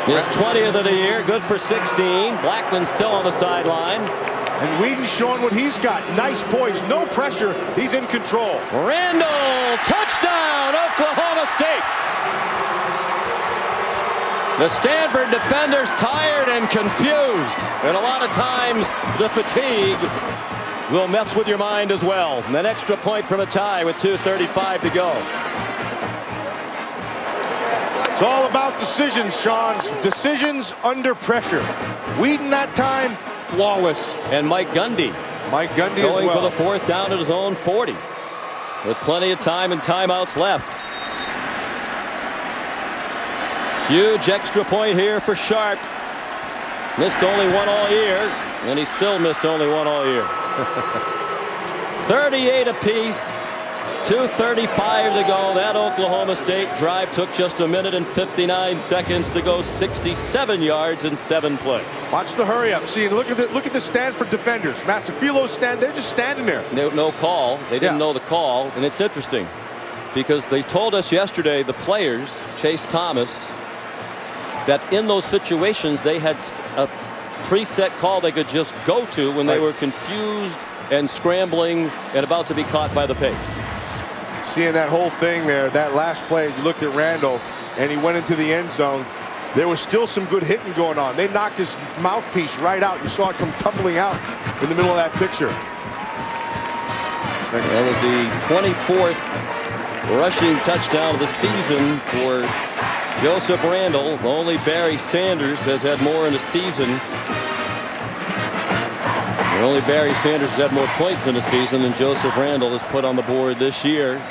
His 20th of the year, good for 16. Blackman still on the sideline. And Whedon's showing what he's got. Nice poise, no pressure. He's in control. Randall, touchdown, Oklahoma State. The Stanford defenders tired and confused. And a lot of times the fatigue will mess with your mind as well. And an extra point from a tie with 2:35 to go. It's all about decisions, Sean. Decisions under pressure. Whedon that time, flawless. And Mike Gundy. Mike Gundy going as well. For the 4th down at his own 40. With plenty of time and timeouts left. Huge extra point here for Sharp. Missed only one all year, and he still missed only one all year. 38 apiece, 2:35 to go. That Oklahoma State drive took just 1 minute and 59 seconds to go, 67 yards in 7 plays. Watch the hurry up. See, look at the Stanford defenders. Massafilo's they're just standing there. No call. They didn't know the call, and it's interesting. because they told us yesterday, the players, Chase Thomas, that in those situations they had a preset call they could just go to when they were confused and scrambling and about to be caught by the pace. Seeing that whole thing there, that last play, you looked at Randall and he went into the end zone. There was still some good hitting going on. They knocked his mouthpiece right out. You saw it come tumbling out in the middle of that picture. That was the 24th rushing touchdown of the season for Joseph Randall. Only Barry Sanders has had more in a season. And only Barry Sanders has had more points in a season than Joseph Randall has put on the board this year.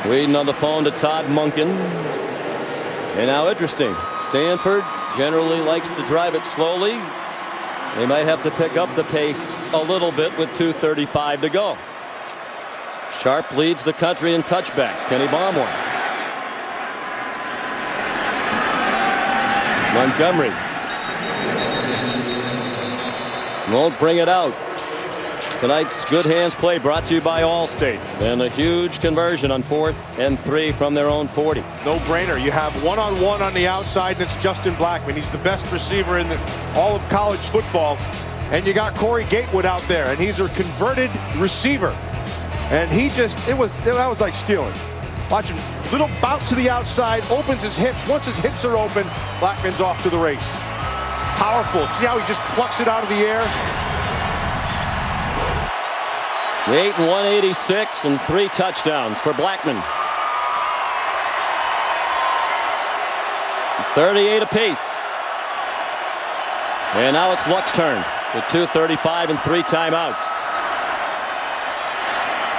Waiting on the phone to Todd Monken. And now interesting, Stanford generally likes to drive it slowly. They might have to pick up the pace a little bit with 2:35 to go. Sharp leads the country in touchbacks. Kenny Baumhorn. Montgomery won't bring it out. Tonight's good hands play brought to you by Allstate. And a huge conversion on 4th and 3 from their own 40. No brainer. You have one-on-one on the outside, and it's Justin Blackmon. He's the best receiver in all of college football. And you got Corey Gatewood out there, and he's a converted receiver. And that was like stealing. Watch him, little bounce to the outside, opens his hips. Once his hips are open, Blackmon's off to the race. Powerful. See how he just plucks it out of the air? 8 and 186 and 3 touchdowns for Blackmon. 38 apiece. And now it's Luck's turn with 2:35 and 3 timeouts.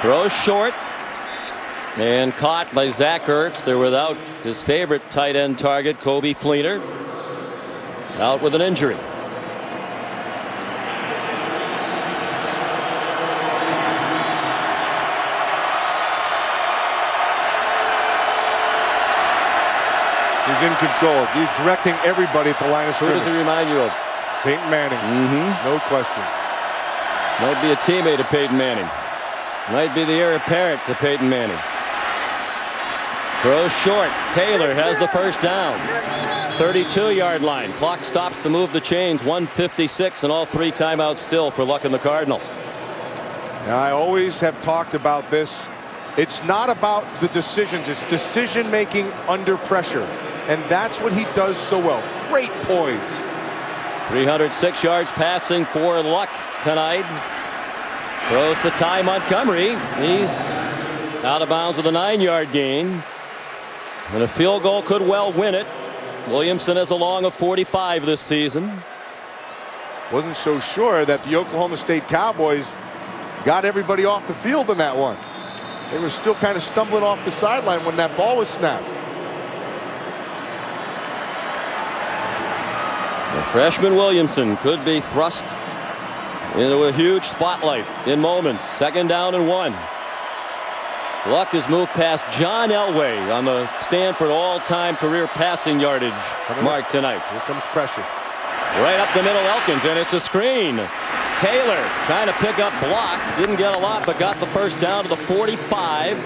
Throws short and caught by Zach Ertz. They're without his favorite tight end target, Kobe Fleener, out with an injury. He's in control. He's directing everybody at the line of scrimmage. Who does he remind you of? Peyton Manning. No question. Might be a teammate of Peyton Manning. Might be the heir apparent to Peyton Manning. Throws short. Taylor has the first down. 32-yard line. Clock stops to move the chains. 1:56 and all 3 timeouts still for Luck and the Cardinal. Now, I always have talked about this. It's not about the decisions. It's decision making under pressure. And that's what he does so well. Great poise. 306 yards passing for Luck tonight. Throws to Ty Montgomery. He's out of bounds with a 9-yard gain. And a field goal could well win it. Williamson has a long of 45 this season. Wasn't so sure that the Oklahoma State Cowboys got everybody off the field in that one. They were still kind of stumbling off the sideline when that ball was snapped. The freshman Williamson could be thrust into a huge spotlight in moments. 2nd down and 1. Luck has moved past John Elway on the Stanford all-time career passing yardage mark tonight. Here comes pressure. Right up the middle, Elkins, and it's a screen. Taylor trying to pick up blocks. Didn't get a lot, but got the first down to the 45.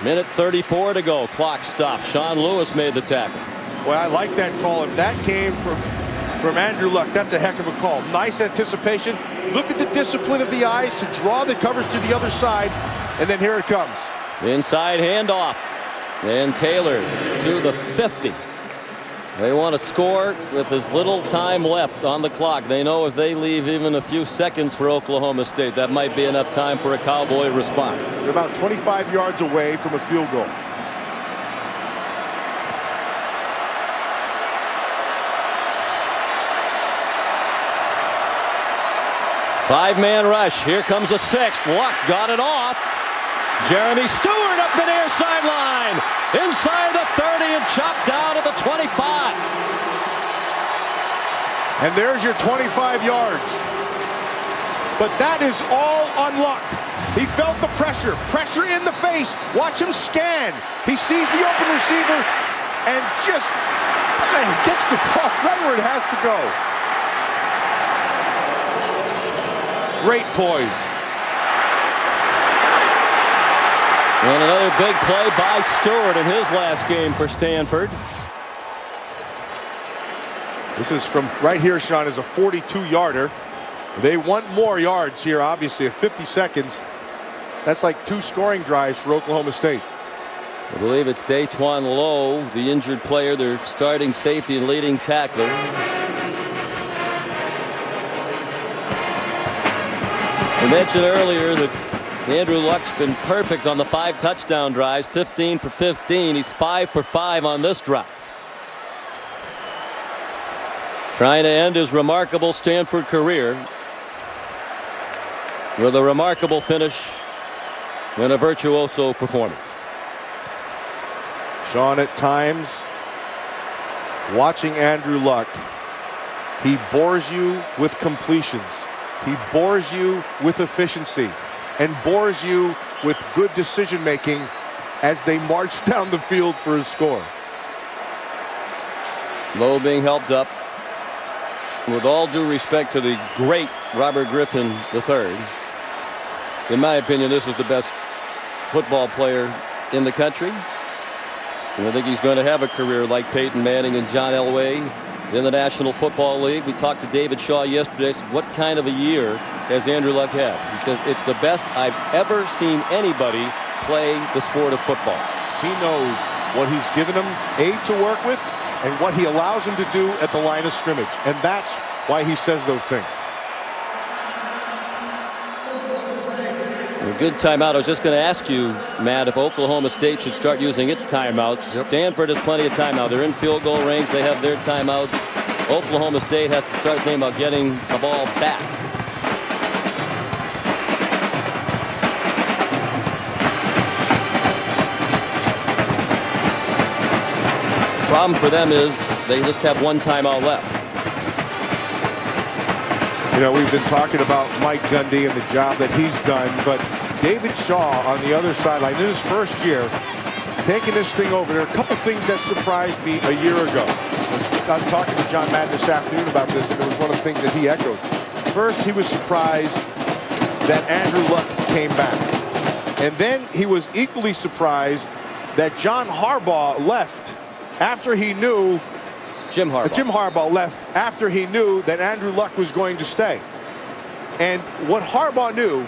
Minute 34 to go. Clock stopped. Sean Lewis made the tackle. Well, I like that call. If that came from Andrew Luck, that's a heck of a call. Nice anticipation. Look at the discipline of the eyes to draw the coverage to the other side, and then here it comes. Inside handoff. And Taylor to the 50. They want to score with as little time left on the clock. They know if they leave even a few seconds for Oklahoma State, that might be enough time for a Cowboy response. They're about 25 yards away from a field goal. Five-man rush. Here comes a 6th. Luck got it off. Jeremy Stewart up the near sideline. Inside the 30 and chopped down at the 25. And there's your 25 yards. But that is all on Luck. He felt the pressure. Pressure in the face. Watch him scan. He sees the open receiver and just gets the ball right where it has to go. Great poise. And another big play by Stewart in his last game for Stanford. This is from right here, Sean, is a 42-yarder. They want more yards here, obviously, at 50 seconds. That's like 2 scoring drives for Oklahoma State. I believe it's Daytwan Lowe, the injured player, their starting safety and leading tackler. I mentioned earlier that Andrew Luck's been perfect on the 5 touchdown drives, 15 for 15. He's 5 for 5 on this drive. Trying to end his remarkable Stanford career with a remarkable finish and a virtuoso performance. Sean, at times, watching Andrew Luck, he bores you with completions. He bores you with efficiency and bores you with good decision making as they march down the field for a score. Lowe being helped up. With all due respect to the great Robert Griffin III, in my opinion, this is the best football player in the country. And I think he's going to have a career like Peyton Manning and John Elway in the National Football League. We talked to David Shaw yesterday. Said, what kind of a year has Andrew Luck had? He says, it's the best I've ever seen anybody play the sport of football. He knows what he's given him, to work with, and what he allows him to do at the line of scrimmage. And that's why he says those things. A good timeout. I was just going to ask you, Matt, if Oklahoma State should start using its timeouts. Yep. Stanford has plenty of timeout. They're in field goal range. They have their timeouts. Oklahoma State has to start thinking about getting the ball back. Problem for them is they just have 1 timeout left. You know, we've been talking about Mike Gundy and the job that he's done, but David Shaw on the other sideline in his first year, taking this thing over. There are a couple things that surprised me a year ago. I was talking to John Madden this afternoon about this, and it was one of the things that he echoed. First, he was surprised that Andrew Luck came back. And then he was equally surprised that John Harbaugh left after he knew Jim Harbaugh left after he knew that Andrew Luck was going to stay. And what Harbaugh knew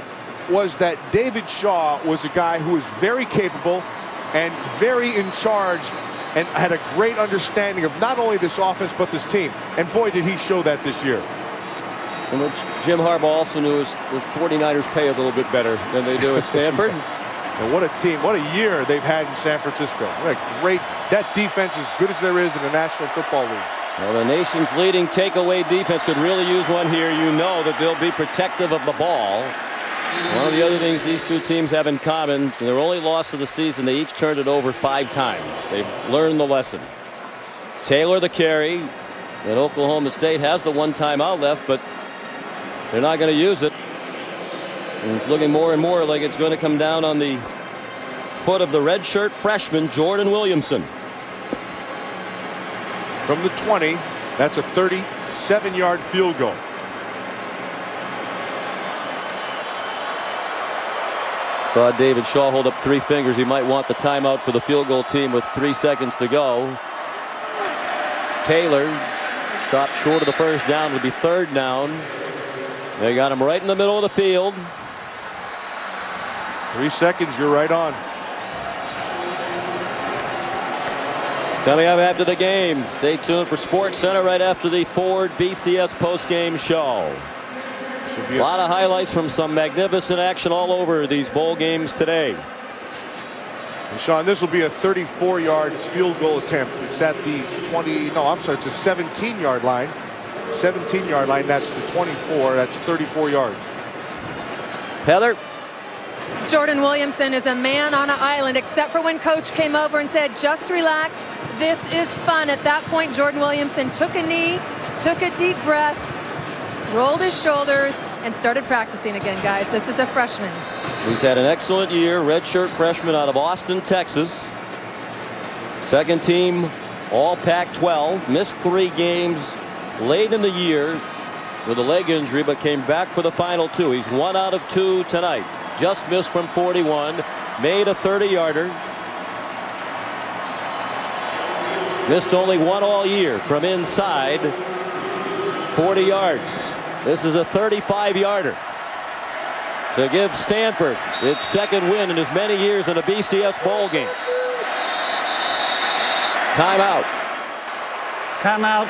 was that David Shaw was a guy who was very capable and very in charge and had a great understanding of not only this offense but this team. And boy, did he show that this year. And what Jim Harbaugh also knew is the 49ers pay a little bit better than they do at Stanford. And what a team, what a year they've had in San Francisco. What a great, that defense as good as there is in the National Football League. Well, the nation's leading takeaway defense could really use one here. You know that they'll be protective of the ball. One of the other things these two teams have in common, in their only loss of the season, they each turned it over 5 times. They've learned the lesson. Taylor the carry, and Oklahoma State has the 1 timeout left, but they're not going to use it. And it's looking more and more like it's going to come down on the foot of the redshirt freshman, Jordan Williamson. From the 20, that's a 37-yard field goal. Saw David Shaw hold up 3 fingers. He might want the timeout for the field goal team with 3 seconds to go. Taylor stopped short of the first down. Would be 3rd down. They got him right in the middle of the field. 3 seconds, you're right on. Coming up after the game, stay tuned for Sports Center right after the Ford BCS postgame show. A lot of highlights from some magnificent action all over these bowl games today. And Sean, this will be a 34-yard field goal attempt. It's at the 20, no, I'm sorry, it's a 17-yard line. 17-yard line, that's the 24, that's 34 yards. Heather? Jordan Williamson is a man on an island, except for when coach came over and said, just relax, this is fun. At that point, Jordan Williamson took a knee, took a deep breath, rolled his shoulders, and started practicing again, guys. This is a freshman. He's had an excellent year, redshirt freshman out of Austin, Texas. 2nd team All Pac-12, missed 3 games late in the year with a leg injury, but came back for the final 2. He's 1 out of 2 tonight. Just missed from 41. made a 30-yarder. Missed only one all year from inside 40 yards. This is a 35-yarder to give Stanford its second win in as many years in a BCS bowl game. Timeout. Timeout.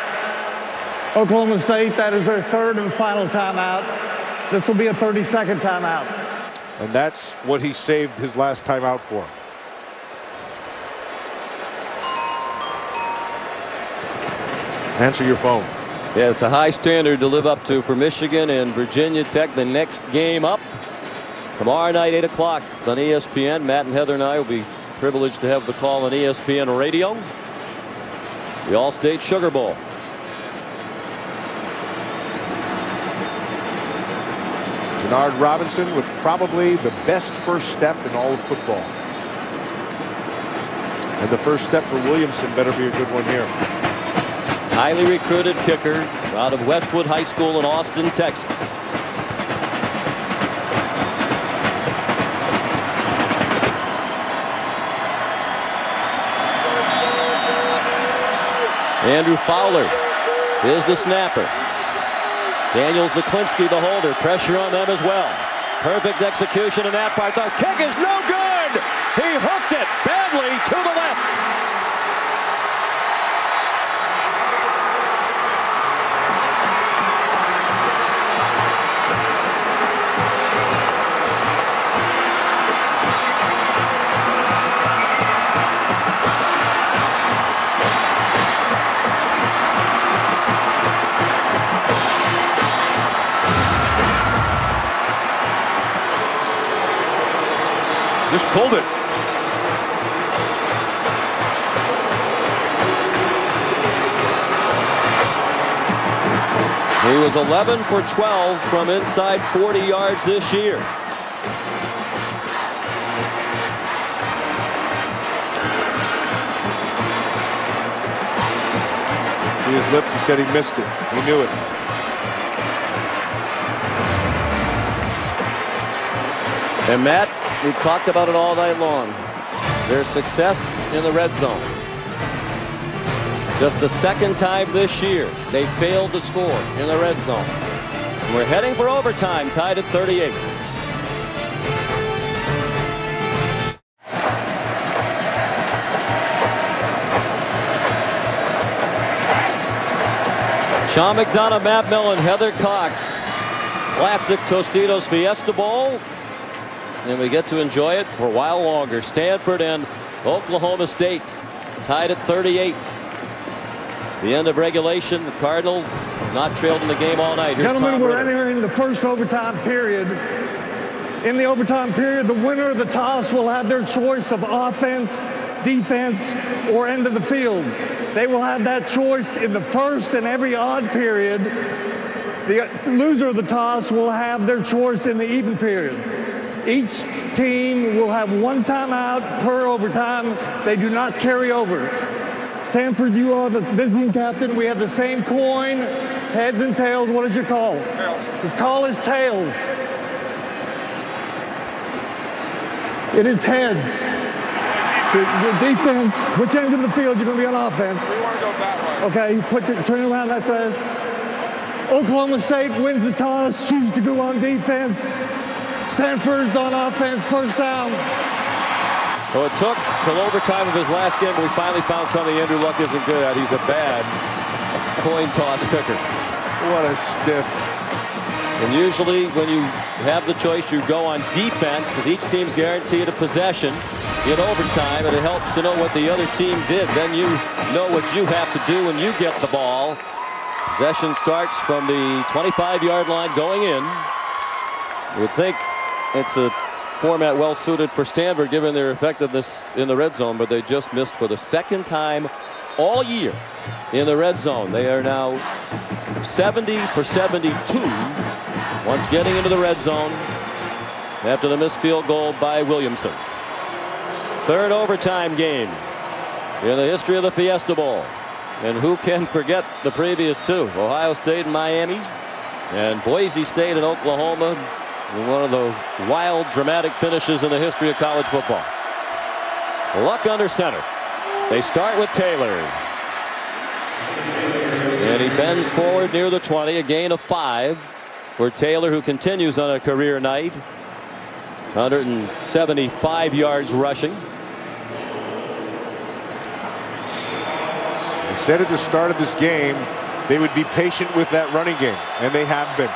Oklahoma State, that is their third and final timeout. This will be a 30-second timeout. And that's what he saved his last timeout for. Answer your phone. Yeah, it's a high standard to live up to for Michigan and Virginia Tech. The next game up tomorrow night, 8 o'clock on ESPN. Matt and Heather and I will be privileged to have the call on ESPN Radio. The All-State Sugar Bowl. Bernard Robinson with probably the best first step in all of football. And the first step for Williamson better be a good one here. Highly recruited kicker out of Westwood High School in Austin, Texas. Andrew Fowler is the snapper. Daniel Zaklinski, the holder. Pressure on them as well. Perfect execution in that part. The kick is no good. He hooked it badly to the left. Just pulled it. He was 11 for 12 from inside 40 yards this year. See his lips, he said he missed it. He knew it. And Matt, we've talked about it all night long. Their success in the red zone. Just the second time this year they failed to score in the red zone. And we're heading for overtime, tied at 38. Sean McDonough, Matt Millen, Heather Cox. Classic Tostitos Fiesta Bowl. And we get to enjoy it for a while longer. Stanford and Oklahoma State tied at 38. The end of regulation. The Cardinal not trailed in the game all night. Here's Gentlemen, Tom we're Ritter. entering the first overtime period. In the overtime period, the winner of the toss will have their choice of offense, defense, or end of the field. They will have that choice in the first and every odd period. The loser of the toss will have their choice in the even period. Each team will have one timeout per overtime. They do not carry over. Stanford, you are the visiting captain. We have the same coin, heads and tails. What is your call? Tails. His call is tails. It is heads. The defense, which end of the field you're going to be on offense? We want to go that way. Okay, turn around. That's a Oklahoma State wins the toss, chooses to go on defense. Stanford's on offense, first down. So it took till overtime of his last game, but we finally found something Andrew Luck isn't good at. He's a bad coin toss picker. What a stiff. And usually when you have the choice, you go on defense because each team's guaranteed a possession in overtime, and it helps to know what the other team did. Then you know what you have to do when you get the ball. Possession starts from the 25-yard line going in. You would think it's a format well suited for Stanford given their effectiveness in the red zone, but they just missed for the second time all year in the red zone. They are now 70 for 72 once getting into the red zone after the missed field goal by Williamson. Third overtime game in the history of the Fiesta Bowl. And who can forget the previous two? Ohio State and Miami, and Boise State and Oklahoma One of the wild, dramatic finishes in the history of college football. Luck under center. They start with Taylor. And he bends forward near the 20, a gain of 5 for Taylor, who continues on a career night. 175 yards rushing. They said at the start of this game they would be patient with that running game, and they have been.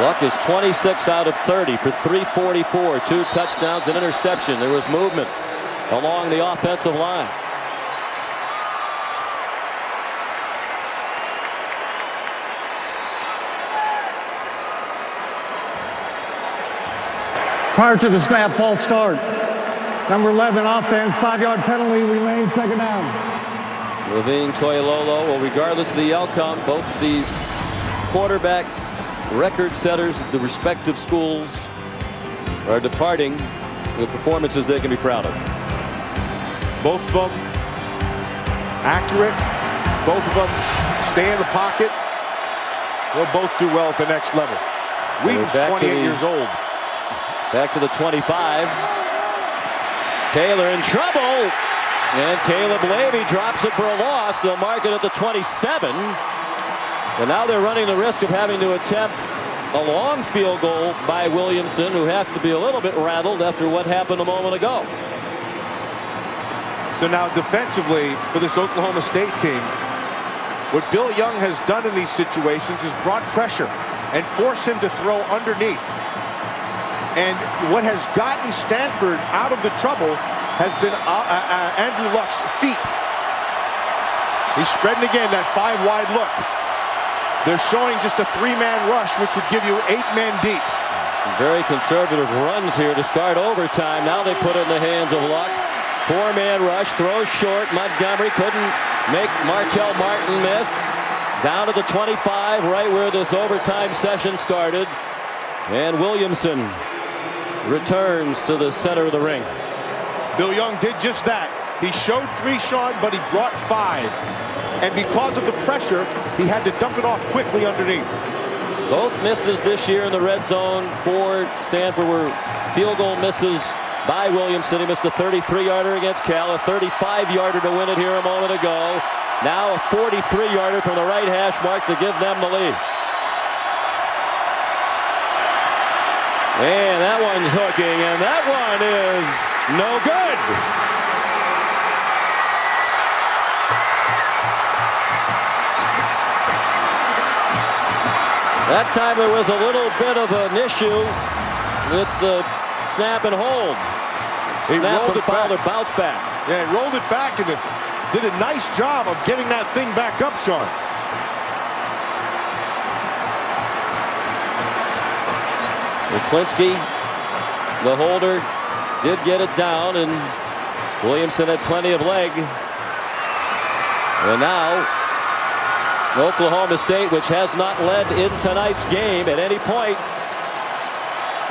Luck is 26 out of 30 for 344, 2 touchdowns, an interception. There was movement along the offensive line. Prior to the snap, false start. Number 11 offense, 5-yard penalty, remains second down. Levine Toilolo, well, regardless of the outcome, both of these quarterbacks, record setters of the respective schools, are departing with performances they can be proud of. Both of them accurate. Both of them stay in the pocket. They'll both do well at the next level. Whedon's 28 years old. Back to the 25. Taylor in trouble. And Caleb Levy drops it for a loss. They'll mark it at the 27. And now they're running the risk of having to attempt a long field goal by Williamson, who has to be a little bit rattled after what happened a moment ago. So now defensively for this Oklahoma State team, what Bill Young has done in these situations is brought pressure and forced him to throw underneath. And what has gotten Stanford out of the trouble has been Andrew Luck's feet. He's spreading again that 5-wide look. They're showing just a 3-man rush, which would give you 8 men deep. Some very conservative runs here to start overtime. Now they put it in the hands of Luck. 4-man rush, throws short. Montgomery couldn't make Markel Martin miss. Down to the 25, right where this overtime session started. And Williamson returns to the center of the ring. Bill Young did just that. He showed 3, Sean, but he brought 5. And because of the pressure, he had to dump it off quickly underneath. Both misses this year in the red zone for Stanford were field goal misses by Williamson. He missed a 33-yarder against Cal, a 35-yarder to win it here a moment ago. Now a 43-yarder from the right hash mark to give them the lead. And that one's hooking, and that one is no good. That time there was a little bit of an issue with the snap and hold. Snap and foul, or bounce back. Yeah, he rolled it back and did a nice job of getting that thing back up, Sean. Klinsky, the holder, did get it down, and Williamson had plenty of leg. And now Oklahoma State, which has not led in tonight's game at any point,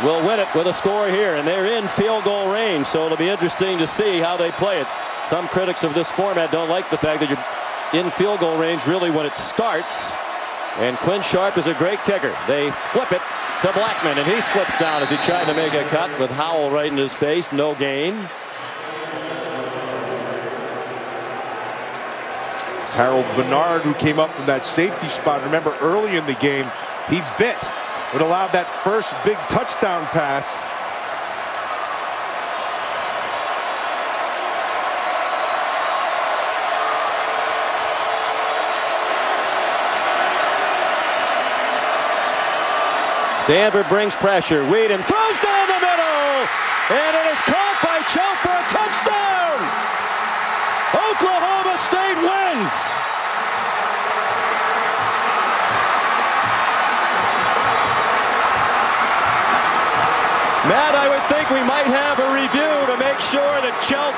will win it with a score here, and they're in field goal range, so it'll be interesting to see how they play it. Some critics of this format don't like the fact that you're in field goal range really when it starts, and Quinn Sharp is a great kicker. They flip it to Blackman, and he slips down as he tried to make a cut with Howell right in his face. No gain. It's Harold Bernard who came up from that safety spot. Remember, early in the game, he bit. It allowed that first big touchdown pass. Stanford brings pressure. Whedon throws down the middle, and it is caught by Chelf for a touchdown. Oklahoma State wins. Matt, I would think we might have a review to make sure that Chelf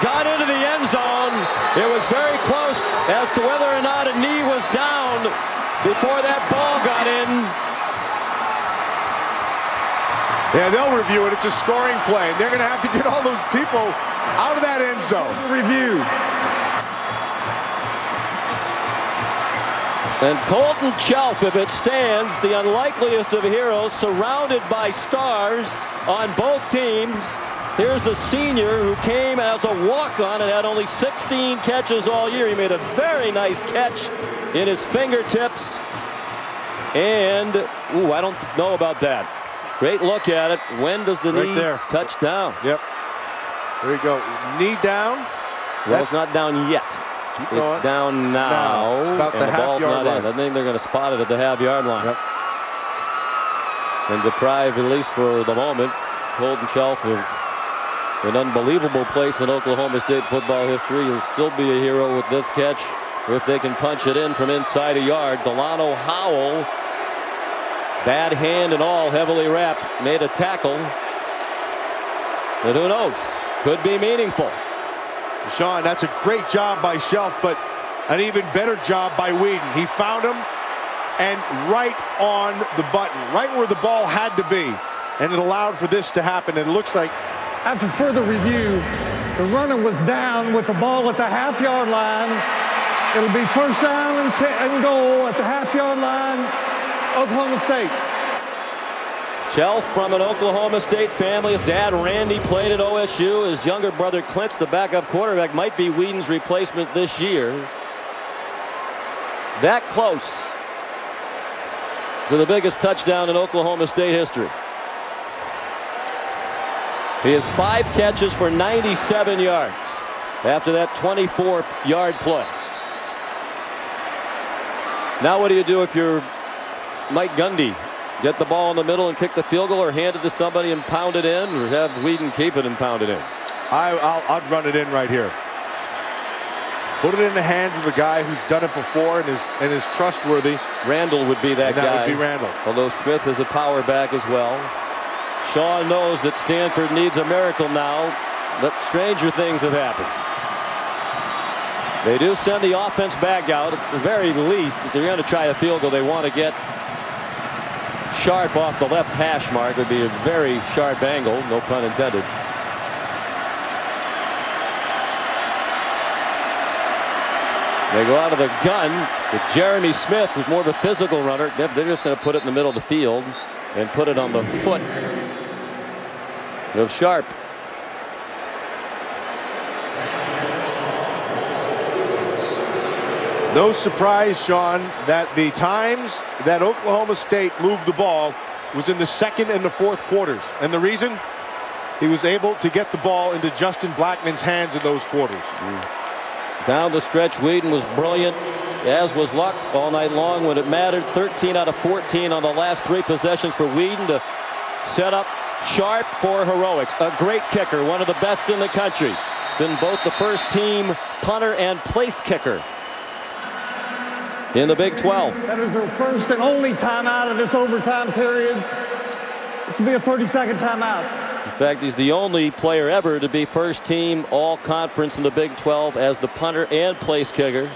got into the end zone. It was very close as to whether or not a knee was down before that ball got in. Yeah, they'll review it. It's a scoring play. They're going to have to get all those people out of that end zone. Review. And Colton Chelf, if it stands, the unlikeliest of heroes, surrounded by stars on both teams. Here's a senior who came as a walk-on and had only 16 catches all year. He made a very nice catch in his fingertips. And, I don't know about that. Great look at it. When does the knee touch down? Yep. There you go. Knee down. Well, it's not down yet. It's down now. It's about and the the ball's half-yard not in. line. I think they're going to spot it at the half-yard line. Yep. And deprive, at least for the moment, Colton Chelf of an unbelievable place in Oklahoma State football history. He'll still be a hero with this catch if they can punch it in from inside a yard. Delano Howell, bad hand and all, heavily wrapped, made a tackle. And who knows? Could be meaningful. Sean, that's a great job by Shelf, but an even better job by Whedon. He found him and right on the button, right where the ball had to be. And it allowed for this to happen. And it looks like, after further review, the runner was down with the ball at the half-yard line. It'll be first down and goal at the half-yard line, Oklahoma State. Chelf from an Oklahoma State family. His dad, Randy, played at OSU. His younger brother, Clint, the backup quarterback, might be Whedon's replacement this year. That close to the biggest touchdown in Oklahoma State history. He has 5 catches for 97 yards after that 24-yard play. Now what do you do if you're Mike Gundy? Get the ball in the middle and kick the field goal, or hand it to somebody and pound it in, or have Whedon keep it and pound it in? I'd run it in right here. Put it in the hands of a guy who's done it before and is trustworthy. Randall would be that guy. That would be Randall. Although Smith is a power back as well. Sean knows that Stanford needs a miracle now, but stranger things have happened. They do send the offense back out. At the very least, if they're going to try a field goal, they want to get Sharp off the left hash mark. It would be a very sharp angle, no pun intended. They go out of the gun with Jeremy Smith, who's more of a physical runner. They're just going to put it in the middle of the field and put it on the foot of Sharp. No surprise, Sean, that the times that Oklahoma State moved the ball was in the second and the fourth quarters. And the reason? He was able to get the ball into Justin Blackman's hands in those quarters. Down the stretch, Whedon was brilliant, as was Luck, all night long when it mattered. 13 out of 14 on the last 3 possessions for Whedon to set up Sharp for heroics. A great kicker, one of the best in the country. Been both the first team punter and place kicker in the Big 12. That is their first and only timeout of this overtime period. This will be a 30-second timeout. In fact, he's the only player ever to be first team all conference in the Big 12 as the punter and place kicker.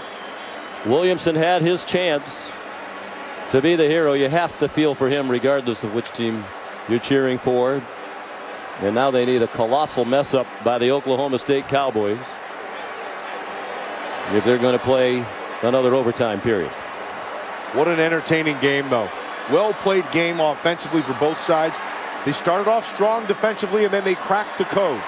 Williamson had his chance to be the hero. You have to feel for him regardless of which team you're cheering for. And now they need a colossal mess up by the Oklahoma State Cowboys if they're going to play another overtime period. What an entertaining game, though. Well played game offensively for both sides. They started off strong defensively and then they cracked the code.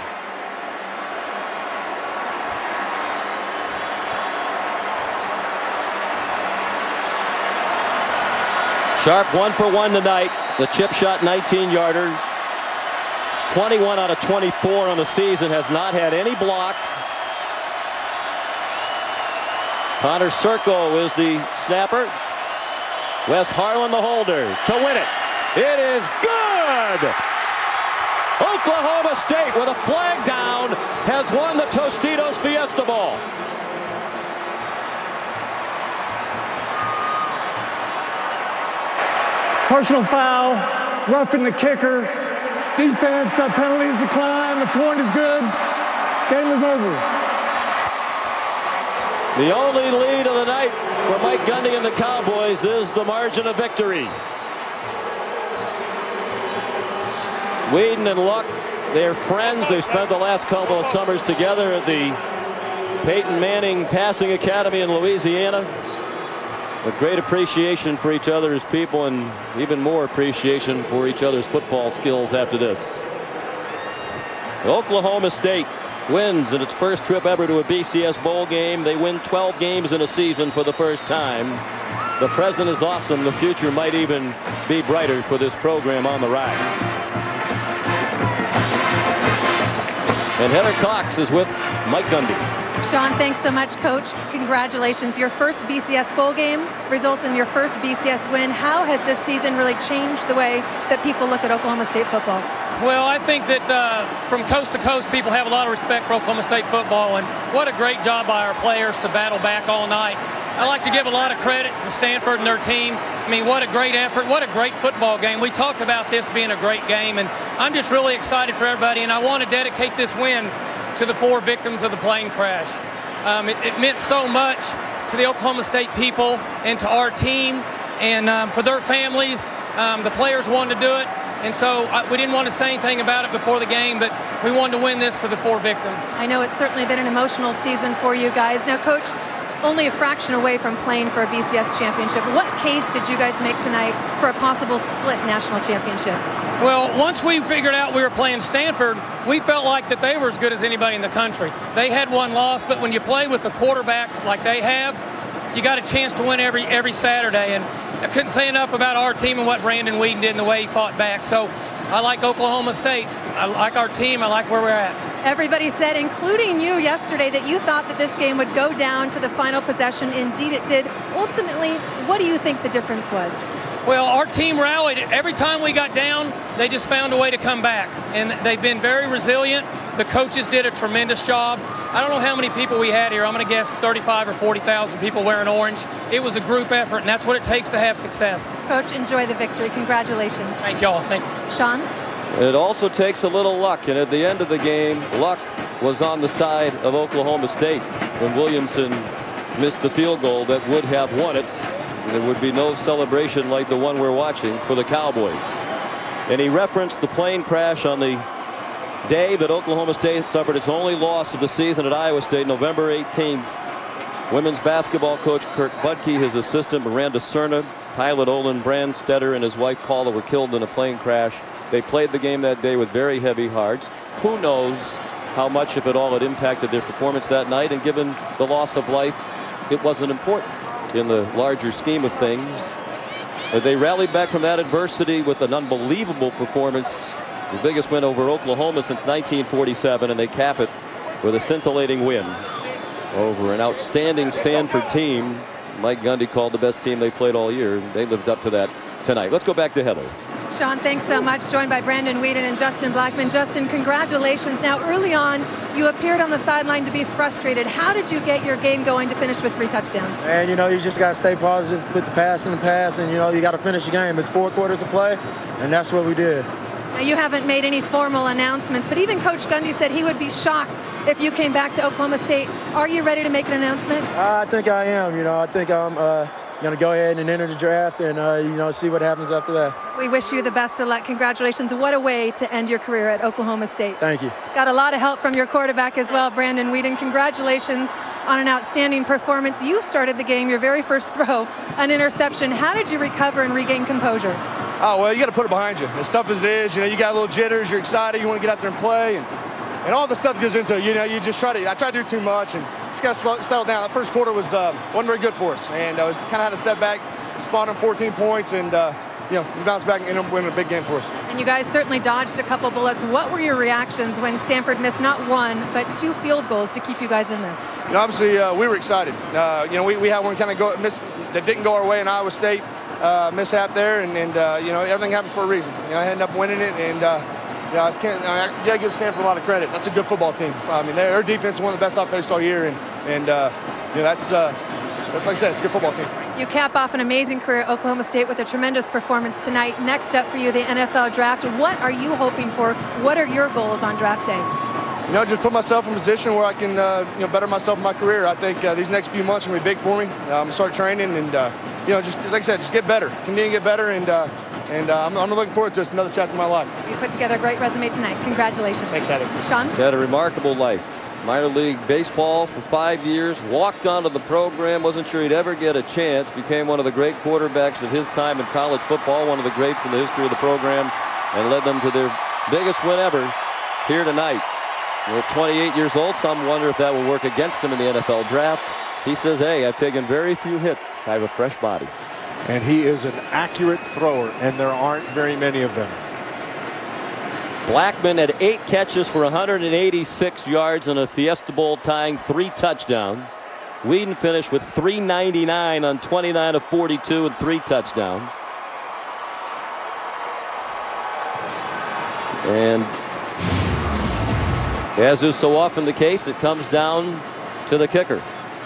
Sharp 1 for 1 tonight. The chip shot 19-yarder. 21 out of 24 on the season. Has not had any blocked. Connor Serko is the snapper. Wes Harlan the holder to win it. It is good! Oklahoma State with a flag down has won the Tostitos Fiesta Bowl. Personal foul, roughing the kicker. Defense, penalties decline. The point is good. Game is over. The only lead of the night for Mike Gundy and the Cowboys is the margin of victory. Whedon and Luck, they're friends. They've spent the last couple of summers together at the Peyton Manning Passing Academy in Louisiana. A great appreciation for each other as people, and even more appreciation for each other's football skills after this. Oklahoma State wins in its first trip ever to a BCS bowl game. They win 12 games in a season for the first time. The president is awesome. The future might even be brighter for this program on the rise. And Heather Cox is with Mike Gundy. Sean, thanks so much, Coach. Congratulations. Your first BCS bowl game results in your first BCS win. How has this season really changed the way that people look at Oklahoma State football? Well, I think that from coast to coast, people have a lot of respect for Oklahoma State football, and what a great job by our players to battle back all night. I like to give a lot of credit to Stanford and their team. I mean, what a great effort, what a great football game. We talked about this being a great game, and I'm just really excited for everybody, and I want to dedicate this win to the 4 victims of the plane crash. It meant so much to the Oklahoma State people and to our team, and for their families. The players wanted to do it, and so we didn't want to say anything about it before the game, but we wanted to win this for the 4 victims. I know it's certainly been an emotional season for you guys. Now, Coach, only a fraction away from playing for a BCS championship. What case did you guys make tonight for a possible split national championship? Well, once we figured out we were playing Stanford, we felt like that they were as good as anybody in the country. They had 1 loss, but when you play with a quarterback like they have, you got a chance to win every Saturday. And I couldn't say enough about our team and what Brandon Whedon did and the way he fought back. So I like Oklahoma State. I like our team. I like where we're at. Everybody said, including you yesterday, that you thought that this game would go down to the final possession. Indeed it did. Ultimately, what do you think the difference was? Well, our team rallied. Every time we got down, they just found a way to come back. And they've been very resilient. The coaches did a tremendous job. I don't know how many people we had here. I'm going to guess 35 or 40,000 people wearing orange. It was a group effort, and that's what it takes to have success. Coach, enjoy the victory. Congratulations. Thank y'all. Thank you. Sean? It also takes a little luck, and at the end of the game, luck was on the side of Oklahoma State when Williamson missed the field goal that would have won it. There would be no celebration like the one we're watching for the Cowboys. And he referenced the plane crash on the day that Oklahoma State suffered its only loss of the season at Iowa State, November 18th. Women's basketball coach Kirk Budke, his assistant Miranda Cerna, pilot Olin Brandstetter, and his wife Paula were killed in a plane crash. They played the game that day with very heavy hearts. Who knows how much, if at all, it impacted their performance that night, and given the loss of life, it wasn't important in the larger scheme of things. But they rallied back from that adversity with an unbelievable performance, the biggest win over Oklahoma since 1947, and they cap it with a scintillating win over an outstanding Stanford team Mike Gundy called the best team they played all year. They lived up to that tonight. Let's go back to Heather. Sean, thanks so much. Joined by Brandon Whedon and Justin Blackman. Justin, congratulations. Now, early on, you appeared on the sideline to be frustrated. How did you get your game going to finish with 3 touchdowns? And, you just got to stay positive, put the pass in the pass, and, you got to finish the game. It's 4 quarters of play, and that's what we did. Now, you haven't made any formal announcements, but even Coach Gundy said he would be shocked if you came back to Oklahoma State. Are you ready to make an announcement? I think I am. I think I'm going to go ahead and enter the draft and, see what happens after that. We wish you the best of luck. Congratulations. What a way to end your career at Oklahoma State. Thank you. Got a lot of help from your quarterback as well, Brandon Whedon. Congratulations on an outstanding performance. You started the game, your very first throw, an interception. How did you recover and regain composure? Oh, well, you got to put it behind you. As tough as it is, you got a little jitters, you're excited, you want to get out there and play, and all the stuff that goes into it. You just I try to do too much, and just got to settle down. That first quarter wasn't very good for us, and I was kind of had a setback, spawned on 14 points, and we bounced back and ended up winning a big game for us. And you guys certainly dodged a couple bullets. What were your reactions when Stanford missed not 1, but 2 field goals to keep you guys in this? Obviously, we were excited. We had one kind of that didn't go our way in Iowa State. Mishap there, and everything happens for a reason. I ended up winning it, and I got to give Stanford a lot of credit. That's a good football team. I mean, their defense is one of the best I've faced all year, and that's like I said, it's a good football team. You cap off an amazing career at Oklahoma State with a tremendous performance tonight. Next up for you, the NFL draft. What are you hoping for? What are your goals on draft day? Just put myself in a position where I can, better myself in my career. I think these next few months are going to be big for me. I'm going to start training and, just like I said, just get better. Continue to get better, and I'm looking forward to another chapter of my life. You put together a great resume tonight. Congratulations. Thanks, Heather. Sean? He's had a remarkable life. minor league baseball for 5 years, walked onto the program, wasn't sure he'd ever get a chance, became one of the great quarterbacks of his time in college football, one of the greats in the history of the program, and led them to their biggest win ever here tonight. At 28 years old, some wonder if that will work against him in the NFL draft. He says, hey, I've taken very few hits. I have a fresh body. And he is an accurate thrower, and there aren't very many of them. Blackman had 8 catches for 186 yards in a Fiesta Bowl, tying 3 touchdowns. Whedon finished with 399 on 29 of 42 and 3 touchdowns. And as is so often the case, it comes down to the kicker.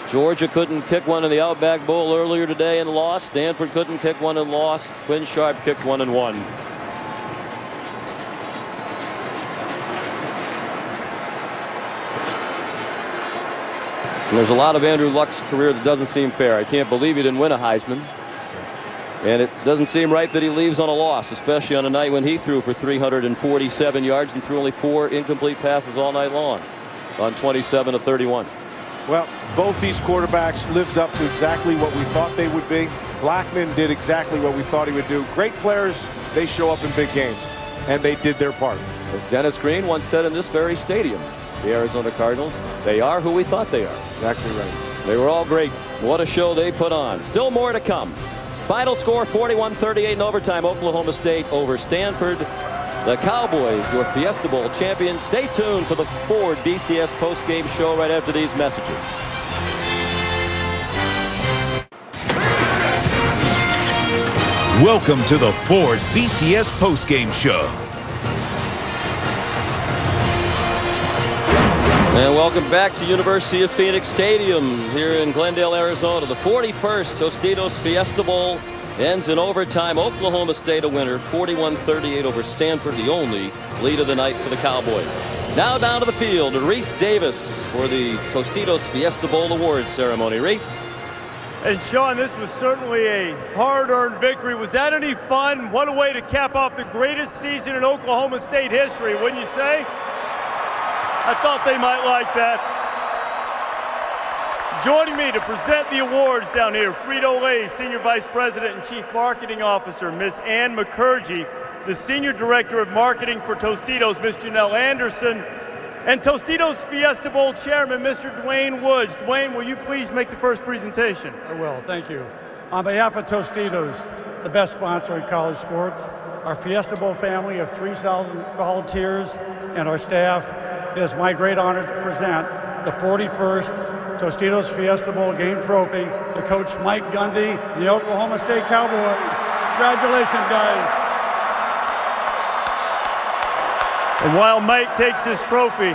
Georgia couldn't kick one in the Outback Bowl earlier today and lost. Stanford couldn't kick one and lost. Quinn Sharp kicked one and won. And there's a lot of Andrew Luck's career that doesn't seem fair. I can't believe he didn't win a Heisman. And it doesn't seem right that he leaves on a loss, especially on a night when he threw for 347 yards and threw only 4 incomplete passes all night long on 27 of 31. Well, both these quarterbacks lived up to exactly what we thought they would be. Blackman did exactly what we thought he would do. Great players, they show up in big games, and they did their part. As Dennis Green once said in this very stadium, the Arizona Cardinals, they are who we thought they are. Exactly right. They were all great. What a show they put on. Still more to come. Final score 41-38 in overtime. Oklahoma State over Stanford. The Cowboys, your Fiesta Bowl champions. Stay tuned for the Ford BCS postgame show right after these messages. Welcome to the Ford BCS postgame show. And welcome back to University of Phoenix Stadium here in Glendale, Arizona. The 41st Tostitos Fiesta Bowl ends in overtime. Oklahoma State a winner, 41-38 over Stanford, the only lead of the night for the Cowboys. Now down to the field, Reese Davis for the Tostitos Fiesta Bowl awards ceremony. Reese. And Sean, this was certainly a hard-earned victory. Was that any fun? What a way to cap off the greatest season in Oklahoma State history, wouldn't you say? I thought they might like that. Joining me to present the awards down here, Frito-Lay Senior Vice President and Chief Marketing Officer, Ms. Ann McCurgy, the Senior Director of Marketing for Tostitos, Ms. Janelle Anderson, and Tostitos Fiesta Bowl Chairman, Mr. Dwayne Woods. Dwayne, will you please make the first presentation? I will, thank you. On behalf of Tostitos, the best sponsor in college sports, our Fiesta Bowl family of 3,000 volunteers and our staff, it is my great honor to present the 41st Tostitos Fiesta Bowl game trophy to Coach Mike Gundy, the Oklahoma State Cowboys. Congratulations, guys. And while Mike takes his trophy,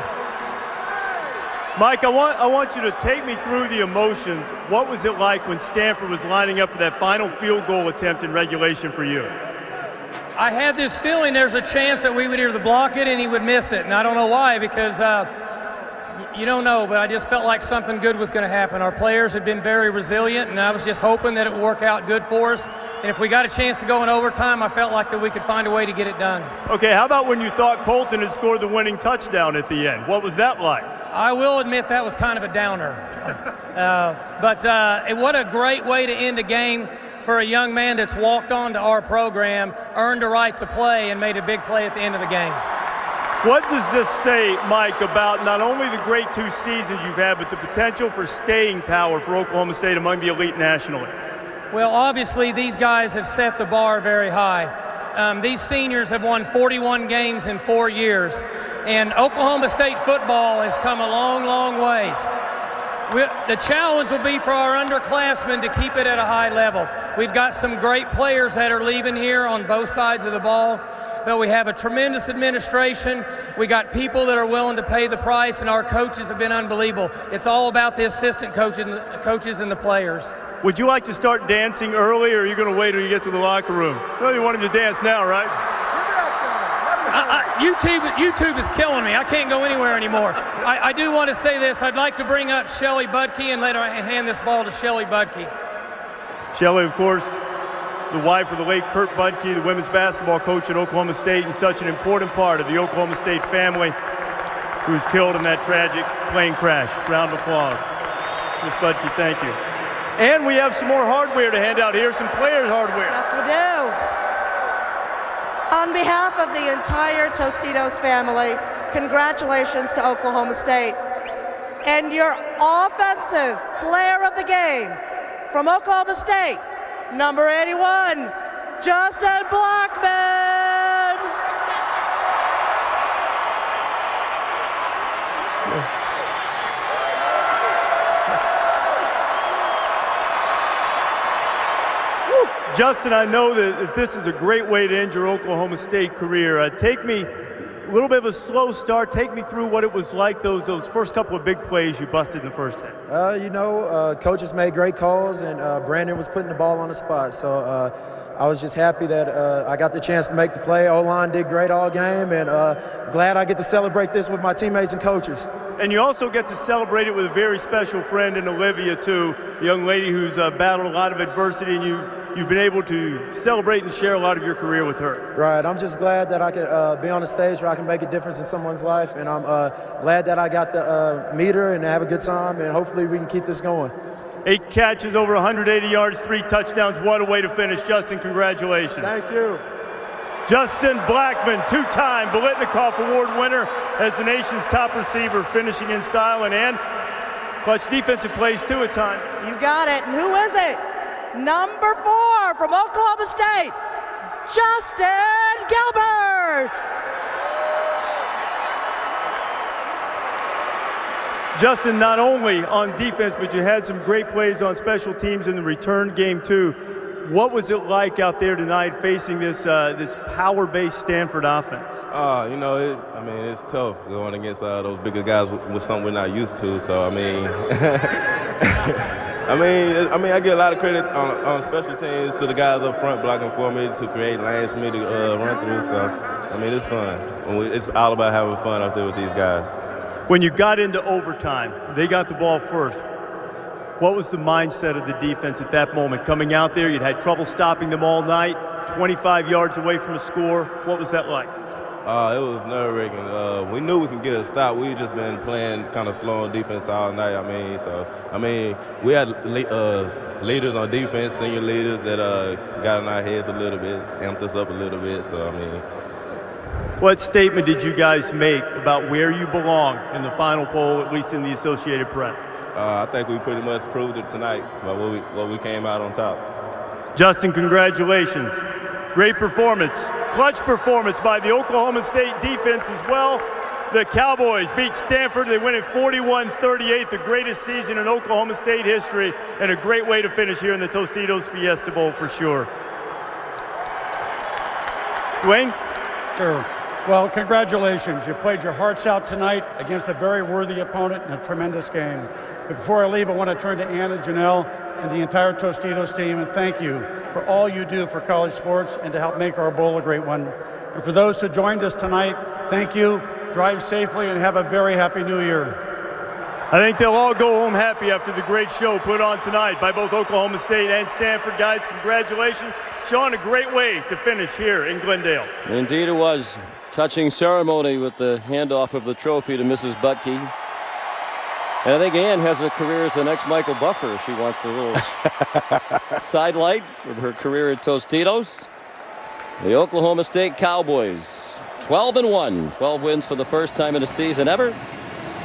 Mike, I want you to take me through the emotions. What was it like when Stanford was lining up for that final field goal attempt in regulation for you? I had this feeling there's a chance that we would either block it and he would miss it. And I don't know why, because you don't know, but I just felt like something good was going to happen. Our players had been very resilient, and I was just hoping that it would work out good for us. And if we got a chance to go in overtime, I felt like that we could find a way to get it done. Okay, how about when you thought Colton had scored the winning touchdown at the end? What was that like? I will admit that was kind of a downer. What a great way to end a game for a young man that's walked on to our program, earned a right to play, and made a big play at the end of the game. What does this say, Mike, about not only the great 2 seasons you've had, but the potential for staying power for Oklahoma State among the elite nationally? Well, obviously, these guys have set the bar very high. These seniors have won 41 games in 4 years, and Oklahoma State football has come a long, long ways. The challenge will be for our underclassmen to keep it at a high level. We've got some great players that are leaving here on both sides of the ball, but we have a tremendous administration. We got people that are willing to pay the price, and our coaches have been unbelievable. It's all about the assistant coaches and the players. Would you like to start dancing early, or are you going to wait till you get to the locker room? Well, you want him to dance now, right? YouTube is killing me. I can't go anywhere anymore. I do want to say this. I'd like to bring up Shelly Budke and hand this ball to Shelly Budke. Shelly, of course, the wife of the late Kurt Budke, the women's basketball coach at Oklahoma State, and such an important part of the Oklahoma State family. who was killed in that tragic plane crash. Round of applause. Ms. Budke, thank you. And we have some more hardware to hand out here, some players' hardware. Yes, we do. On behalf of the entire Tostitos family, congratulations to Oklahoma State. And your offensive player of the game from Oklahoma State, number 81, Justin Blackman. Justin, I know that this is a great way to end your Oklahoma State career. Take me a little bit of a slow start. Take me through what it was like, those first couple of big plays you busted in the first half. Coaches made great calls, and Brandon was putting the ball on the spot. So I was just happy that I got the chance to make the play. O-line did great all game, and glad I get to celebrate this with my teammates and coaches. And you also get to celebrate it with a very special friend in Olivia, too, a young lady who's battled a lot of adversity, and you've been able to celebrate and share a lot of your career with her. Right. I'm just glad that I could be on a stage where I can make a difference in someone's life, and I'm glad that I got to meet her and have a good time, and hopefully we can keep this going. 8 catches, over 180 yards, 3 touchdowns. What a way to finish. Justin, congratulations. Thank you. Justin Blackman, 2-time Biletnikoff Award winner as the nation's top receiver, finishing in style and clutch defensive plays too at times. You got it. And who is it? Number 4 from Oklahoma State, Justin Gilbert. Justin, not only on defense, but you had some great plays on special teams in the return game too. What was it like out there tonight facing this power-based Stanford offense? It's tough going against those bigger guys with something we're not used to. So I get a lot of credit on special teams to the guys up front blocking for me to create lanes for me to run through. So it's fun. It's all about having fun out there with these guys. When you got into overtime, they got the ball first. What was the mindset of the defense at that moment? Coming out there, you'd had trouble stopping them all night, 25 yards away from a score. What was that like? It was nerve-wracking. We knew we could get a stop. We just been playing kind of slow on defense all night. We had leaders on defense, senior leaders that got in our heads a little bit, amped us up a little bit. What statement did you guys make about where you belong in the final poll, at least in the Associated Press? I think we pretty much proved it tonight by what we came out on top. Justin, congratulations. Great performance. Clutch performance by the Oklahoma State defense as well. The Cowboys beat Stanford. They win it 41-38, the greatest season in Oklahoma State history, and a great way to finish here in the Tostitos Fiesta Bowl for sure. Dwayne? Sure. Well, congratulations. You played your hearts out tonight against a very worthy opponent in a tremendous game. But before I leave, I want to turn to Ann and Janelle and the entire Tostitos team and thank you for all you do for college sports and to help make our bowl a great one. And for those who joined us tonight, thank you. Drive safely and have a very happy New Year. I think they'll all go home happy after the great show put on tonight by both Oklahoma State and Stanford. Guys, congratulations. Sean, a great way to finish here in Glendale. Indeed it was. Touching ceremony with the handoff of the trophy to Mrs. Budke. And I think Ann has a career as the next Michael Buffer. She wants a little sidelight from her career at Tostitos. The Oklahoma State Cowboys, 12-1, 12 wins for the first time in a season ever.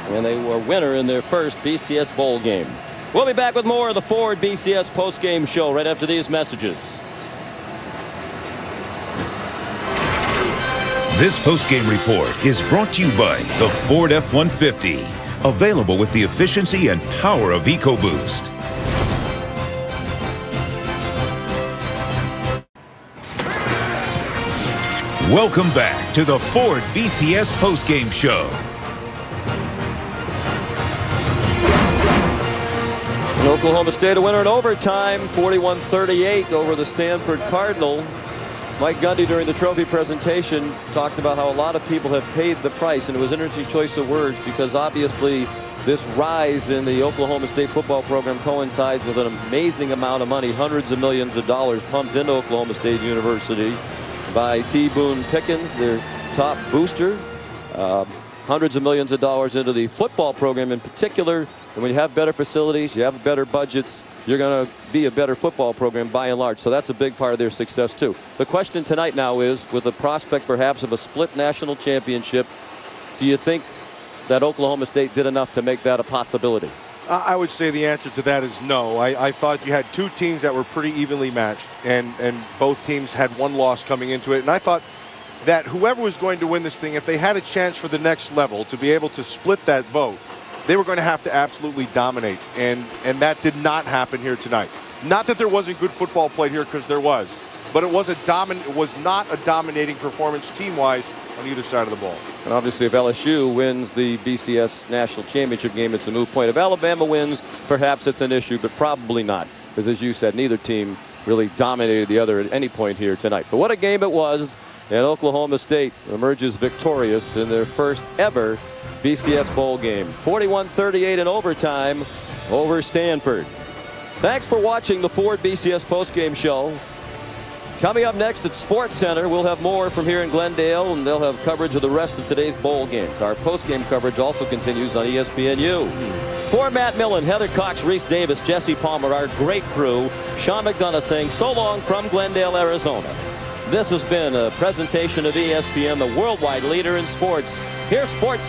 And they were a winner in their first BCS Bowl game. We'll be back with more of the Ford BCS postgame show right after these messages. This postgame report is brought to you by the Ford F-150. Available with the efficiency and power of EcoBoost. Welcome back to the Ford BCS postgame show. Oklahoma State a winner in overtime, 41-38 over the Stanford Cardinal. Mike Gundy during the trophy presentation talked about how a lot of people have paid the price, and it was an interesting choice of words because obviously this rise in the Oklahoma State football program coincides with an amazing amount of money, hundreds of millions of dollars pumped into Oklahoma State University by T. Boone Pickens, their top booster. hundreds of millions of dollars into the football program in particular. And when you have better facilities, you have better budgets, you're going to be a better football program by and large. So that's a big part of their success too. The question tonight now is, with the prospect perhaps of a split national championship, do you think that Oklahoma State did enough to make that a possibility? I would say the answer to that is no. I thought you had two teams that were pretty evenly matched, and both teams had one loss coming into it. And I thought that whoever was going to win this thing, if they had a chance for the next level to be able to split that vote, they were going to have to absolutely dominate. And that did not happen here tonight. Not that there wasn't good football played here, because there was. But it was not a dominating performance team-wise on either side of the ball. And obviously, if LSU wins the BCS national championship game, it's a moot point. If Alabama wins, perhaps it's an issue, but probably not. Because as you said, neither team really dominated the other at any point here tonight. But what a game it was. And Oklahoma State emerges victorious in their first ever BCS bowl game. 41-38 in overtime over Stanford. Thanks for watching the Ford BCS postgame show. Coming up next at Sports Center, we'll have more from here in Glendale, and they'll have coverage of the rest of today's bowl games. Our postgame coverage also continues on ESPNU. For Matt Millen, Heather Cox, Reese Davis, Jesse Palmer, our great crew, Sean McDonough saying so long from Glendale, Arizona. This has been a presentation of ESPN, the worldwide leader in sports. Here's Sports